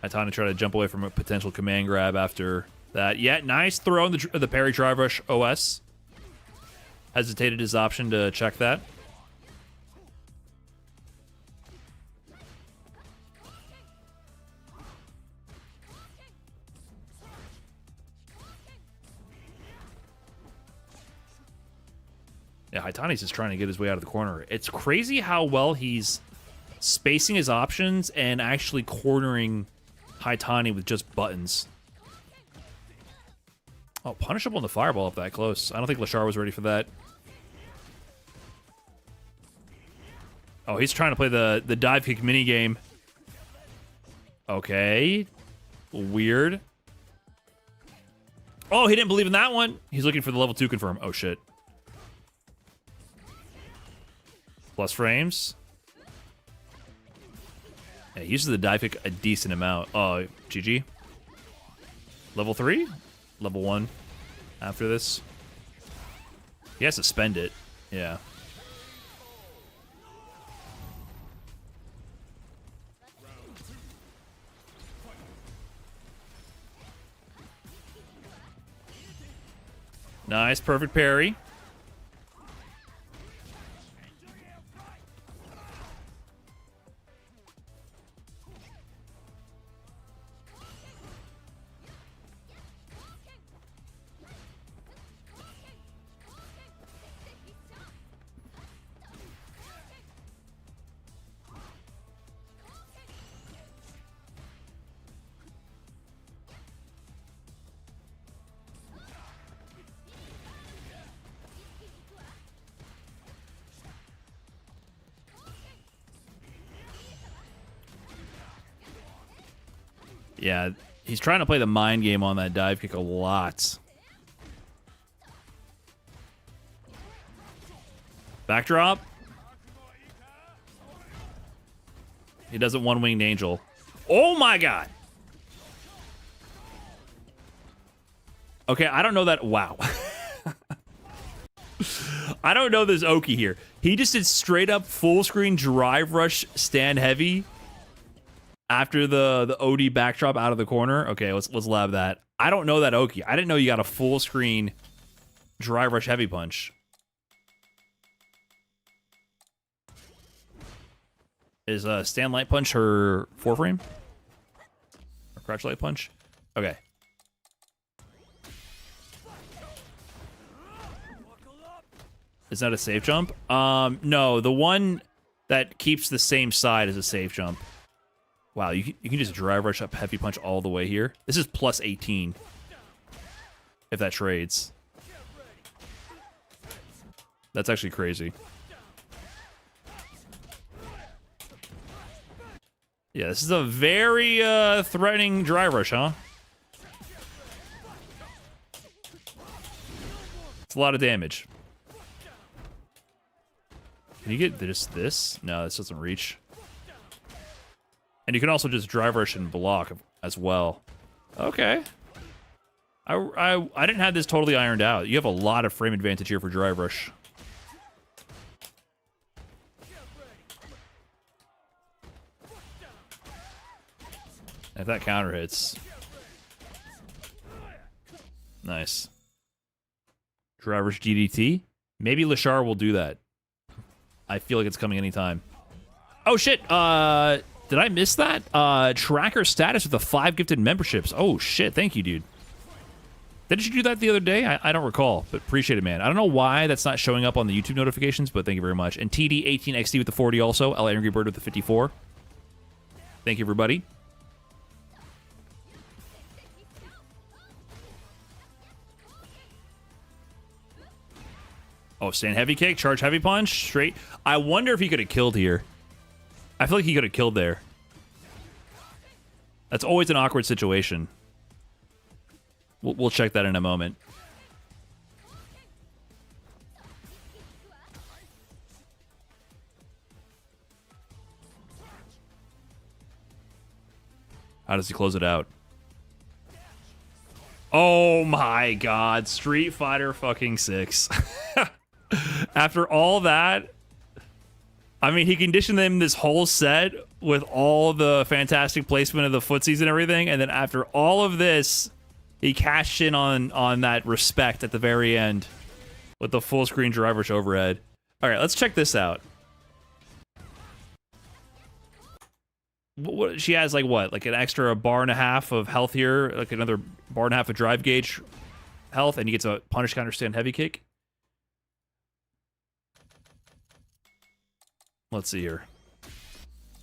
Haitani tried to jump away from a potential command grab after that. Yeah, nice throw in the parry drive rush OS. Hesitated his option to check that. Yeah, Haitani's just trying to get his way out of the corner. It's crazy how well he's spacing his options and actually cornering Haitani with just buttons. Oh, punishable in the fireball up that close. I don't think Lashar was ready for that. Oh, he's trying to play the dive kick minigame. Okay. Weird. Oh, he didn't believe in that one. He's looking for the level 2 confirm. Oh, shit. Plus frames. Yeah, he uses the dive kick a decent amount. Oh, GG. Level 3? Level 1 after this. He has to spend it. Yeah. Nice, perfect parry. Yeah, he's trying to play the mind game on that dive kick a lot. Backdrop. He doesn't one-winged angel. Oh my god! Okay, I don't know that. Wow. I don't know this Oki here. He just did straight up full screen drive rush stand heavy after the OD backdrop out of the corner. Okay, let's lab that. I don't know that Oki. I didn't know you got a full screen drive rush heavy punch. Is stand light punch her 4-frame? Or crouch light punch? Okay. Is that a safe jump? No, the one that keeps the same side is a safe jump. Wow, you can just drive rush up heavy punch all the way here. This is plus 18. If that trades. That's actually crazy. Yeah, this is a very threatening drive rush, huh? It's a lot of damage. Can you get just this? No, this doesn't reach. And you can also just drive rush and block as well. Okay. I didn't have this totally ironed out. You have a lot of frame advantage here for drive rush. If that counter hits. Nice. Drive rush GDT? Maybe Lashar will do that. I feel like it's coming anytime. Oh shit, did I miss that? Tracker status with the 5 gifted memberships. Oh shit, thank you, dude. Didn't you do that the other day? I don't recall, but appreciate it, man. I don't know why that's not showing up on the YouTube notifications, but thank you very much. And TD18XD with the 40 also. L Angry Bird with the 54. Thank you, everybody. Oh, stand heavy kick, charge heavy punch, straight. I wonder if he could have killed here. I feel like he could have killed there. That's always an awkward situation. We'll check that in a moment. How does he close it out? Oh my god, Street Fighter fucking 6. After all that, I mean, he conditioned them this whole set with all the fantastic placement of the footsies and everything, and then after all of this, he cashed in on that respect at the very end with the full screen drive rush overhead. All right, let's check this out. What she has, like what? Like an extra bar and a half of health here, like another bar and a half of drive gauge health, and he gets a punish counter stand heavy kick. Let's see here.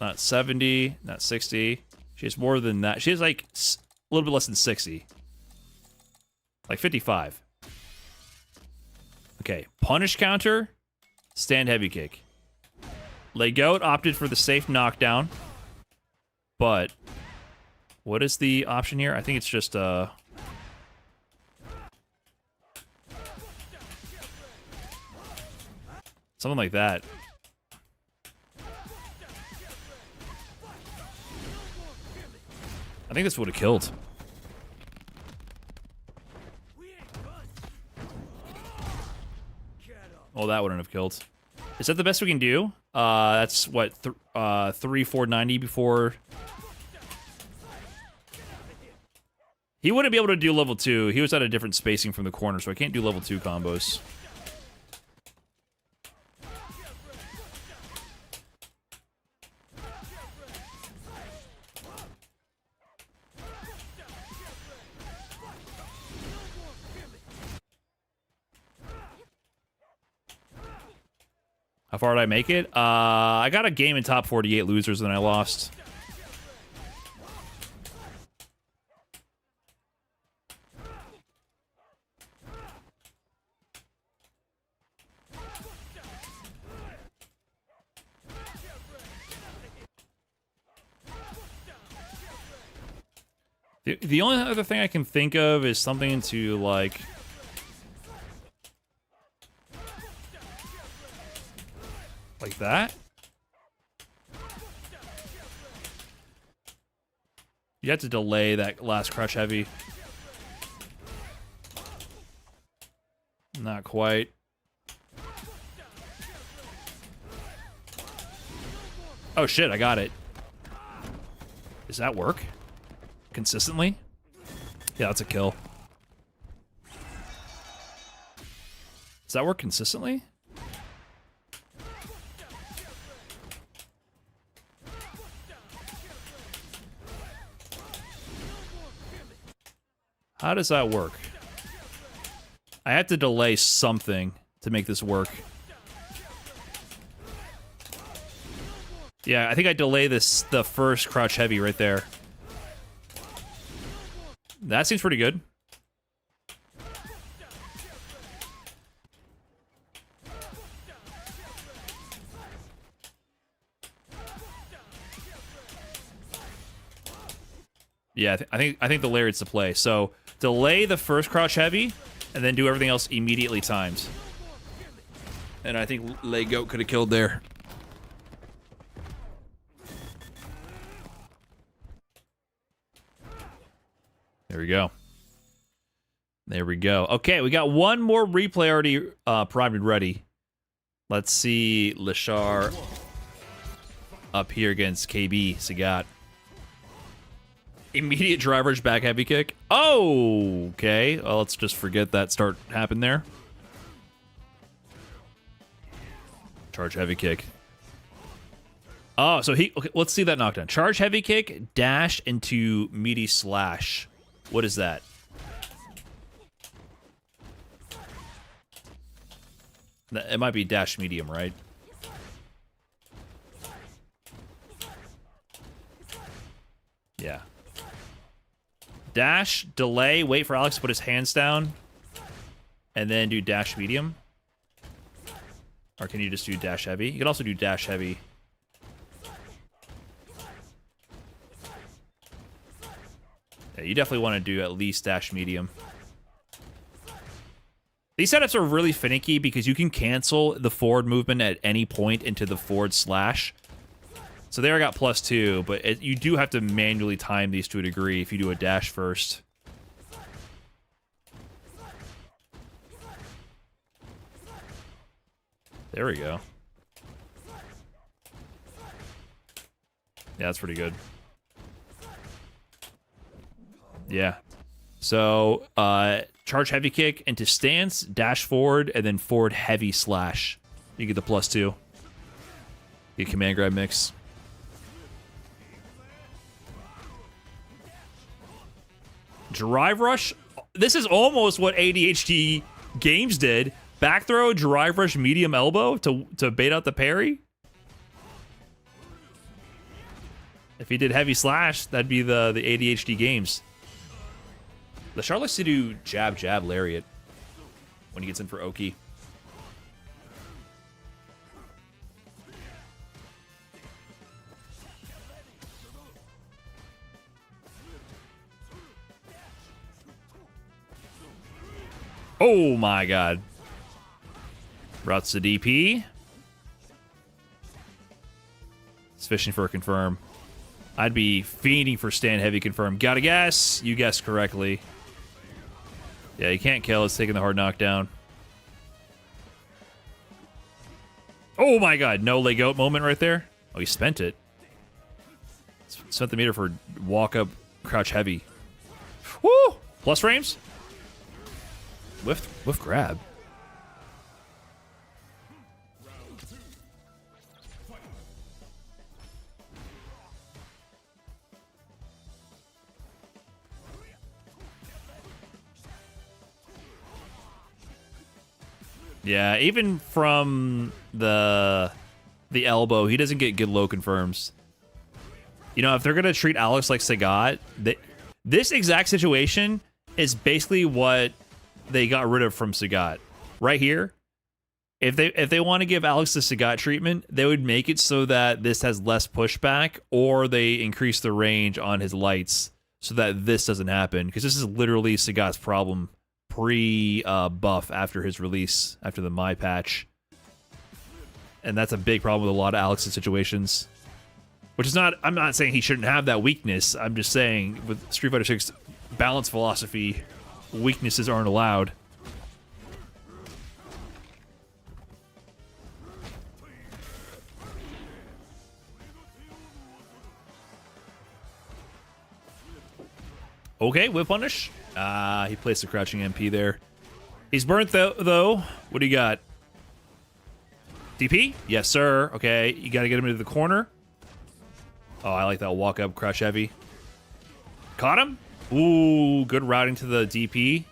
Not 70, not 60. She has more than that. She has like a little bit less than 60. Like 55. Okay, punish counter, stand heavy kick. Legout opted for the safe knockdown. But what is the option here? I think it's just something like that. I think this would have killed. Oh, that wouldn't have killed. Is that the best we can do? That's what 3,490 before. He wouldn't be able to do level 2. He was at a different spacing from the corner, so I can't do level 2 combos. How far did I make it? I got a game in top 48 losers, and then I lost. The only other thing I can think of is something to like. Like that? You have to delay that last crush heavy. Not quite. Oh shit, I got it. Does that work? Consistently? Yeah, that's a kill. Does that work consistently? How does that work? I have to delay something to make this work. Yeah, I think I delay the first crouch heavy right there. That seems pretty good. Yeah, I think the lariat's the play. So delay the first crouch heavy, and then do everything else immediately timed. And I think leg goat could have killed there. There we go. There we go. Okay, we got one more replay already primed and ready. Let's see Lashar up here against KB Sagat. Immediate driver's back heavy kick. Oh, okay. Well, let's just forget that start happened there. Charge heavy kick. Oh, so he... Okay, let's see that knockdown. Charge heavy kick, dash into meaty slash. What is that? It might be dash medium, right? Yeah. Dash, delay, wait for Alex to put his hands down, and then do dash medium. Or can you just do dash heavy? You can also do dash heavy. Yeah, you definitely want to do at least dash medium. These setups are really finicky because you can cancel the forward movement at any point into the forward slash. So there I got +2, but you do have to manually time these to a degree if you do a dash first. There we go. Yeah, that's pretty good. Yeah. So, charge heavy kick into stance, dash forward, and then forward heavy slash. You get the +2. Get command grab mix. Drive rush. This is almost what ADHD games did. Back throw, drive rush, medium elbow to bait out the parry. If he did heavy slash, that'd be the ADHD games. Lashar likes to do jab, jab, lariat when he gets in for Oki. Oh my god. Routes to DP. It's fishing for a confirm. I'd be fiending for stand heavy confirm. Gotta guess. You guessed correctly. Yeah, you can't kill. It's taking the hard knockdown. Oh my god. No leg out moment right there. Oh, he spent it. Spent the meter for walk up, crouch heavy. Woo! Plus frames. Whiff grab. Yeah, even from the elbow, he doesn't get good low confirms. You know, if they're gonna treat Alex like Sagat, this exact situation is basically what they got rid of from Sagat. Right here, if they want to give Alex the Sagat treatment, they would make it so that this has less pushback, or they increase the range on his lights so that this doesn't happen, because this is literally Sagat's problem pre-buff after his release, after the My patch. And that's a big problem with a lot of Alex's situations. Which is not, I'm not saying he shouldn't have that weakness. I'm just saying with Street Fighter 6 balance philosophy, weaknesses aren't allowed. Okay, whip punish. He placed the crouching MP there. He's burnt though. What do you got? DP? Yes, sir. Okay, you got to get him into the corner. Oh, I like that walk up, crouch heavy. Caught him. Ooh, good routing to the DP.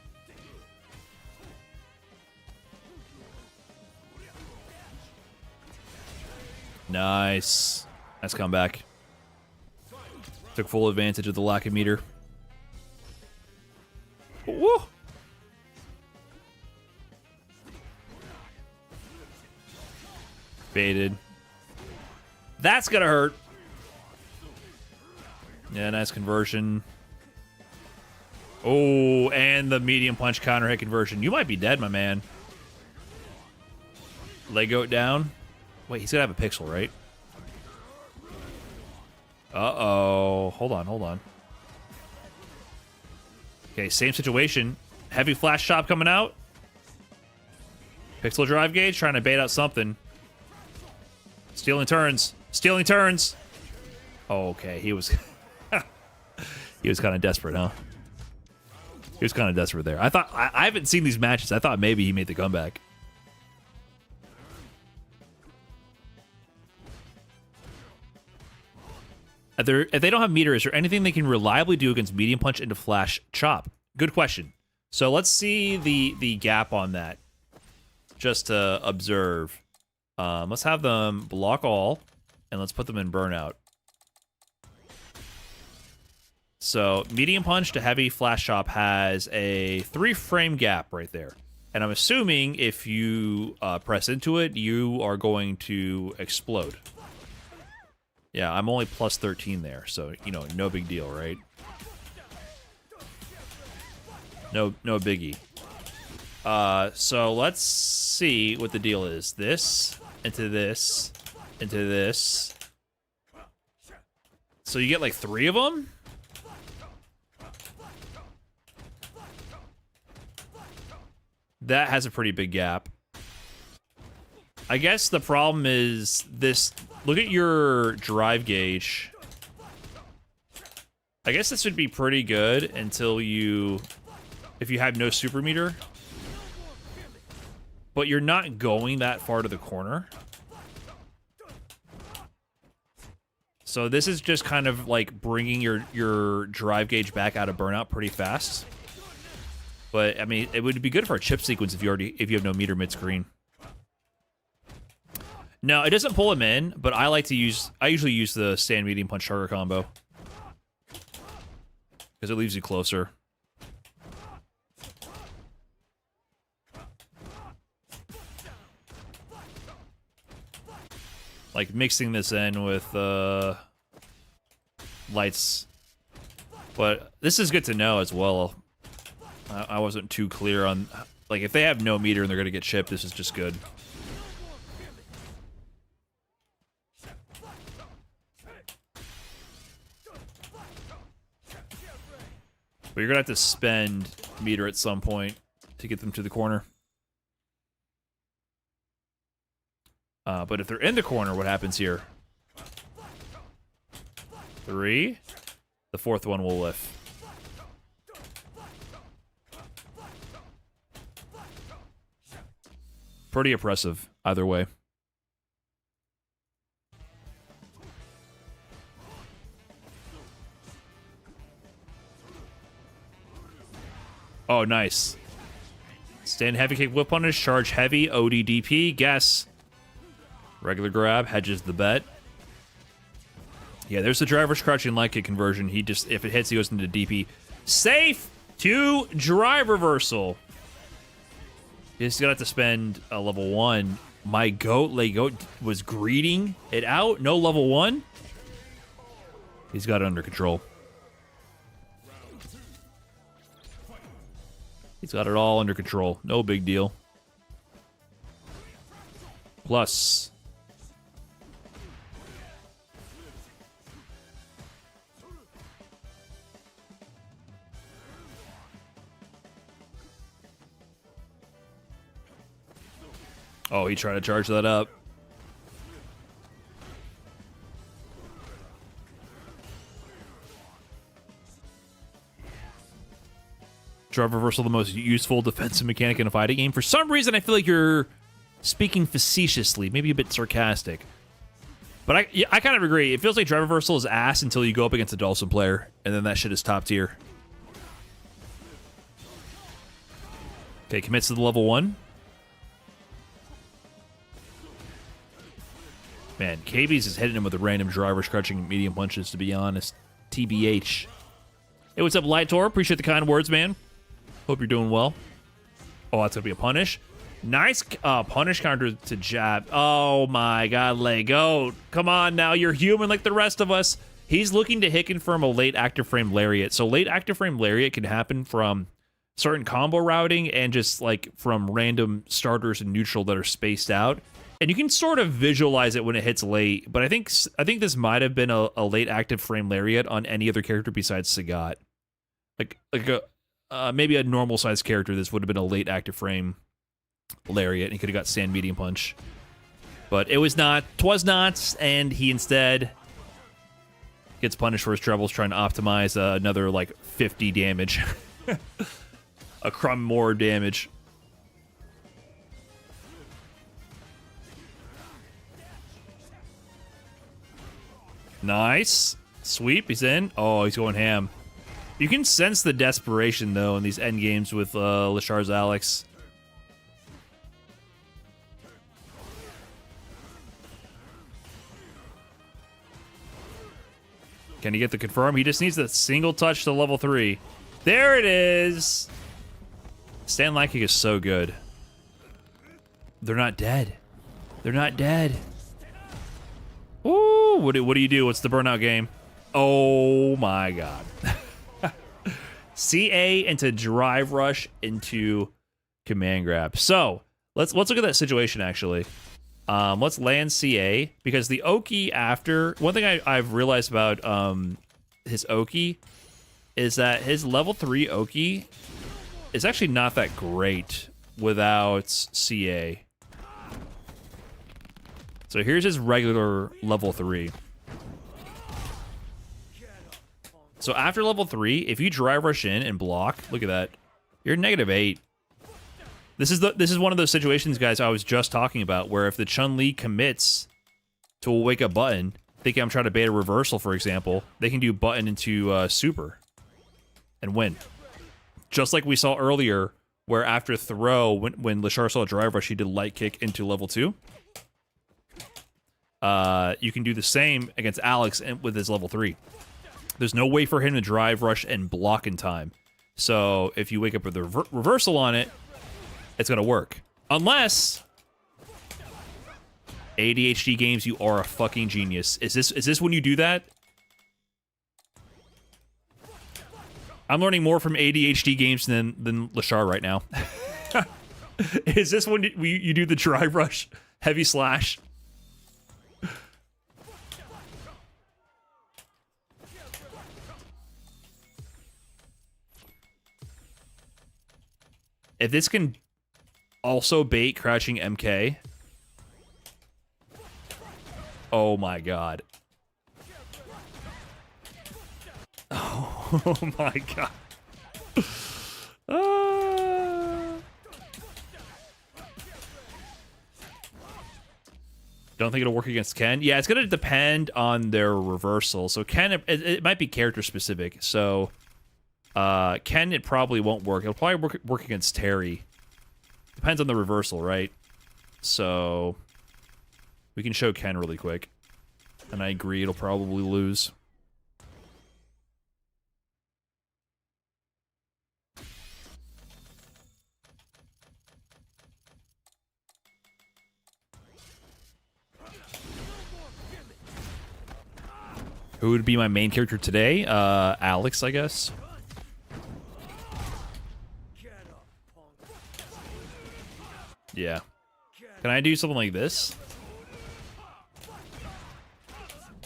Nice. Nice comeback. Took full advantage of the lack of meter. Woo! Baited. That's gonna hurt. Yeah, nice conversion. Oh, and the medium punch counter hit conversion. You might be dead, my man. Leg goat down. Wait, he's gonna have a pixel, right? Uh-oh. Hold on, hold on. Okay, same situation. Heavy flash chop coming out. Pixel drive gauge trying to bait out something. Stealing turns. Stealing turns. Oh, okay, he was he was kind of desperate, huh? He was kind of desperate there. I thought I haven't seen these matches. I thought maybe he made the comeback. If they don't have meter, is there anything they can reliably do against medium punch into flash chop? Good question. So let's see the gap on that, just to observe. Let's have them block all, and let's put them in burnout. So medium punch to heavy flash chop has a 3-frame gap right there. And I'm assuming if you press into it, you are going to explode. Yeah, I'm only plus 13 there, so, you know, no big deal, right? No biggie. So let's see what the deal is. This, into this, into this. So you get like 3 of them? That has a pretty big gap. I guess the problem is this. Look at your drive gauge. I guess this would be pretty good until you, if you have no super meter. But you're not going that far to the corner. So this is just kind of like bringing your drive gauge back out of burnout pretty fast. But I mean, it would be good for a chip sequence if you have no meter mid screen. No, it doesn't pull him in, but I usually use the stand medium punch target combo because it leaves you closer. Like mixing this in with lights, but this is good to know as well. I wasn't too clear on, like, if they have no meter and they're gonna get chipped, this is just good. But you're gonna have to spend meter at some point to get them to the corner. But if they're in the corner, what happens here? 3. The 4th one will lift. Pretty oppressive, either way. Oh, nice. Stand heavy kick whip punish, charge heavy, ODDP, guess. Regular grab, hedges the bet. Yeah, there's the driver's crouching light kick conversion. He just, if it hits, he goes into DP. Safe to drive reversal. He's gonna have to spend a level 1. My goat, Lay Goat, was greeting it out. No level 1. He's got it under control. He's got it all under control. No big deal. Plus. Oh, he tried to charge that up. Drive reversal, the most useful defensive mechanic in a fighting game. For some reason, I feel like you're speaking facetiously, maybe a bit sarcastic. But I kind of agree. It feels like drive reversal is ass until you go up against a Dawson player, and then that shit is top tier. Okay, commits to the level 1. Man, KB's is hitting him with a random driver scratching medium punches, to be honest. TBH. Hey, what's up, Lightor? Appreciate the kind words, man. Hope you're doing well. Oh, that's going to be a punish. Nice punish counter to jab. Oh, my God, Lego. Come on now. You're human like the rest of us. He's looking to hit confirm a late active frame lariat. So late active frame lariat can happen from certain combo routing and just like from random starters and neutral that are spaced out. And you can sort of visualize it when it hits late, but I think this might have been a late active frame lariat on any other character besides Sagat. Like maybe a normal sized character, this would have been a late active frame lariat, and he could have got sand medium punch. But it was not, and he instead gets punished for his troubles trying to optimize another like 50 damage. A crumb more damage. Nice. Sweep, he's in. Oh, he's going ham. You can sense the desperation, though, in these end games with Lashar's Alex. Can he get the confirm? He just needs a single touch to level 3. There it is. Stand Light Kick is so good. They're not dead. They're not dead. Ooh, what do you do? What's the burnout game? Oh my God. CA into drive rush into command grab. So let's look at that situation actually. Let's land CA because the Oki after one thing I've realized about his Oki is that his level 3 Oki is actually not that great without CA. So here's his regular level 3. So after level 3, if you drive rush in and block, look at that, you're -8. This is one of those situations, guys, I was just talking about, where if the Chun-Li commits to a wake up button, thinking I'm trying to bait a reversal, for example, they can do button into super and win. Just like we saw earlier, where after throw, when Lashar saw a drive rush, he did light kick into level 2. You can do the same against Alex with his level 3. There's no way for him to drive rush and block in time. So if you wake up with a reversal on it, it's gonna work. Unless ADHD games, you are a fucking genius. Is this when you do that? I'm learning more from ADHD games than Lashar right now. Is this when you do the drive rush heavy slash? If this can also bait crouching MK. Oh my God. Oh my God. Don't think it'll work against Ken. Yeah, it's going to depend on their reversal. So Ken, it might be character specific. So Ken, it probably won't work. It'll probably work against Terry. Depends on the reversal, right? So we can show Ken really quick. And I agree, it'll probably lose. Who would be my main character today? Alex, I guess. Yeah. Can I do something like this?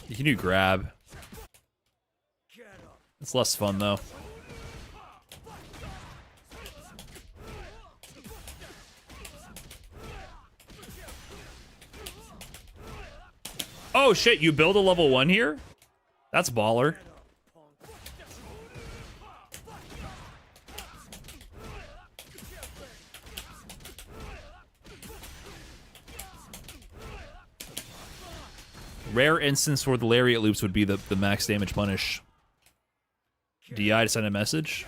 You can do grab. It's less fun, though. Oh, shit. You build a level 1 here? That's baller. Rare instance where the lariat loops would be the max damage punish. DI to send a message.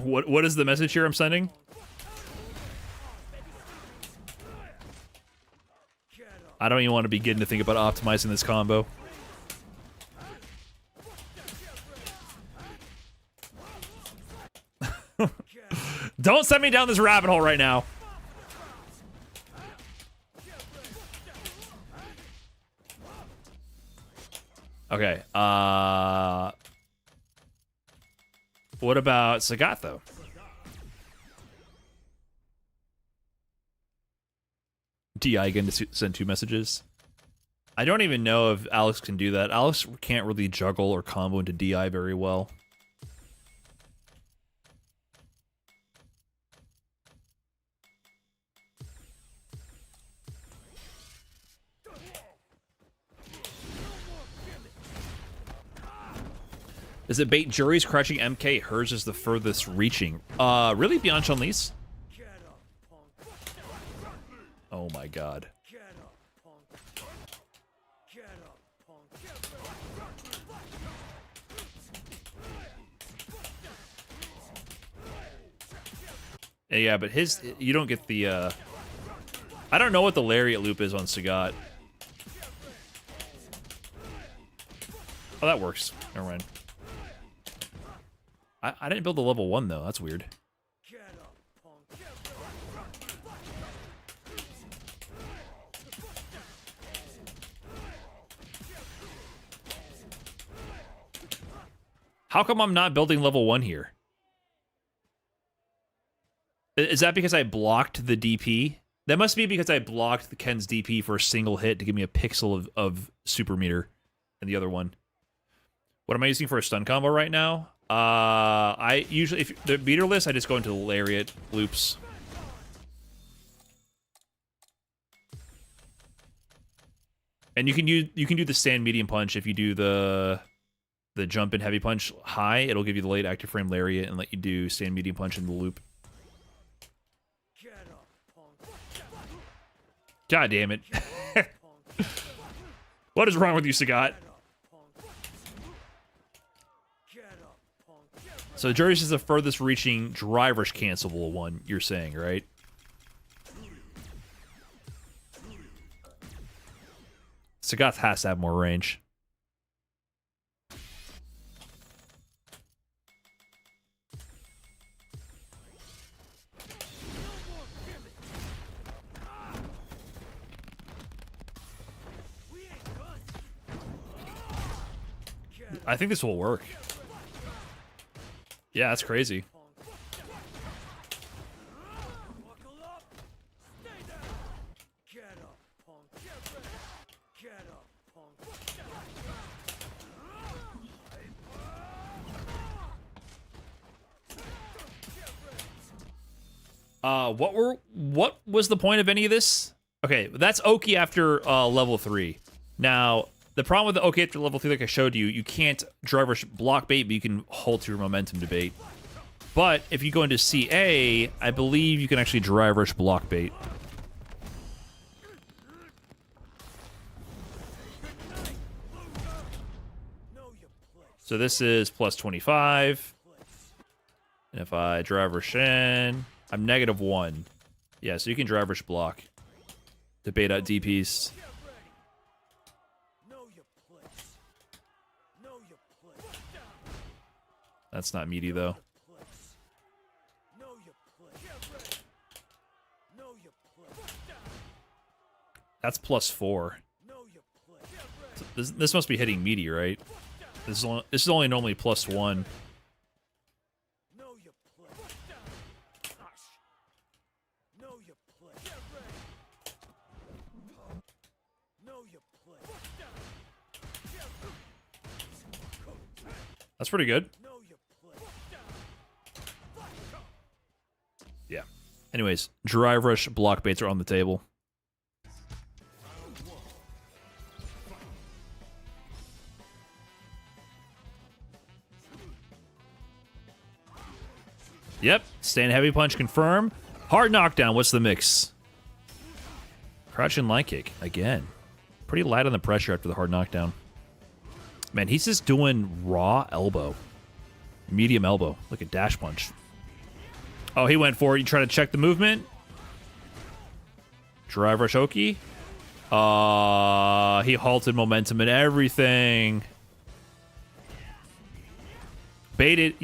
What is the message here I'm sending? I don't even want to begin to think about optimizing this combo. Don't send me down this rabbit hole right now. Okay, what about Sagat, though? DI again to send 2 messages. I don't even know if Alex can do that. Alex can't really juggle or combo into DI very well. Does it bait Jury's crushing MK? Hers is the furthest reaching. Really? Beyond Chun-Li's? Oh my god. Yeah, but his, you don't get the, I don't know what the lariat loop is on Sagat. Oh, that works. Never mind. I didn't build the level 1, though. That's weird. How come I'm not building level 1 here? Is that because I blocked the DP? That must be because I blocked the Ken's DP for a single hit to give me a pixel of super meter and the other one. What am I using for a stun combo right now? I usually, if the meter list, I just go into the lariat loops. And you can do the stand medium punch if you do the jump and heavy punch high. It'll give you the late active frame lariat and let you do stand medium punch in the loop. God damn it. What is wrong with you, Sagat? So Jury's is the furthest reaching driver's cancelable one, you're saying, right? Sagat has to have more range. I think this will work. Yeah, that's crazy. What was the point of any of this? Okay, that's Oki after level 3. Now, the problem with the Oki after level 3, like I showed you, you can't driver block bait, but you can hold your momentum to bait. But if you go into CA, I believe you can actually drive rush block bait. So this is plus 25. And if I drive rush in, I'm -1. Yeah, so you can drive rush block to bait out DPs. That's not meaty, though. That's +4. So this must be hitting meaty, right? This is only normally +1. That's pretty good. Yeah. Anyways, drive rush block baits are on the table. Yep. Stand heavy punch confirm. Hard knockdown. What's the mix? Crouching light kick again. Pretty light on the pressure after the hard knockdown. Man, he's just doing raw elbow. Medium elbow. Like a dash punch. Oh, he went for it. You try to check the movement. Drive rush Oki. He halted momentum and everything. Baited.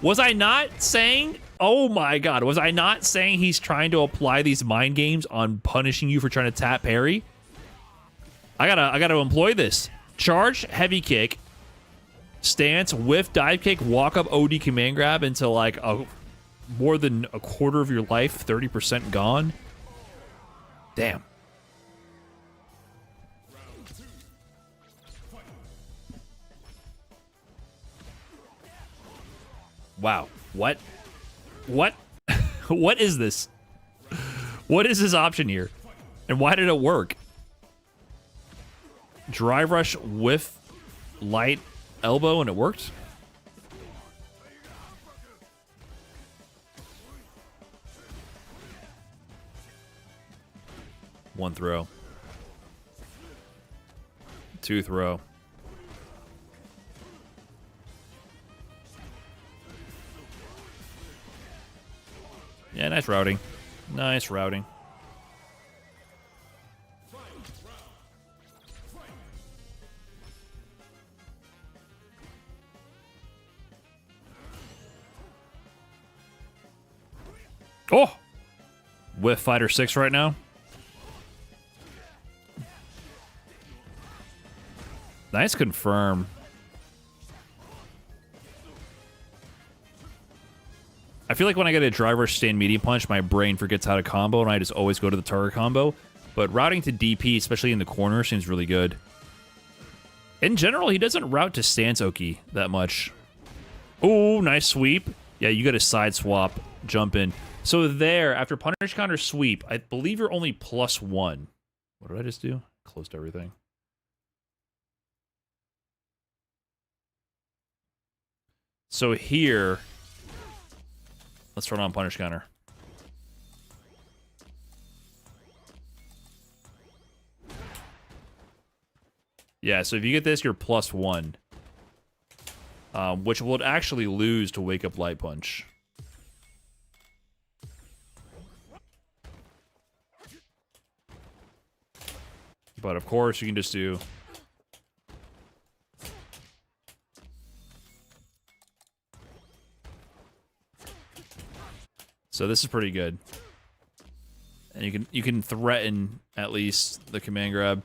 Was I not saying? Oh my god. Was I not saying he's trying to apply these mind games on punishing you for trying to tap parry? I gotta employ this. Charge, heavy kick, stance, whiff, dive kick, walk up, OD command grab into like more than a quarter of your life, 30% gone. Damn. Wow. What? What? What is this? What is this option here? And why did it work? Drive rush with light elbow and it worked? One throw. Two throw. Yeah, nice routing. Nice routing. Oh! With Fighter 6 right now. Nice confirm. I feel like when I get a driver stand medium punch, my brain forgets how to combo, and I just always go to the target combo. But routing to DP, especially in the corner, seems really good. In general, he doesn't route to stance Oki that much. Oh, nice sweep. Yeah, you got to side swap, jump in. So there, after punish counter sweep, I believe you're only +1. What did I just do? Closed everything. So here, let's turn on punish counter. Yeah, so if you get this, you're +1. Which would actually lose to wake up light punch. But of course, you can just do... So this is pretty good. And you can threaten at least the command grab.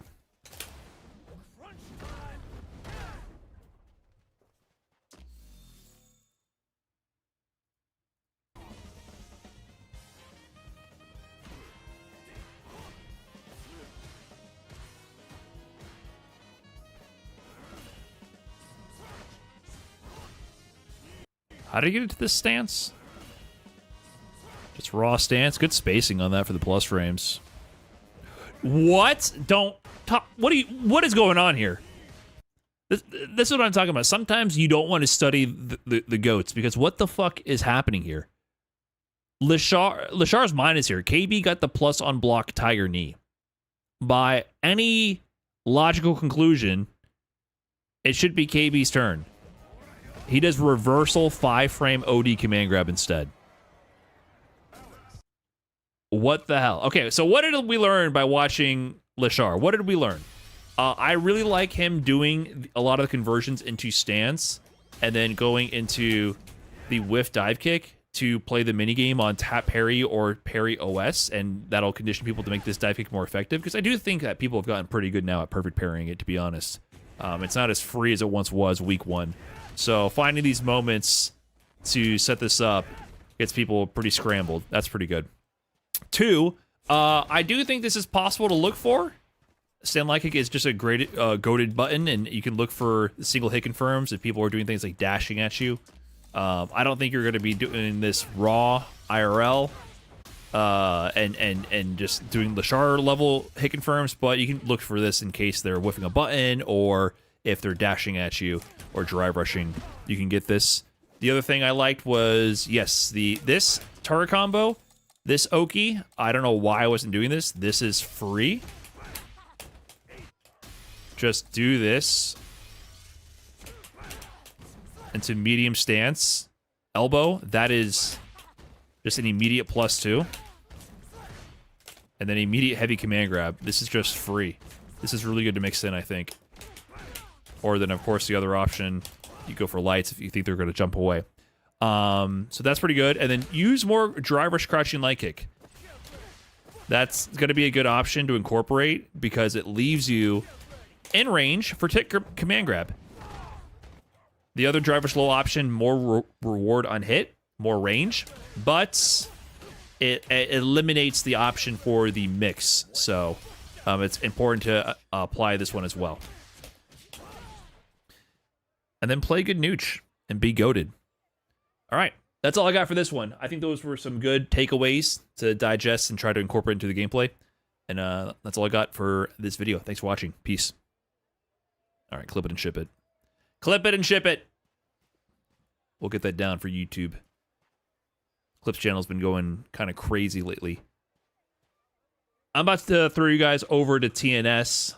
How did he get into this stance? Just raw stance. Good spacing on that for the plus frames. What? Don't talk. What is going on here? This is what I'm talking about. Sometimes you don't want to study the goats because what the fuck is happening here? Lishar's mind is here. KB got the plus on block tiger knee. By any logical conclusion, it should be KB's turn. He does reversal 5-frame OD command grab instead. What the hell? Okay, so what did we learn by watching Lishar? What did we learn? I really like him doing a lot of the conversions into stance and then going into the whiff dive kick to play the minigame on tap parry or parry OS, and that'll condition people to make this dive kick more effective, because I do think that people have gotten pretty good now at perfect parrying it, to be honest. It's not as free as it once was week 1. So finding these moments to set this up gets people pretty scrambled. That's pretty good. 2, I do think this is possible to look for. Stand like kick is just a great goated button, and you can look for single hit confirms if people are doing things like dashing at you. I don't think you're going to be doing this raw IRL and just doing Lashar level hit confirms, but you can look for this in case they're whiffing a button or if they're dashing at you or drive rushing. You can get this. The other thing I liked was, yes, this turret combo, this Oki. I don't know why I wasn't doing this. This is free. Just do this into medium stance. Elbow, that is just an immediate +2. And then immediate heavy command grab. This is just free. This is really good to mix in, I think. Or then, of course, the other option, you go for lights if you think they're going to jump away. So that's pretty good. And then use more drive rush crouching light kick. That's going to be a good option to incorporate because it leaves you in range for tick command grab. The other driver slow option, more reward on hit, more range, but it eliminates the option for the mix. So it's important to apply this one as well. And then play good nooch and be goated. All right, that's all I got for this one. I think those were some good takeaways to digest and try to incorporate into the gameplay. And that's all I got for this video. Thanks for watching. Peace. All right, clip it and ship it. Clip it and ship it. We'll get that down for YouTube. Clips channel's been going kind of crazy lately. I'm about to throw you guys over to TNS.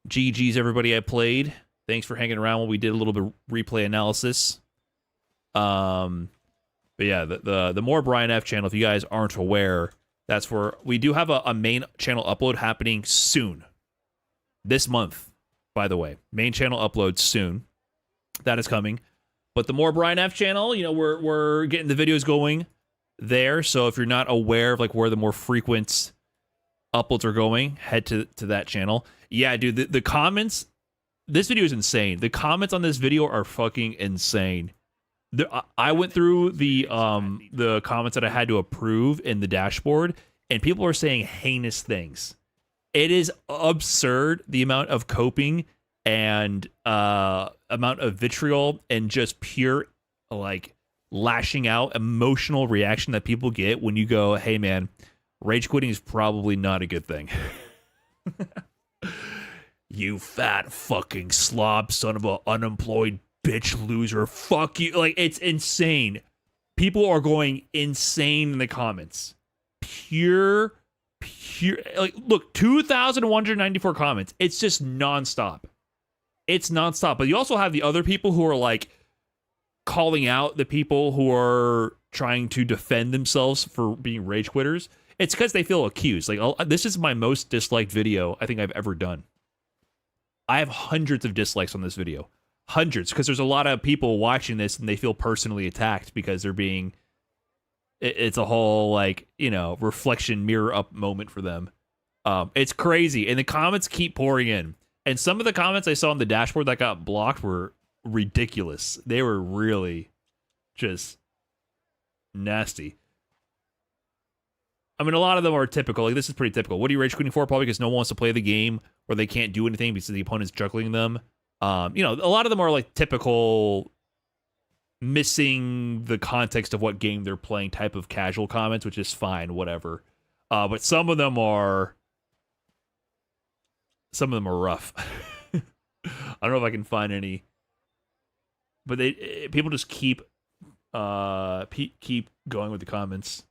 GG's everybody I played. Thanks for hanging around while we did a little bit of replay analysis. But yeah, the More Brian F channel, if you guys aren't aware, that's where we do have a main channel upload happening soon. This month, by the way. Main channel upload soon. That is coming. But the More Brian F channel, you know, we're getting the videos going there. So if you're not aware of like where the more frequent uploads are going, head to that channel. Yeah, dude, the comments, this video is insane. The comments on this video are fucking insane. I went through the comments that I had to approve in the dashboard, and people are saying heinous things. It is absurd the amount of coping and amount of vitriol and just pure like lashing out emotional reaction that people get when you go, hey man, rage quitting is probably not a good thing. You fat fucking slob son of a unemployed bitch loser, fuck you. Like, it's insane. People are going insane in the comments. Pure like, look, 2,194 comments. It's just nonstop. It's nonstop. But you also have the other people who are like calling out the people who are trying to defend themselves for being rage quitters. It's because they feel accused. Like, this is my most disliked video I think I've ever done. I have hundreds of dislikes on this video. Hundreds, because there's a lot of people watching this and they feel personally attacked because they're being... It's a whole, like, you know, reflection mirror up moment for them. It's crazy. And the comments keep pouring in. And some of the comments I saw on the dashboard that got blocked were ridiculous. They were really just nasty. I mean, a lot of them are typical. Like, this is pretty typical. What are you rage quitting for? Probably because no one wants to play the game or they can't do anything because the opponent's juggling them. You know, a lot of them are like typical missing the context of what game they're playing type of casual comments, which is fine, whatever. But some of them are rough. I don't know if I can find any, but people just keep going with the comments.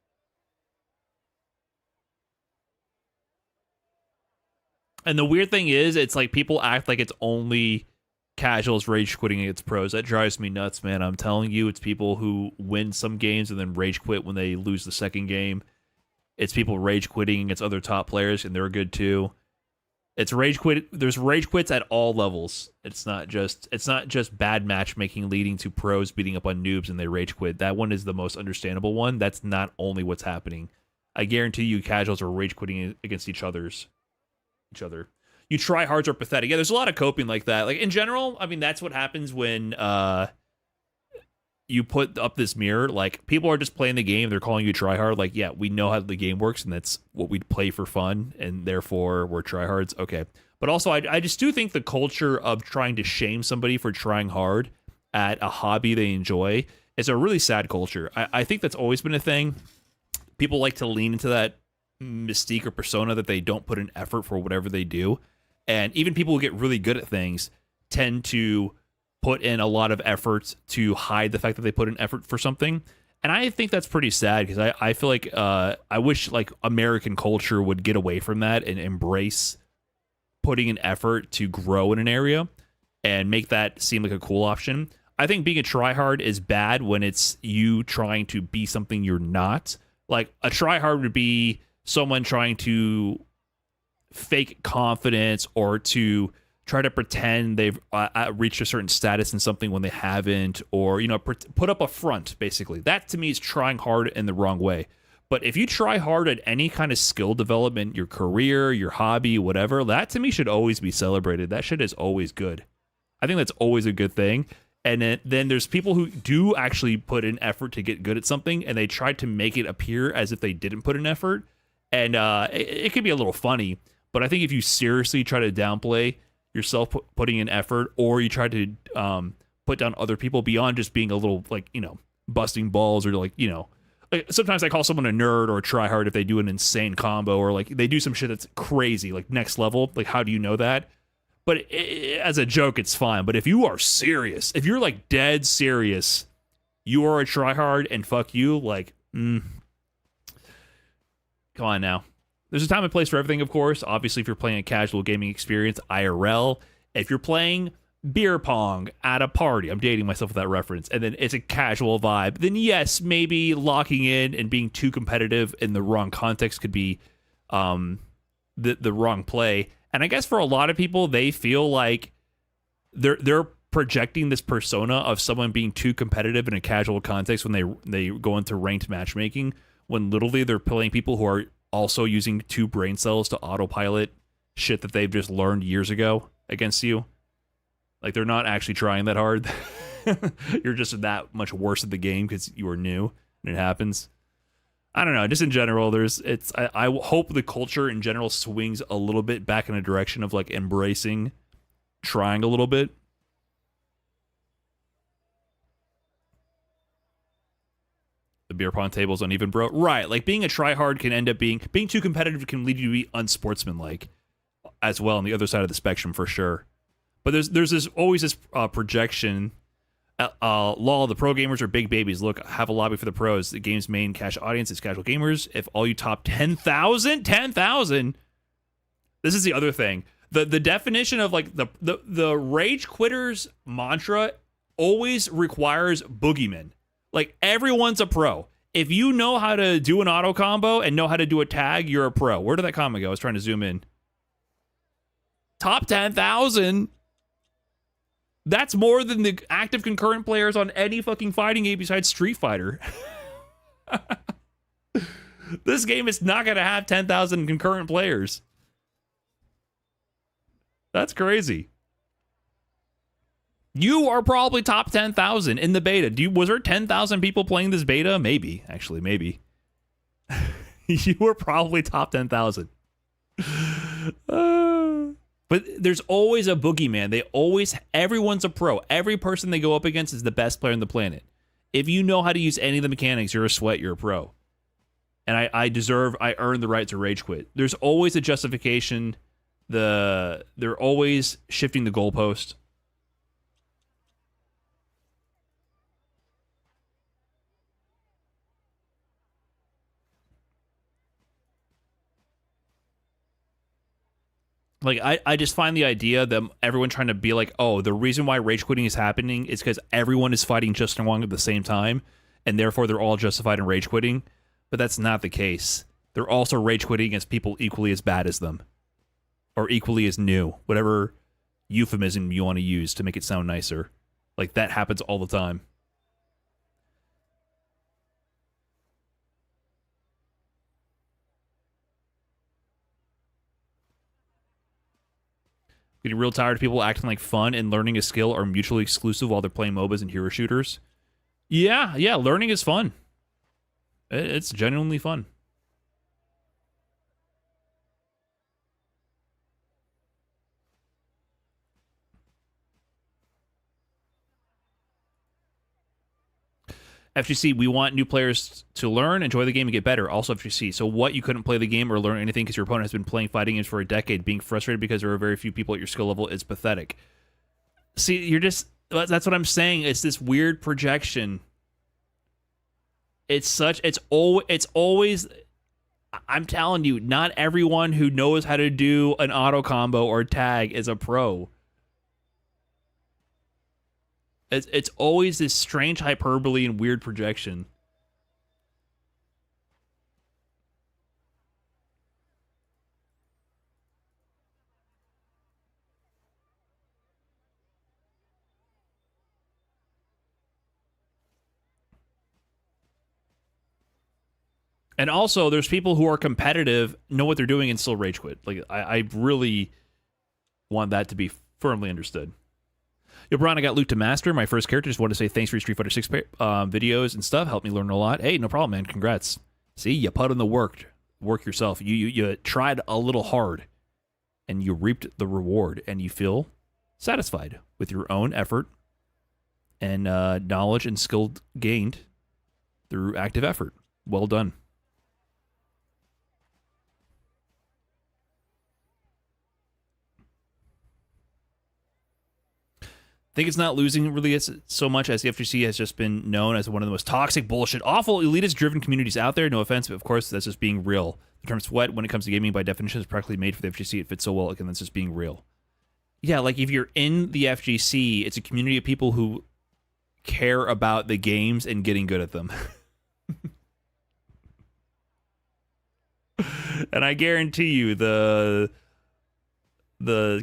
And the weird thing is, it's like people act like it's only casuals rage quitting against pros. That drives me nuts, man. I'm telling you, it's people who win some games and then rage quit when they lose the second game. It's people rage quitting against other top players, and they're good too. It's rage quit. There's rage quits at all levels. It's not just bad matchmaking leading to pros beating up on noobs and they rage quit. That one is the most understandable one. That's not only what's happening. I guarantee you, casuals are rage quitting against each other. You try hards are pathetic. Yeah, there's a lot of coping like that. Like, in general, I mean, that's what happens when you put up this mirror, like people are just playing the game, they're calling you tryhard. Like, yeah, we know how the game works, and that's what we play for fun, and therefore we're tryhards. Okay, but also I just do think the culture of trying to shame somebody for trying hard at a hobby they enjoy is a really sad culture. I think that's always been a thing. People like to lean into that mystique or persona that they don't put in effort for whatever they do, and even people who get really good at things tend to put in a lot of effort to hide the fact that they put in effort for something. And I think that's pretty sad, because I feel like I wish like American culture would get away from that and embrace putting an effort to grow in an area and make that seem like a cool option. I think being a tryhard is bad when it's you trying to be something you're not. Like a tryhard would be someone trying to fake confidence or to try to pretend they've reached a certain status in something when they haven't, or, you know, put up a front, basically. That, to me, is trying hard in the wrong way. But if you try hard at any kind of skill development, your career, your hobby, whatever, that, to me, should always be celebrated. That shit is always good. I think that's always a good thing. And then there's people who do actually put in effort to get good at something, and they try to make it appear as if they didn't put in effort. And it can be a little funny, but I think if you seriously try to downplay yourself putting in effort, or you try to put down other people beyond just being a little, like, you know, busting balls, or like, you know, like sometimes I call someone a nerd or a tryhard if they do an insane combo, or like they do some shit that's crazy, like next level. Like, how do you know that? But as a joke, it's fine. But if you are serious, if you're like dead serious, you are a tryhard, and fuck you, like, come on now. There's a time and place for everything, of course. Obviously, if you're playing a casual gaming experience, IRL. If you're playing beer pong at a party, I'm dating myself with that reference, and then it's a casual vibe, then yes, maybe locking in and being too competitive in the wrong context could be the wrong play. And I guess for a lot of people, they feel like they're projecting this persona of someone being too competitive in a casual context when they go into ranked matchmaking, when literally they're playing people who are also using 2 brain cells to autopilot shit that they've just learned years ago against you. Like, they're not actually trying that hard. You're just that much worse at the game because you are new and it happens. I don't know. Just in general, I hope the culture in general swings a little bit back in a direction of like embracing trying a little bit. The beer pong table's uneven, bro. Right. Like, being a tryhard can end up being too competitive can lead you to be unsportsmanlike as well on the other side of the spectrum, for sure. But there's always this projection. Law, the pro gamers are big babies. Look, have a lobby for the pros. The game's main cash audience is casual gamers. If all you top 10,000, this is the other thing. The definition of like the rage quitters mantra always requires boogeymen. Like, everyone's a pro. If you know how to do an auto combo and know how to do a tag, you're a pro. Where did that comment go? I was trying to zoom in. Top 10,000. That's more than the active concurrent players on any fucking fighting game besides Street Fighter. This game is not going to have 10,000 concurrent players. That's crazy. You are probably top 10,000 in the beta. Was there 10,000 people playing this beta? Maybe. Actually, maybe. You were probably top 10,000. But there's always a boogeyman. Everyone's a pro. Every person they go up against is the best player on the planet. If you know how to use any of the mechanics, you're a sweat, you're a pro. And I earned the right to rage quit. There's always a justification. They're always shifting the goalpost. Like, I just find the idea that everyone trying to be like, oh, the reason why rage quitting is happening is because everyone is fighting just and wrong at the same time, and therefore they're all justified in rage quitting. But that's not the case. They're also rage quitting against people equally as bad as them, or equally as new, whatever euphemism you want to use to make it sound nicer. Like, that happens all the time. Getting real tired of people acting like fun and learning a skill are mutually exclusive while they're playing MOBAs and hero shooters. Yeah, learning is fun. It's genuinely fun. FGC, we want new players to learn, enjoy the game, and get better. Also FGC. So what, you couldn't play the game or learn anything because your opponent has been playing fighting games for a decade. Being frustrated because there are very few people at your skill level is pathetic. See, you're just... That's what I'm saying. It's this weird projection. It's always... I'm telling you, not everyone who knows how to do an auto combo or tag is a pro. It's always this strange hyperbole and weird projection. And also, there's people who are competitive, know what they're doing, and still rage quit. Like, I really want that to be firmly understood. Yo, Brian, I got Luke to master. My first character. Just want to say thanks for your Street Fighter 6 videos and stuff. Helped me learn a lot. Hey, no problem, man. Congrats. See, you put in the work yourself. You tried a little hard, and you reaped the reward, and you feel satisfied with your own effort and knowledge and skill gained through active effort. Well done. I think it's not losing really so much as the FGC has just been known as one of the most toxic, bullshit, awful, elitist-driven communities out there. No offense, but of course, that's just being real. The term sweat, when it comes to gaming, by definition, is practically made for the FGC. It fits so well. Again, that's just being real. Yeah, like if you're in the FGC, it's a community of people who care about the games and getting good at them. And I guarantee you, the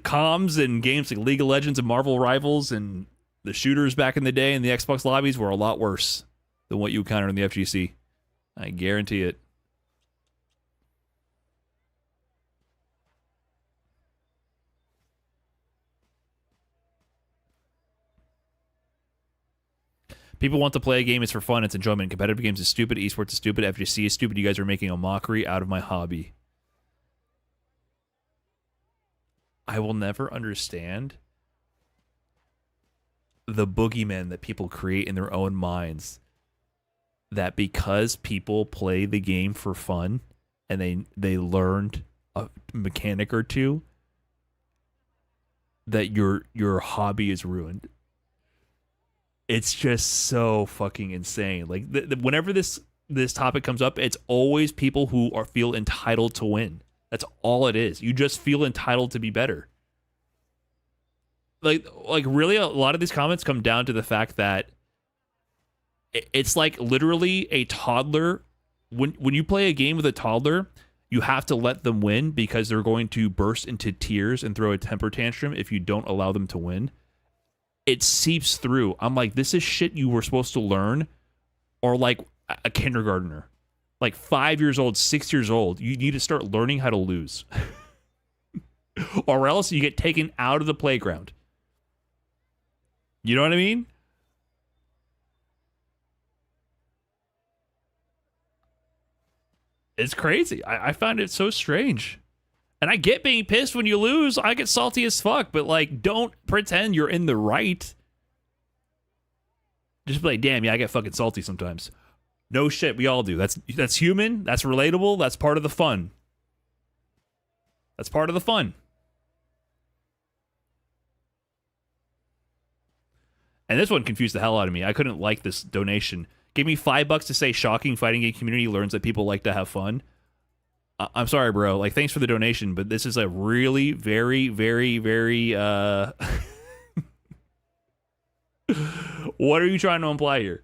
comms and games like League of Legends and Marvel Rivals and the shooters back in the day in the Xbox lobbies were a lot worse than what you encounter in the FGC. I guarantee it. People want to play a game. It's for fun. It's enjoyment. Competitive games is stupid. Esports is stupid. FGC is stupid. You guys are making a mockery out of my hobby. I will never understand the boogeymen that people create in their own minds, that because people play the game for fun and they learned a mechanic or two, that your hobby is ruined. It's just so fucking insane. Like whenever this topic comes up, it's always people who feel entitled to win. That's all it is. You just feel entitled to be better. Like really, a lot of these comments come down to the fact that it's like literally a toddler. When you play a game with a toddler, you have to let them win because they're going to burst into tears and throw a temper tantrum if you don't allow them to win. It seeps through. I'm like, this is shit you were supposed to learn, or like a kindergartner. Like 5 years old, 6 years old, you need to start learning how to lose. Or else you get taken out of the playground. You know what I mean? It's crazy. I find it so strange. And I get being pissed when you lose. I get salty as fuck, but like, don't pretend you're in the right. Just be like, damn, yeah, I get fucking salty sometimes. No shit, we all do. That's human. That's relatable. That's part of the fun. That's part of the fun. And this one confused the hell out of me. I couldn't like this donation. Gave me $5 to say shocking fighting game community learns that people like to have fun. I'm sorry, bro. Like, thanks for the donation, but this is a really very, very, very, what are you trying to imply here?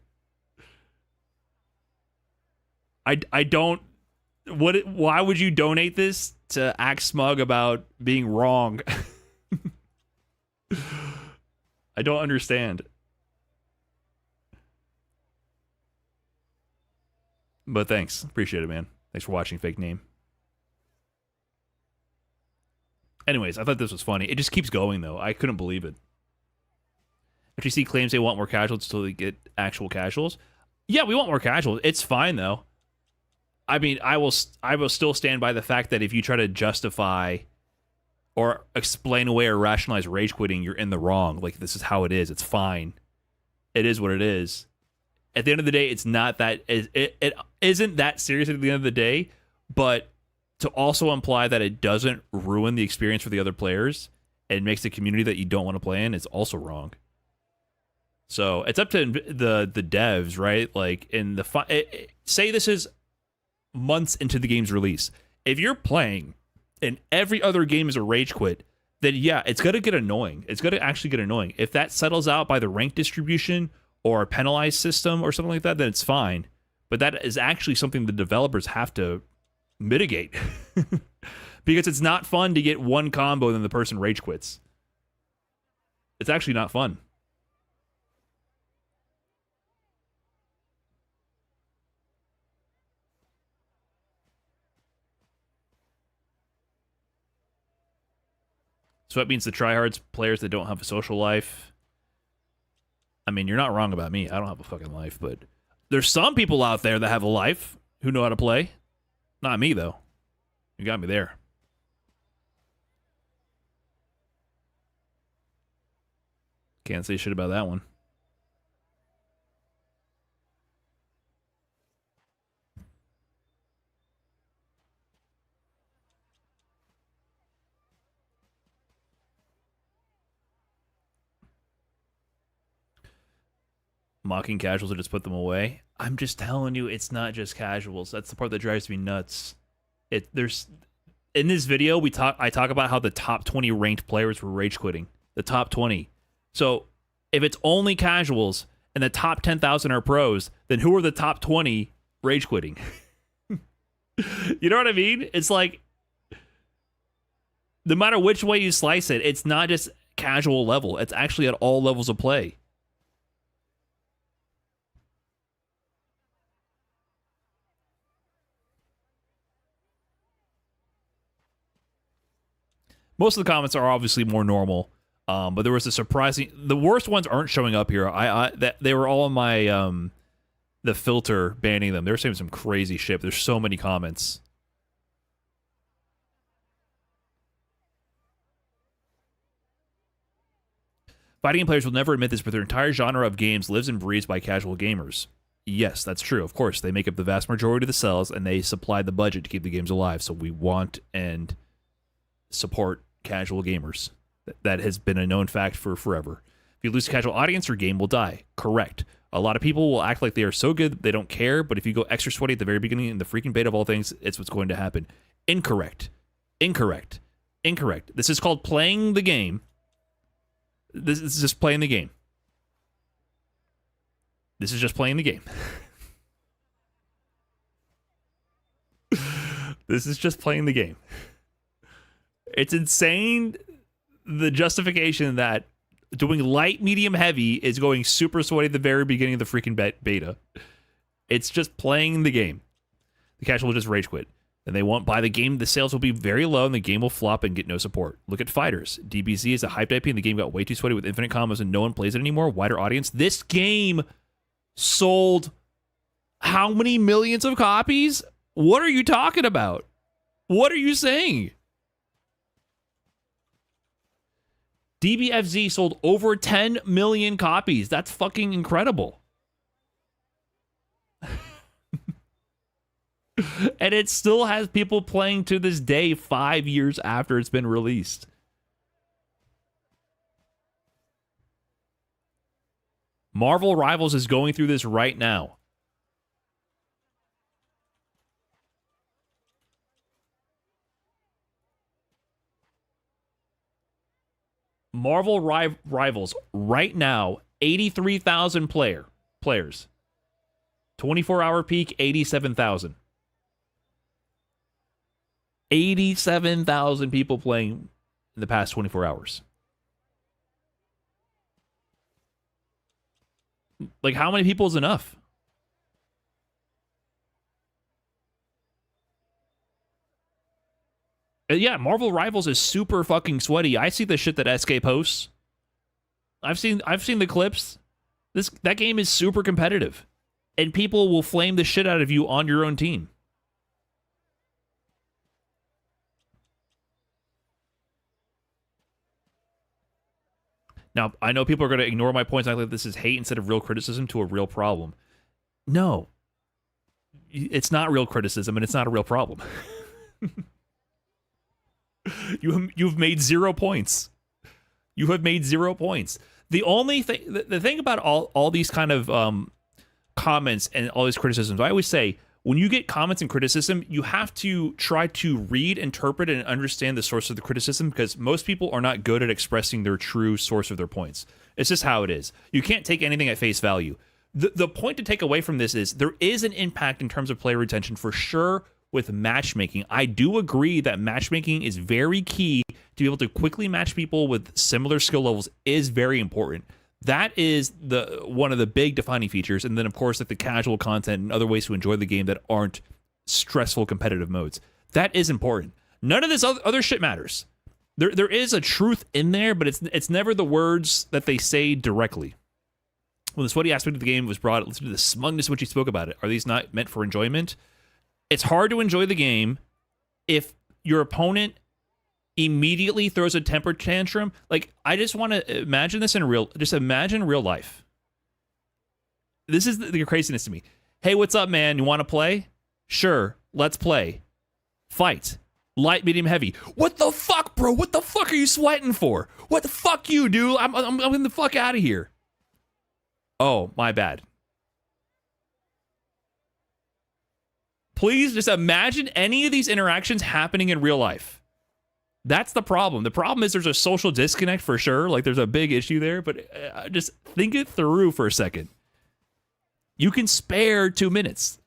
I don't... Why would you donate this to act smug about being wrong? I don't understand. But thanks. Appreciate it, man. Thanks for watching, fake name. Anyways, I thought this was funny. It just keeps going, though. I couldn't believe it. Actually, see claims they want more casuals until they get actual casuals. Yeah, we want more casuals. It's fine though. I mean, I will still stand by the fact that if you try to justify or explain away or rationalize rage quitting, you're in the wrong. Like, this is how it is. It's fine. It is what it is. At the end of the day, it's not that it isn't that serious at the end of the day, but to also imply that it doesn't ruin the experience for the other players and makes the community that you don't want to play in is also wrong. So it's up to the devs, right? Like, in the say this is months into the game's release. If you're playing and every other game is a rage quit, then yeah, it's going to get annoying. It's going to actually get annoying. If that settles out by the rank distribution or a penalized system or something like that, then it's fine. But that is actually something the developers have to mitigate. Because it's not fun to get one combo and then the person rage quits. It's actually not fun. So that means the tryhards, players that don't have a social life. I mean, you're not wrong about me. I don't have a fucking life, but there's some people out there that have a life who know how to play. Not me, though. You got me there. Can't say shit about that one. Mocking casuals or just put them away. I'm just telling you, it's not just casuals. That's the part that drives me nuts. There's in this video I talk about how the top 20 ranked players were rage quitting. The top 20. So if it's only casuals and the top 10,000 are pros, then who are the top 20 rage quitting? You know what I mean? It's like, no matter which way you slice it, it's not just casual level. It's actually at all levels of play. Most of the comments are obviously more normal, but there was a surprising. The worst ones aren't showing up here. They were all in my the filter banning them. They were saying some crazy shit. There's so many comments. Fighting game players will never admit this, but their entire genre of games lives and breathes by casual gamers. Yes, that's true. Of course, they make up the vast majority of the sales, and they supply the budget to keep the games alive. So we want and support casual gamers. That has been a known fact for forever. If you lose a casual audience, your game will die. Correct. A lot of people will act like they are so good that they don't care, but if you go extra sweaty at the very beginning in the freaking beta of all things, it's what's going to happen. Incorrect. Incorrect. Incorrect. This is called playing the game. This is just playing the game. This is just playing the game. This is just playing the game. It's insane, the justification that doing light, medium, heavy is going super sweaty at the very beginning of the freaking beta. It's just playing the game. The casual will just rage quit. And they won't buy the game. The sales will be very low, and the game will flop and get no support. Look at Fighters. DBZ is a hyped IP, and the game got way too sweaty with infinite combos, and no one plays it anymore. Wider audience. This game sold how many millions of copies? What are you talking about? What are you saying? DBFZ sold over 10 million copies. That's fucking incredible. And it still has people playing to this day 5 years after it's been released. Marvel Rivals is going through this right now. Marvel Rivals right now, 83,000 players. 24-hour peak, 87,000. 87,000 people playing in the past 24 hours. Like, how many people is enough? Yeah, Marvel Rivals is super fucking sweaty. I see the shit that SK posts. I've seen the clips. That game is super competitive, and people will flame the shit out of you on your own team. Now, I know people are going to ignore my points. I think this is hate instead of real criticism to a real problem. No, it's not real criticism, and it's not a real problem. You've made 0 points. You have made 0 points. The only thing, the thing about all these kind of comments and all these criticisms, I always say, when you get comments and criticism, you have to try to read, interpret, and understand the source of the criticism, because most people are not good at expressing their true source of their points. It's just how it is. You can't take anything at face value. The point to take away from this is there is an impact in terms of player retention for sure with matchmaking. I do agree that matchmaking is very key. To be able to quickly match people with similar skill levels is very important. That is one of the big defining features. And then, of course, like the casual content and other ways to enjoy the game that aren't stressful competitive modes. That is important. None of this other shit matters. There is a truth in there, but it's never the words that they say directly. When the sweaty aspect of the game was brought, listen to the smugness in which he spoke about it. Are these not meant for enjoyment? It's hard to enjoy the game if your opponent immediately throws a temper tantrum. Like, I just want to imagine this imagine real life. This is the craziness to me. Hey, what's up, man? You want to play? Sure, let's play. Fight. Light, medium, heavy. What the fuck, bro? What the fuck are you sweating for? What the fuck you, dude? I'm getting the fuck out of here. Oh, my bad. Please just imagine any of these interactions happening in real life. That's the problem. The problem is there's a social disconnect for sure. Like, there's a big issue there, but just think it through for a second. You can spare 2 minutes.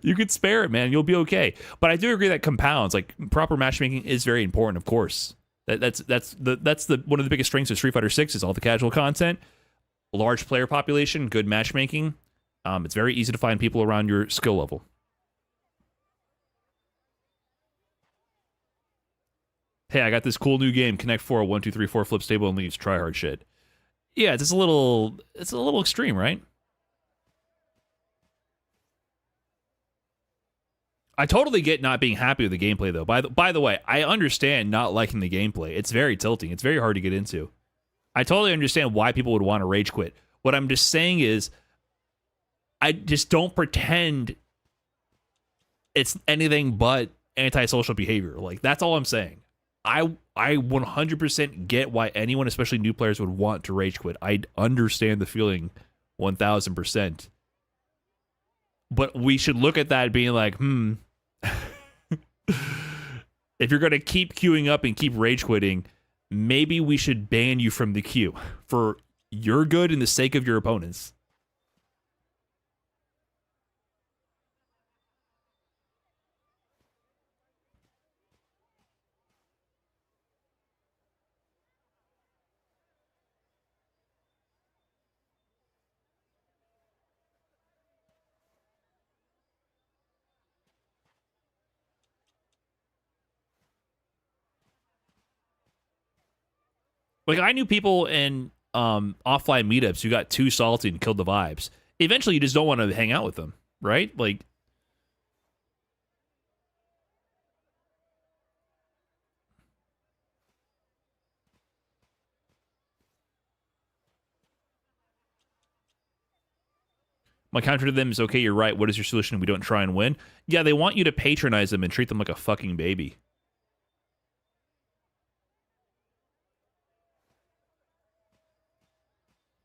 You can spare it, man. You'll be okay. But I do agree that compounds, like proper matchmaking, is very important, of course. That's one of the biggest strengths of Street Fighter 6 is all the casual content, large player population, good matchmaking. It's very easy to find people around your skill level. Hey, I got this cool new game, Connect 4, 1, 2, 3, 4, flip stable and leaves, try hard shit. Yeah, it's a little extreme, right? I totally get not being happy with the gameplay, though. By the way, I understand not liking the gameplay. It's very tilting. It's very hard to get into. I totally understand why people would want to rage quit. What I'm just saying is, I just don't pretend it's anything but antisocial behavior. Like, that's all I'm saying. I 100% get why anyone, especially new players, would want to rage quit. I understand the feeling 1000%. But we should look at that being like, if you're going to keep queuing up and keep rage quitting, maybe we should ban you from the queue for your good and the sake of your opponents. Like, I knew people in offline meetups who got too salty and killed the vibes. Eventually, you just don't want to hang out with them, right? Like, my counter to them is, okay, you're right. What is your solution? We don't try and win. Yeah, they want you to patronize them and treat them like a fucking baby.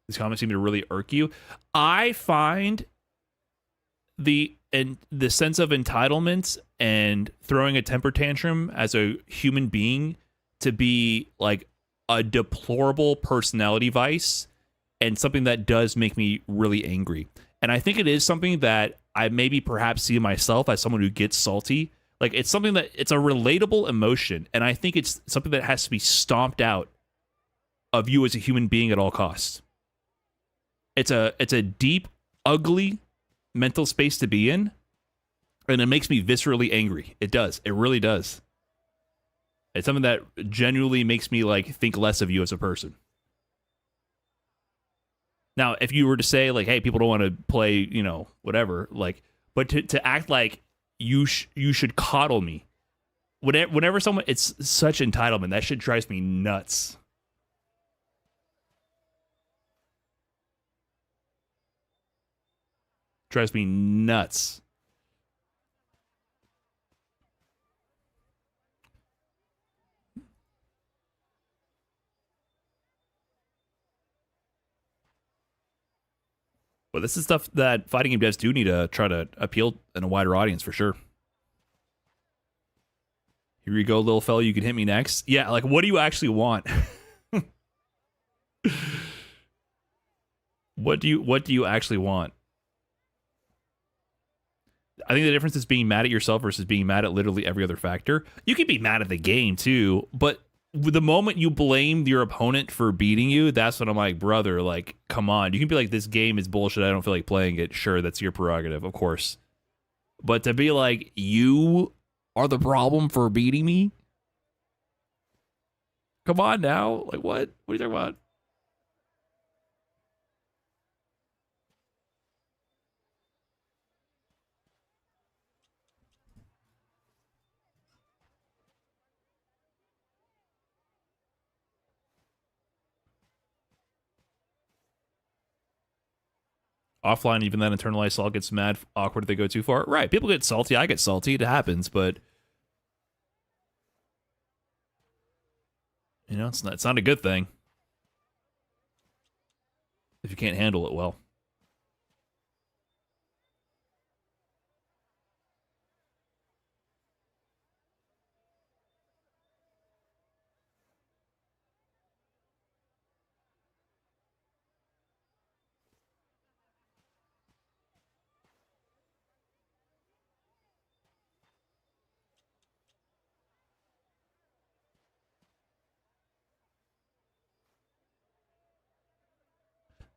These comments seem to really irk you. I find the sense of entitlement and throwing a temper tantrum as a human being to be like a deplorable personality vice and something that does make me really angry. And I think it is something that I maybe perhaps see myself as someone who gets salty. Like, it's something that it's a relatable emotion, and I think it's something that has to be stomped out of you as a human being at all costs. It's a deep, ugly mental space to be in, and it makes me viscerally angry. It does. It really does. It's something that genuinely makes me like think less of you as a person. Now, if you were to say like, hey, people don't want to play, you know, whatever, like, but to act like you should coddle me. Whenever someone, it's such entitlement. That shit drives me nuts. Drives me nuts. But this is stuff that fighting game devs do need to try to appeal in a wider audience for sure. Here you go, little fella. You can hit me next. Yeah, like, what do you actually want? What do you actually want? I think the difference is being mad at yourself versus being mad at literally every other factor. You can be mad at the game too, but the moment you blame your opponent for beating you, that's when I'm like, brother, like, come on. You can be like, this game is bullshit. I don't feel like playing it. Sure, that's your prerogative, of course. But to be like, you are the problem for beating me? Come on now. Like, what? What are you talking about? Offline, even then, internalized Saul gets mad, awkward if they go too far. Right, people get salty. I get salty. It happens, but you know, it's not a good thing if you can't handle it well.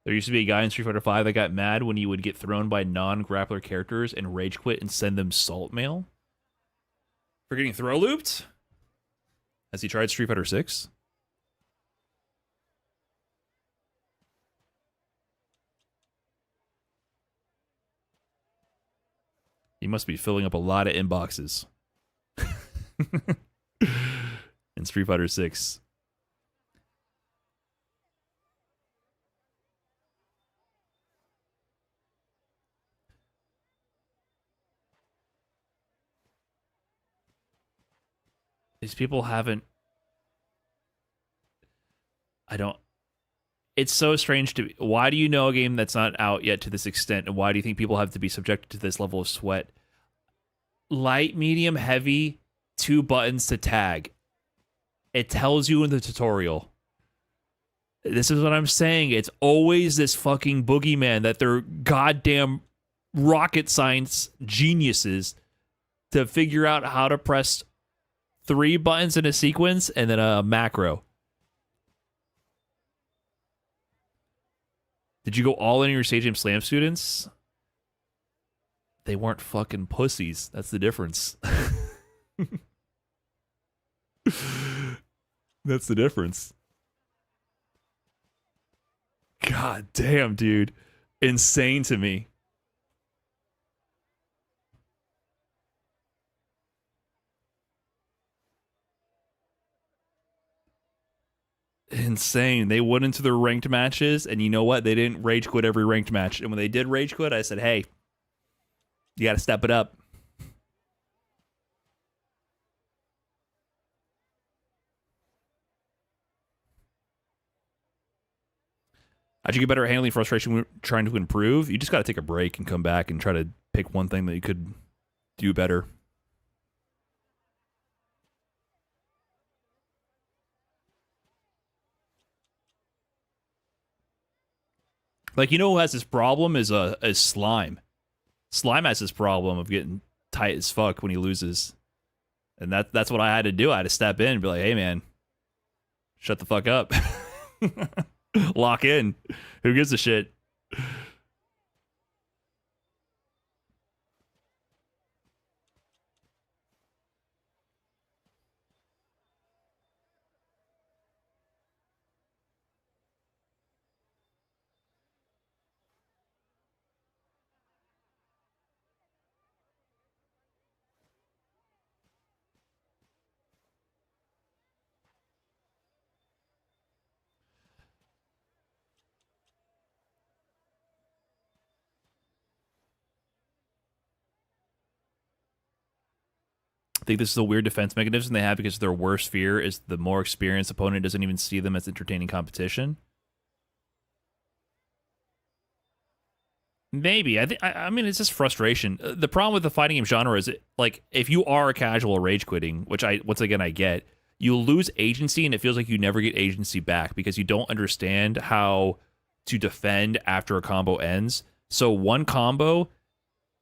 There used to be a guy in Street Fighter V that got mad when he would get thrown by non-grappler characters and rage quit and send them salt mail for getting throw looped. Has he tried Street Fighter 6? He must be filling up a lot of inboxes in Street Fighter 6. These people haven't. I don't. It's so strange to. Why do you know a game that's not out yet to this extent, and why do you think people have to be subjected to this level of sweat? Light, medium, heavy, 2 buttons to tag. It tells you in the tutorial. This is what I'm saying. It's always this fucking boogeyman that they're goddamn rocket science geniuses to figure out how to press 3 buttons in a sequence and then a macro. Did you go all in your Sage Game Slam students? They weren't fucking pussies. That's the difference. That's the difference. God damn, dude. Insane to me. Insane. They went into their ranked matches, and you know what? They didn't rage quit every ranked match. And when they did rage quit, I said, hey, you got to step it up. How'd you get better at handling frustration when trying to improve? You just got to take a break and come back and try to pick one thing that you could do better. Like, you know who has this problem is Slime. Slime has this problem of getting tight as fuck when he loses. And that's what I had to do. I had to step in and be like, hey, man, shut the fuck up. Lock in. Who gives a shit? I think this is a weird defense mechanism they have because their worst fear is the more experienced opponent doesn't even see them as entertaining competition. Maybe. I mean, it's just frustration. The problem with the fighting game genre is, like, if you are a casual rage quitting, which once again I get, you lose agency and it feels like you never get agency back because you don't understand how to defend after a combo ends. So one combo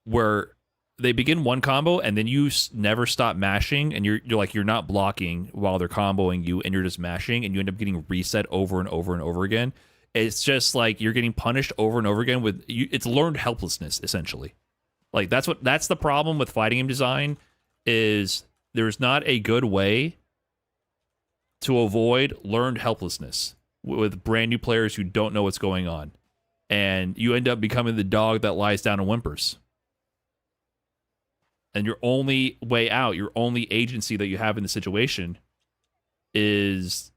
where they begin one combo and then you never stop mashing and you're like, you're not blocking while they're comboing you and you're just mashing and you end up getting reset over and over and over again. It's just like you're getting punished over and over again with you. It's learned helplessness, essentially. Like that's the problem with fighting game design is there's not a good way to avoid learned helplessness with brand new players who don't know what's going on. And you end up becoming the dog that lies down and whimpers. And your only way out, your only agency that you have in the situation is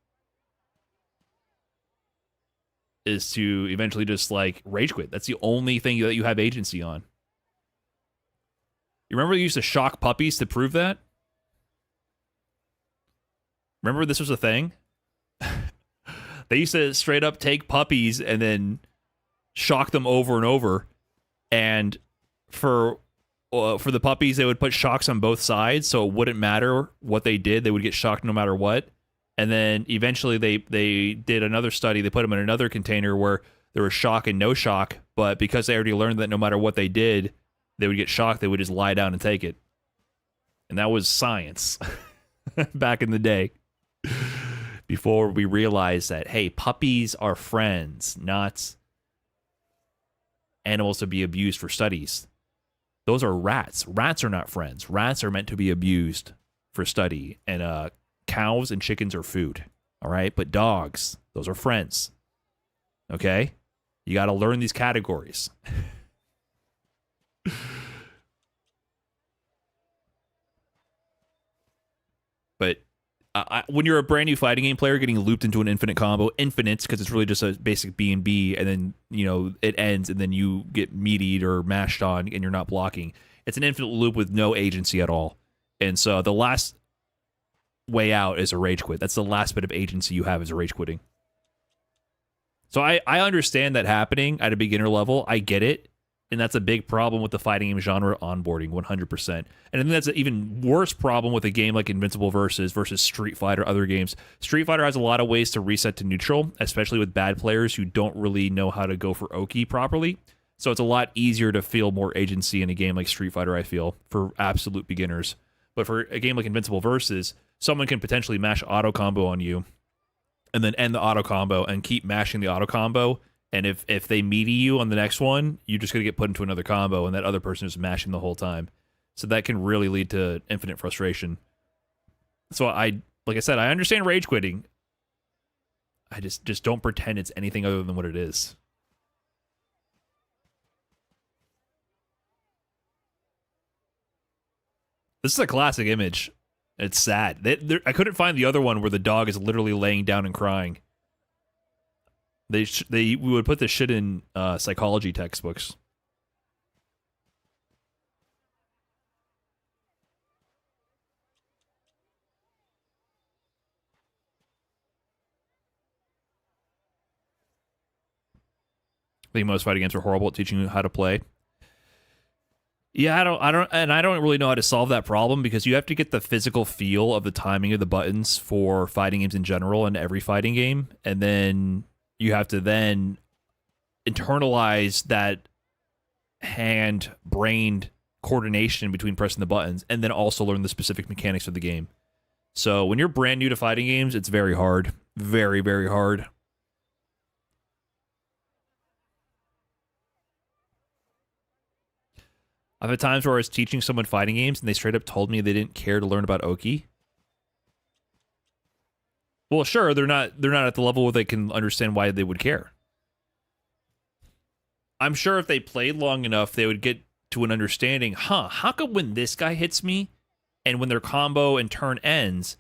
to eventually just like rage quit. That's the only thing that you have agency on. You remember they used to shock puppies to prove that? Remember this was a thing? They used to straight up take puppies and then shock them over and over. And for the puppies, they would put shocks on both sides, so it wouldn't matter what they did. They would get shocked no matter what. And then eventually they did another study. They put them in another container where there was shock and no shock. But because they already learned that no matter what they did, they would get shocked, they would just lie down and take it. And that was science back in the day. Before we realized that, hey, puppies are friends, not animals to be abused for studies. Those are rats. Rats are not friends. Rats are meant to be abused for study. And cows and chickens are food. All right? But dogs, those are friends. Okay? You got to learn these categories. But when you're a brand new fighting game player getting looped into an infinite combo, infinite because it's really just a basic B&B, and then, you know, it ends and then you get meatied or mashed on and you're not blocking. It's an infinite loop with no agency at all. And so the last way out is a rage quit. That's the last bit of agency you have is a rage quitting. So I understand that happening at a beginner level. I get it. And that's a big problem with the fighting game genre onboarding, 100%. And I think that's an even worse problem with a game like Invincible versus Street Fighter, other games. Street Fighter has a lot of ways to reset to neutral, especially with bad players who don't really know how to go for Oki properly. So it's a lot easier to feel more agency in a game like Street Fighter, I feel, for absolute beginners. But for a game like Invincible versus, someone can potentially mash auto combo on you and then end the auto combo and keep mashing the auto combo. And if they meaty you on the next one, you're just going to get put into another combo, and that other person is mashing the whole time. So that can really lead to infinite frustration. So like I said, I understand rage quitting. I just don't pretend it's anything other than what it is. This is a classic image. It's sad. I couldn't find the other one where the dog is literally laying down and crying. We would put this shit in psychology textbooks. I think most fighting games are horrible at teaching you how to play. Yeah, I don't really know how to solve that problem because you have to get the physical feel of the timing of the buttons for fighting games in general and every fighting game, and then you have to then internalize that hand-brain coordination between pressing the buttons and then also learn the specific mechanics of the game. So when you're brand new to fighting games, it's very hard. Very, very hard. I've had times where I was teaching someone fighting games and they straight up told me they didn't care to learn about Oki. Well, sure, they're not at the level where they can understand why they would care. I'm sure if they played long enough, they would get to an understanding, how come when this guy hits me and when their combo and turn ends,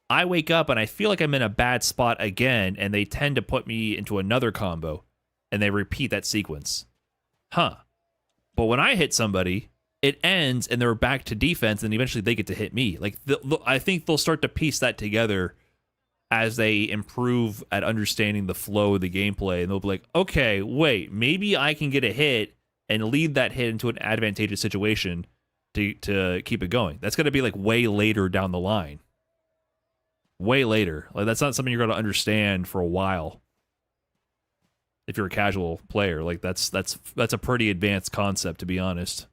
I wake up and I feel like I'm in a bad spot again, and they tend to put me into another combo and they repeat that sequence. But when I hit somebody it ends and they're back to defense, and eventually they get to hit me. Like I think they'll start to piece that together as they improve at understanding the flow of the gameplay, and they'll be like, okay, wait, maybe I can get a hit and lead that hit into an advantageous situation to keep it going. That's going to be like way later down the line. Way later. Like that's not something you're going to understand for a while. If you're a casual player, like that's a pretty advanced concept, to be honest.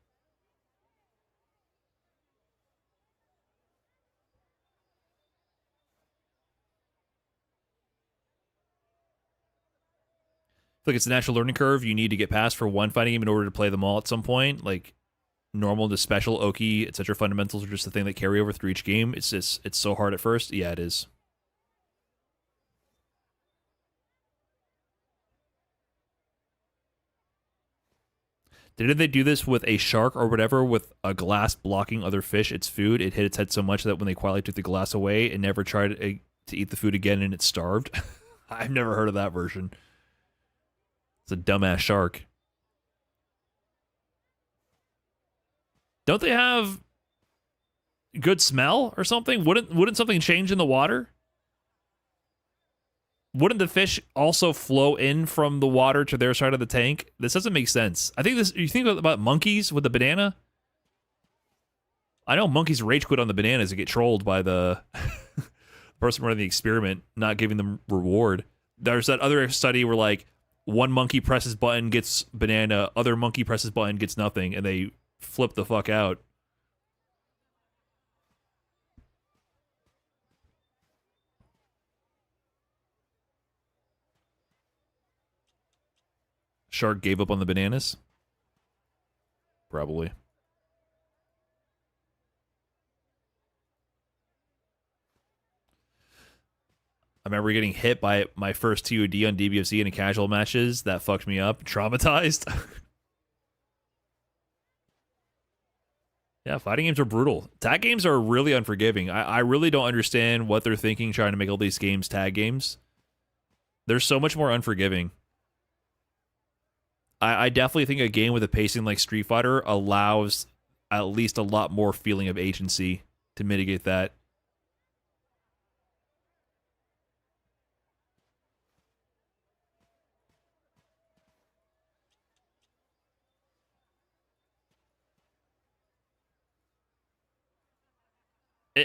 Like it's a natural learning curve you need to get past for one fighting game in order to play them all at some point. Like normal to special, Oki, etc. Fundamentals are just the thing that carry over through each game. It's so hard at first. Yeah, it is. Didn't they do this with a shark or whatever, with a glass blocking other fish, its food? It hit its head so much that when they quietly took the glass away, it never tried to eat the food again, and it starved. I've never heard of that version. It's a dumbass shark. Don't they have good smell or something? Wouldn't something change in the water? Wouldn't the fish also flow in from the water to their side of the tank? This doesn't make sense. I think this. You think about monkeys with the banana? I know monkeys rage quit on the bananas and get trolled by the person running the experiment, not giving them reward. There's that other study where like one monkey presses button, gets banana, other monkey presses button, gets nothing, and they flip the fuck out. Shark gave up on the bananas? Probably. I remember getting hit by my first TOD on DBFZ in a casual matches. That fucked me up. Traumatized. Yeah, fighting games are brutal. Tag games are really unforgiving. I really don't understand what they're thinking trying to make all these games tag games. They're so much more unforgiving. I definitely think a game with a pacing like Street Fighter allows at least a lot more feeling of agency to mitigate that.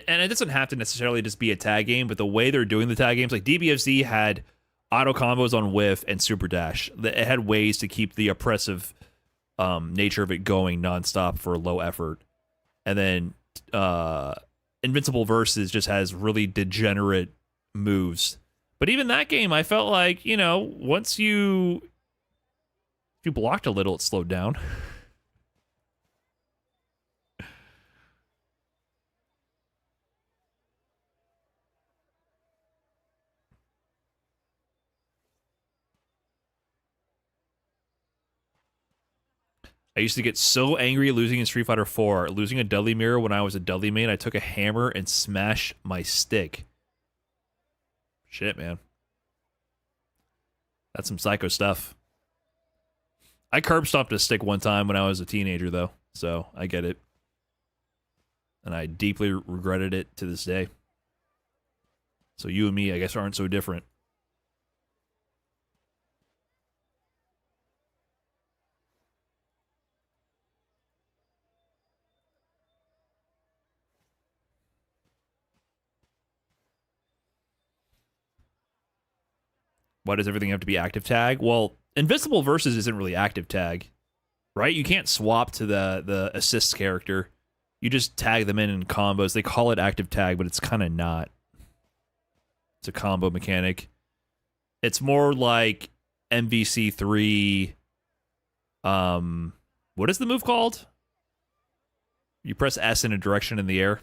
And it doesn't have to necessarily just be a tag game, but the way they're doing the tag games, like DBFZ had auto combos on whiff and super dash. It had ways to keep the oppressive nature of it going nonstop for low effort. And then Invincible Versus just has really degenerate moves. But even that game, I felt like, you know, once if you blocked a little, it slowed down. I used to get so angry losing in Street Fighter 4, losing a Dudley mirror when I was a Dudley main. I took a hammer and smashed my stick. Shit, man. That's some psycho stuff. I curb stomped a stick one time when I was a teenager, though, so I get it. And I deeply regretted it to this day. So you and me, I guess, aren't so different. Why does everything have to be active tag? Well, Invincible Versus isn't really active tag, right? You can't swap to the assist character. You just tag them in combos. They call it active tag, but it's kind of not. It's a combo mechanic. It's more like MVC3. What is the move called? You press S in a direction in the air.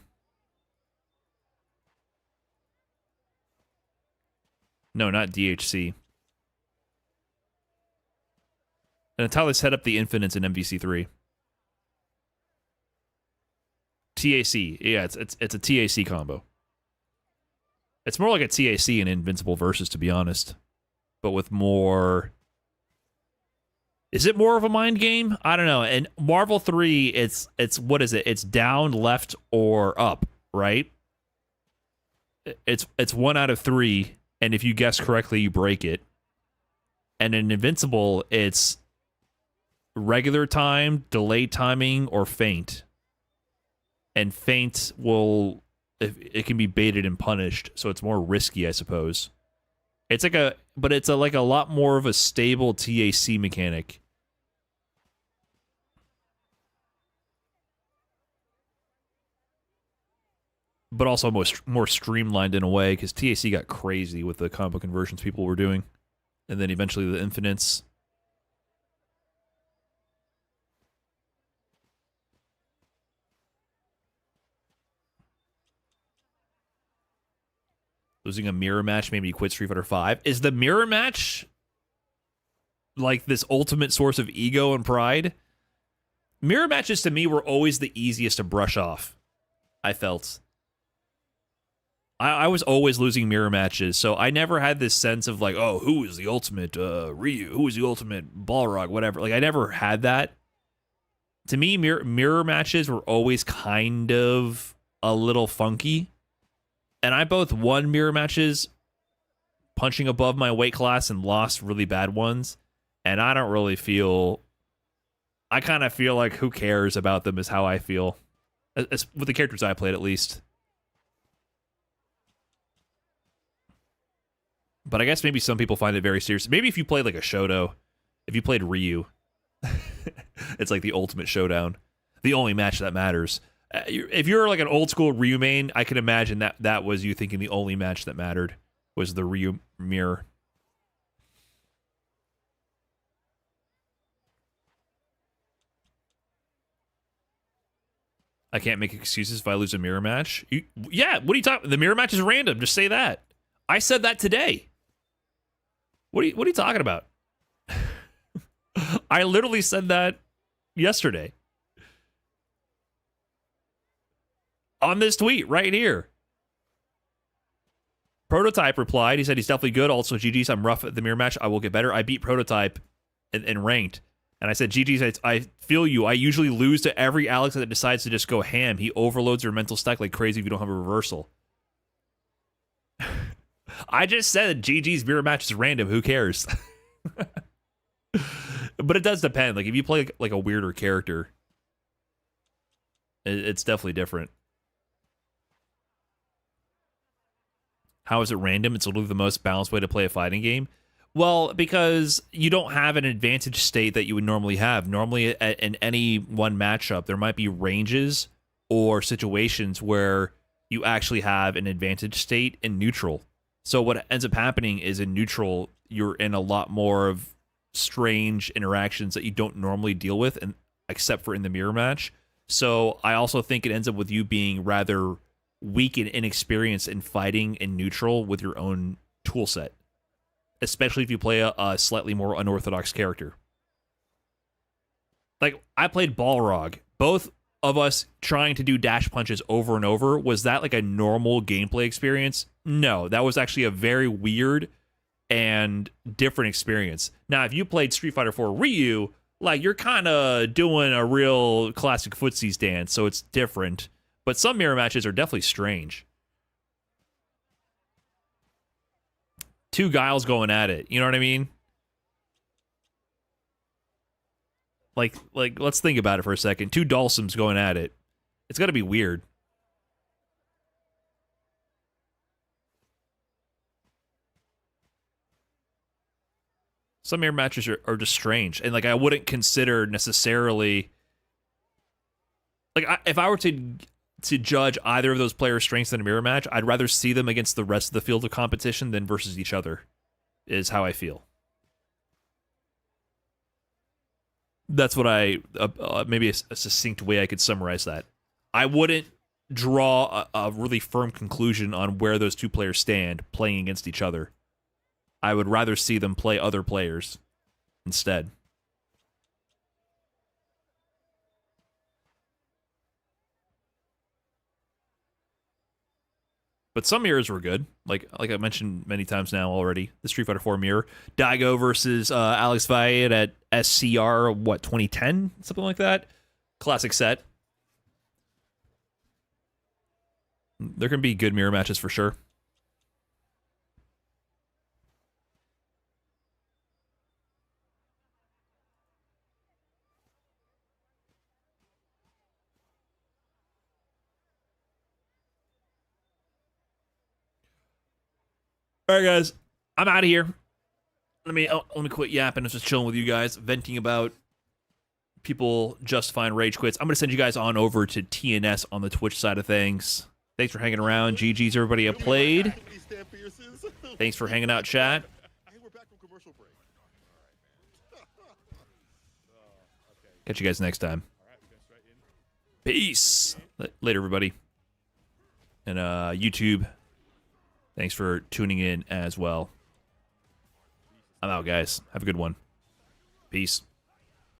No, not DHC. And it's how they set up the infinites in MVC3. TAC. Yeah, it's a TAC combo. It's more like a TAC in Invincible Versus, to be honest. But with more Is it more of a mind game? I don't know. And Marvel 3, it's what is it? It's down, left, or up, right? It's 1 out of 3, and if you guess correctly, you break it. And in Invincible, it's regular time, delayed timing, or feint. And feint will, it can be baited and punished, so it's more risky, I suppose. It's like like a lot more of a stable TAC mechanic. But also more streamlined in a way, because TAC got crazy with the comic book conversions people were doing. And then eventually the infinites. Losing a mirror match made me quit Street Fighter V. Is the mirror match like this ultimate source of ego and pride? Mirror matches to me were always the easiest to brush off, I felt. I was always losing mirror matches, so I never had this sense of like, oh, who is the ultimate Ryu? Who is the ultimate Balrog? Whatever. Like, I never had that. To me, mirror matches were always kind of a little funky. And I both won mirror matches punching above my weight class and lost really bad ones. And I don't really feel... I kind of feel like who cares about them is how I feel. As, with the characters I played, at least. But I guess maybe some people find it very serious. Maybe if you played like a Shoto, if you played Ryu, it's like the ultimate showdown. The only match that matters. If you're like an old school Ryu main, I can imagine that was you thinking the only match that mattered was the Ryu mirror. I can't make excuses if I lose a mirror match. Yeah, what are you talking? The mirror match is random. Just say that. I said that today. What are you talking about? I literally said that yesterday. On this tweet right here. Prototype replied. He said he's definitely good. Also, GG's, I'm rough at the mirror match. I will get better. I beat Prototype in ranked. And I said, GG's, I feel you. I usually lose to every Alex that decides to just go ham. He overloads your mental stack like crazy if you don't have a reversal. I just said GG's mirror match is random. Who cares? But it does depend. Like, if you play like a weirder character, it's definitely different. How is it random? It's literally the most balanced way to play a fighting game. Well, because you don't have an advantage state that you would normally have. Normally, in any one matchup, there might be ranges or situations where you actually have an advantage state in neutral. So what ends up happening is in neutral, you're in a lot more of strange interactions that you don't normally deal with, and except for in the mirror match. So I also think it ends up with you being rather weak and inexperienced in fighting in neutral with your own tool set, especially if you play a slightly more unorthodox character. Like, I played Balrog. Both of us trying to do dash punches over and over. Was that like a normal gameplay experience? No, that was actually a very weird and different experience. Now, if you played Street Fighter 4 Ryu, like, you're kind of doing a real classic footsies dance, so it's different. But some mirror matches are definitely strange. Two Guiles going at it, you know what I mean? Like let's think about it for a second. Two Dulcims going at it. It's got to be weird. Some mirror matches are just strange, and like I wouldn't consider necessarily. Like, if I were to judge either of those players' strengths in a mirror match, I'd rather see them against the rest of the field of competition than versus each other, is how I feel. That's what maybe a succinct way I could summarize that. I wouldn't draw a really firm conclusion on where those two players stand playing against each other. I would rather see them play other players instead. But some mirrors were good. Like I mentioned many times now already. The Street Fighter 4 mirror. Daigo versus Alex Valle at SCR, 2010? Something like that. Classic set. There can be good mirror matches for sure. All right, guys, I'm out of here. Let me quit yapping and just chilling with you guys, venting about people justifying rage quits. I'm gonna send you guys on over to TNS on the Twitch side of things. Thanks for hanging around. GG's everybody I played. Thanks for hanging out, chat. Hey, we're back from commercial break. Catch you guys next time. Peace. Later, everybody. And YouTube. Thanks for tuning in as well. I'm out, guys. Have a good one. Peace.